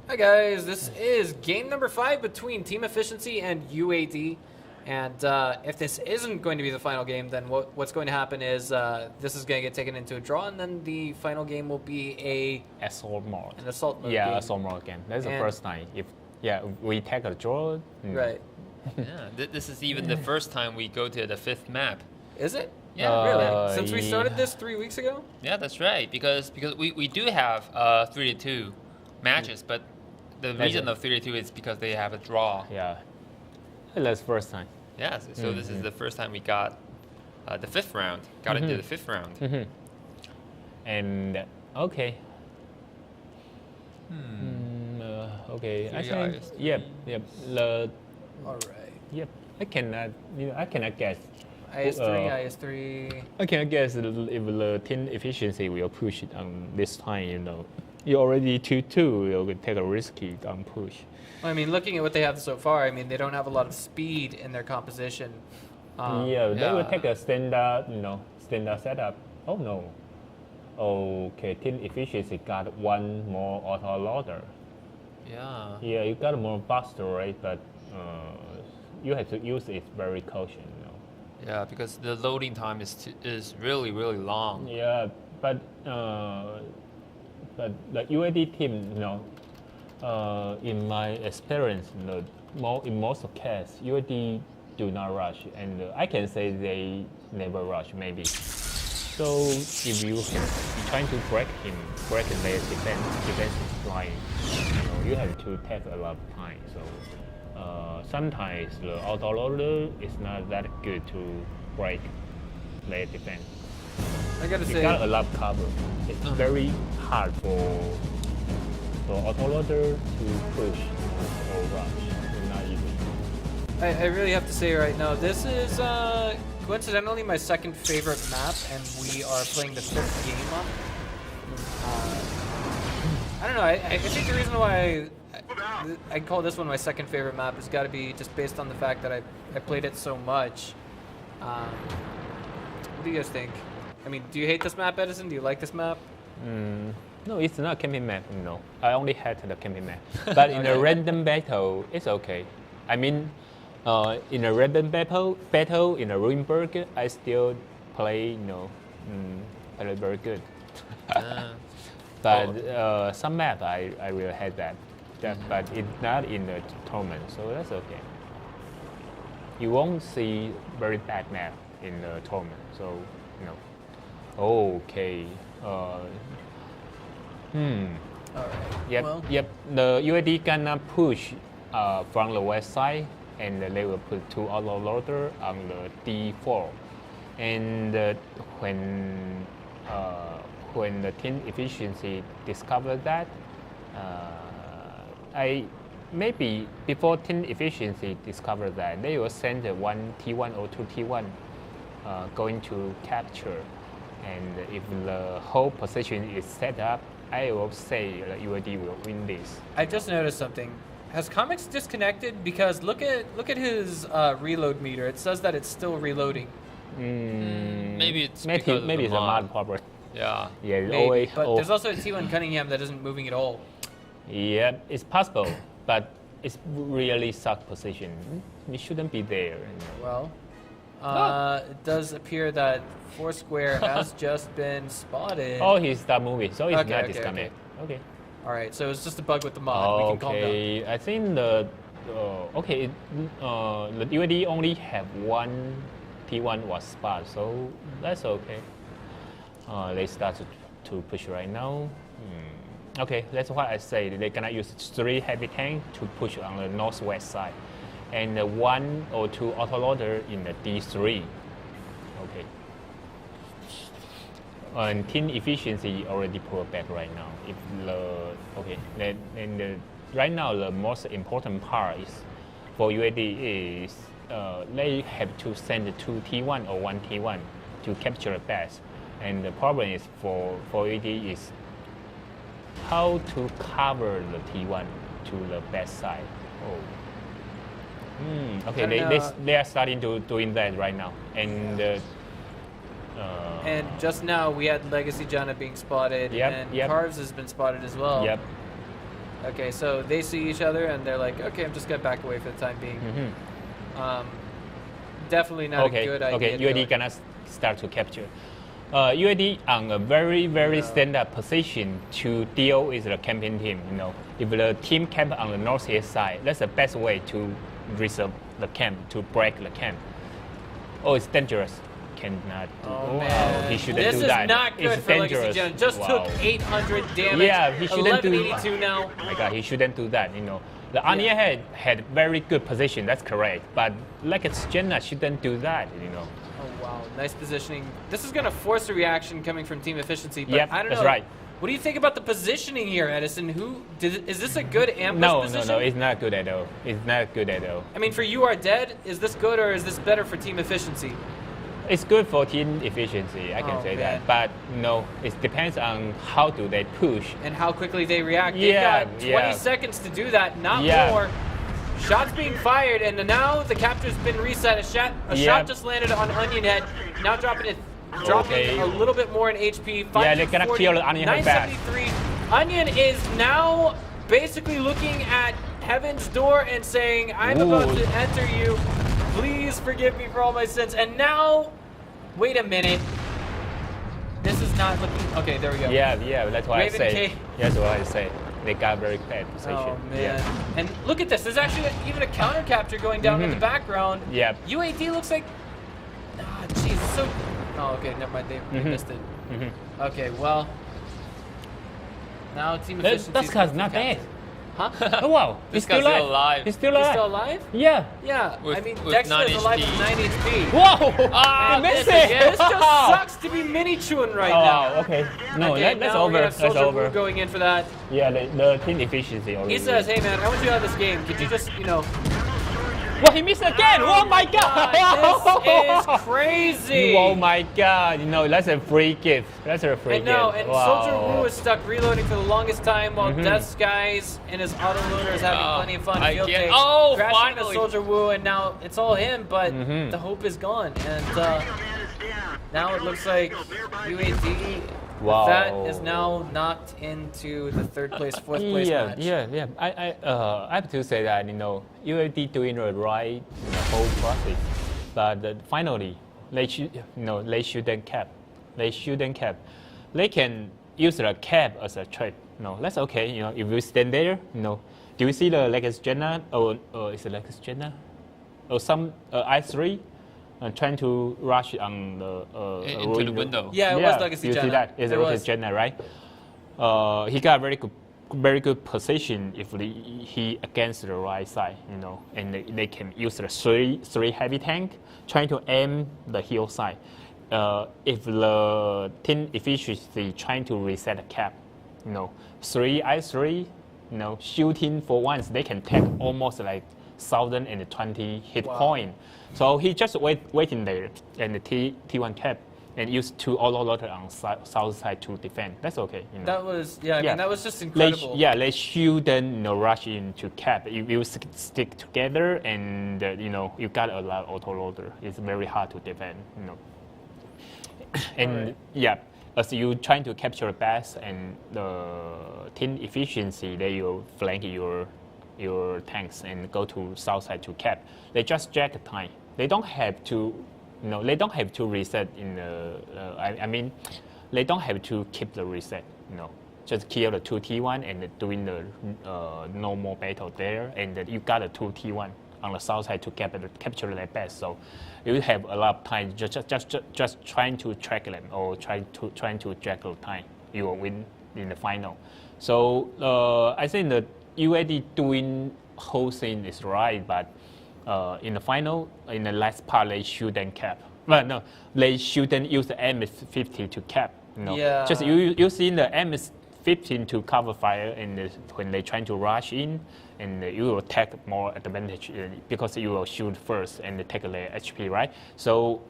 Hi guys, this is game number 5 between Team Efficiency and UAD. And if this isn't going to be the final game, then what's going to happen is this is going to get taken into a draw, and then the final game will be an assault mode game. Assault mode game. That's the first time. If we take a draw. Right. This is even the first time we go to the 5th map. Is it? Yeah, really. Since we started this 3 weeks ago. Yeah, that's right. Because we do have 3-2 matches, but the reason of 3-2 is because they have a draw. Yeah. That's first time. Yeah, so this is the first time we got the 5th round, into the 5th round. And, okay. Okay, I think, yep. All right. Yep, I cannot guess. IS3. I cannot guess if the team efficiency will push it on this time, You're already 2-2, you'll take a risky push. I mean, looking at what they have so far, I mean, they don't have a lot of speed in their composition. They will take a standard setup. Oh no. Okay, team efficiency got one more auto loader. Yeah. Yeah, you got more faster rate, but you have to use it very cautious. Yeah, because the loading time is really long. Yeah, but the UAD team, in my experience, in most cases, UAD do not rush, and I can say they never rush, maybe. So if you trying to break their defensive line, you have to take a lot of time. So sometimes the autoloader is not that good to break their defense. I gotta say, got a lot of cover. It's very hard for autoloader to push or rush. It's not easy. I really have to say right now, this is coincidentally my second favorite map, and we are playing the 5th game on. I don't know. I think the reason why I call this one my second favorite map has got to be just based on the fact that I played it so much. What do you guys think? I mean, do you hate this map, Edison? Do you like this map? No, it's not a camping map. No, I only hate the camping map. But in a random battle, it's okay. I mean, in a random battle in a Ruinberg, I still play, play very good. But some map, I really hate that. But it's not in the tournament, so that's okay. You won't see very bad map in the tournament, so Okay. All right. Yep. The UAD gonna push from the west side, and they will put 2 autoloader on the D4. And when the team efficiency discovered that, maybe before team efficiency discovered that, they will send one T1 or 2 T1 going to capture. And if the whole position is set up, I will say that UAD will win this. I just noticed something. Has Comics disconnected? Because look at his reload meter. It says that it's still reloading. Maybe it's maybe it's a mod problem. Yeah. Yeah. Maybe, but there's also a T1 Cunningham that isn't moving at all. Yeah, it's possible, but it's really suck position. It shouldn't be there. Well, it does appear that Foursquare has just been spotted. Oh, he stopped moving, so it's not disconnected. Okay. All right, so it's just a bug with the mod. We can calm down. I think the UAD only have one T1 was spot, so that's okay. They start to push right now. Okay, that's what I say. They're gonna use 3 heavy tank to push on the northwest side, and 1 or 2 autoloader in the D3. Okay. And team efficiency already pulled back right now. If right now the most important part is for UAD is they have to send 2 T1 or 1 T1 to capture the base. And the problem is for UAD is how to cover the T1 to the best side. Okay, they are starting to doing that right now, and just now we had Legacy Jana being spotted, and Carves has been spotted as well. Yep. Okay, so they see each other and they're like, okay, I'm just gonna back away for the time being. Definitely not a good idea. Okay, UAD gonna start to capture. UAD on a very stand-up position to deal with the camping team. You know, if the team camp on the northeast side, that's the best way to reserve the camp, to break the camp. Oh, it's dangerous. Cannot do. Oh, man. He shouldn't this do that. This is not good it's for dangerous. Legacy Gen. Just took 800 damage. Yeah, he shouldn't do. 1182 now. Oh my God, he shouldn't do that. You know, the Anya had very good position. That's correct. But Legacy Gen shouldn't do that. You know. Oh wow, nice positioning. This is gonna force a reaction coming from team efficiency. But I don't know. That's right. What do you think about the positioning here, Edison? Is this a good ambush position? No, it's not good at all. It's not good at all. I mean, for You Are Dead, is this good or is this better for team efficiency? It's good for team efficiency, I can say that. But no, it depends on how do they push. And how quickly they react. They've got 20 seconds to do that, not more. Shots being fired, and now the capture's been reset. A shot just landed on Onion Head. Now dropping a little bit more in HP. Yeah, they're gonna kill the Onion Head back. 973. Onion is now basically looking at Heaven's door and saying, I'm about to enter you. Please forgive me for all my sins. And now, wait a minute. This is not looking... Okay, there we go. Yeah, that's what Raven I say. K. That's what I say. They got very bad position. Oh, man. And look at this. There's actually even a counter capture going down in the background. Yeah. UAD looks like... Ah, jeez. So... Oh, okay. Never mind. They missed it. Okay, well... Now team efficiency... That guy's not bad. Huh? Oh, wow. This guy's still alive. He's still alive. He's still alive? Yeah. Yeah. With, I mean, with Dexter is alive with 9 HP. Whoa! He missed it! This just sucks to be mini-chewing right now. Oh, okay. No, okay, that's now over. We have That's over. Wu going in for that. Yeah, the team efficiency already. He says, hey man, I want you out of this game. Could you just, you know... Well, he missed again! Oh my God! This is crazy! Oh my God! You know, that's a free gift. That's a free gift. And Soldier Wu is stuck reloading for the longest time while Death Skies and his autoloader is having plenty of fun. Crashing into Soldier Wu, and now it's all him, but the hope is gone. And now it looks like UAD... That is now knocked into the third place, fourth place match. Yeah. I have to say that, you know, UAD doing the right whole process, but finally they shouldn't cap. They shouldn't cap. They can use the cap as a trap. No, that's okay. You know, if you stand there, you know, do you see the Legacy Jenna or is it Legacy Jenna or some I3? Trying to rush on the into the window. Yeah, it was Legacy Jenna. You see that? It's Legacy Jenna, right? He got very good position if he against the right side, you know, and they can use the three heavy tank trying to aim the hill side. If the team efficiency trying to reset the cap, you know, 3i3, you know, shooting for once they can take almost like 1,020 hit point. So he just waiting there and the T1 cap and used 2 autoloader on south side to defend. That's okay. You know. That was I mean that was just incredible. They shouldn't rush into cap. If you stick together and you know you got a lot of autoloader, it's very hard to defend. You know. And as you trying to capture the base and the team efficiency, they will flank your tanks and go to south side to cap. They just drag the time. They don't have to, you know, they don't have to reset in the. I mean, they don't have to keep the reset. You know, just kill the 2 T1 and doing the normal battle there, and you got a 2 T1 on the south side to capture their base. So you have a lot of time just trying to track them or trying to drag the time. You will win in the final. So I think the UAD doing whole thing is right, but in the final, in the last part, they shouldn't cap. Well, no, they shouldn't use the MS-50 to cap. You know? Just you see the MS-15 to cover fire, and when they trying to rush in, and you will take more advantage because you will shoot first and take their HP, right? So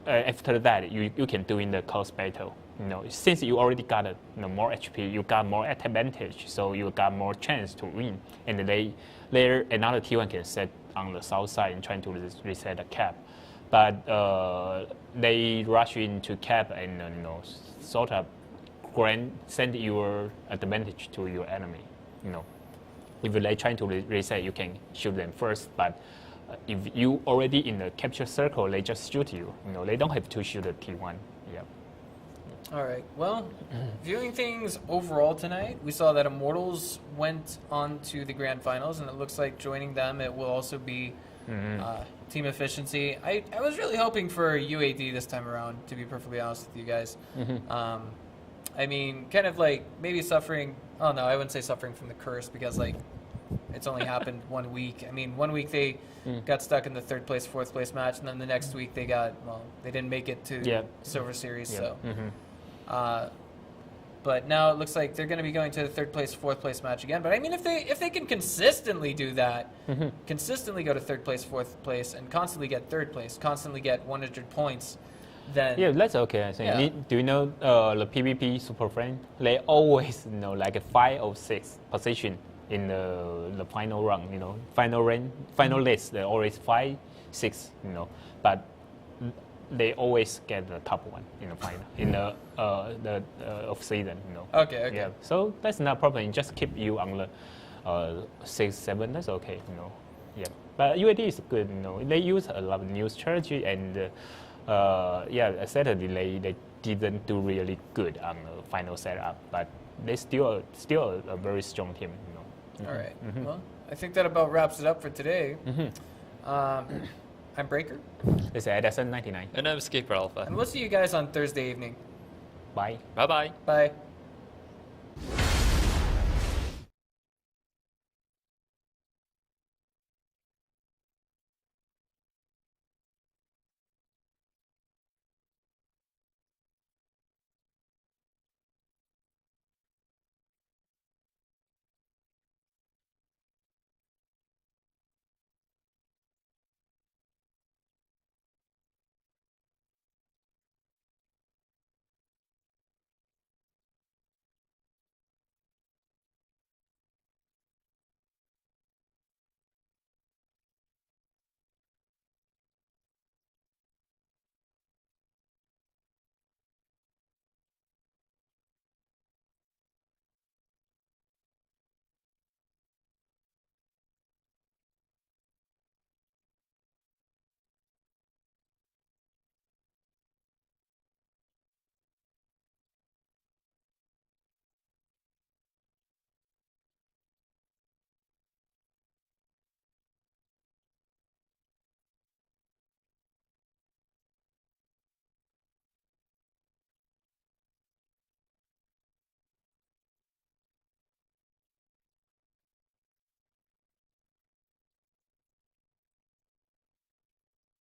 after that, you can do in the close battle. You know, since you already got more HP, you got more advantage, so you got more chance to win. And there another T1 can set on the south side and trying to reset the cap, but they rush into cap and you know sort of send your advantage to your enemy. You know. if they're trying to reset, you can shoot them first. But if you already in the capture circle, they just shoot you. You know, they don't have to shoot the T1. Yeah. All right. Well, viewing things overall tonight, we saw that Immortals went on to the grand finals, and it looks like joining them, it will also be team efficiency. I was really hoping for UAD this time around, to be perfectly honest with you guys. I mean, kind of like maybe suffering. Oh no, I wouldn't say suffering from the curse, because like it's only happened 1 week. I mean, 1 week they got stuck in the 3rd place, 4th place match, and then the next week they didn't make it to Silver Series. So, but now it looks like they're going to be going to the 3rd place, 4th place match again. But I mean, if they can consistently do that, consistently go to 3rd place, 4th place, and constantly get 3rd place, constantly get 100 points, then that's okay. I think. Do you know the PvP Super Friend? They always like a 5 or 6 position in the final run. You know, final list. They always 5, 6. You know, but they always get the top one in the final in the off season. You know. Okay. Yeah. So that's not a problem. You just keep you on the 6, 7. That's okay. You know. Yeah. But UAD is good. You know, they use a lot of new strategy and. Saturday they didn't do really good on the final setup, but they still a very strong team. You know. All right. Well, I think that about wraps it up for today. I'm Breaker. This is Edison 99. And I'm Skipper Alpha. And we'll see you guys on Thursday evening. Bye. Bye-bye. Bye.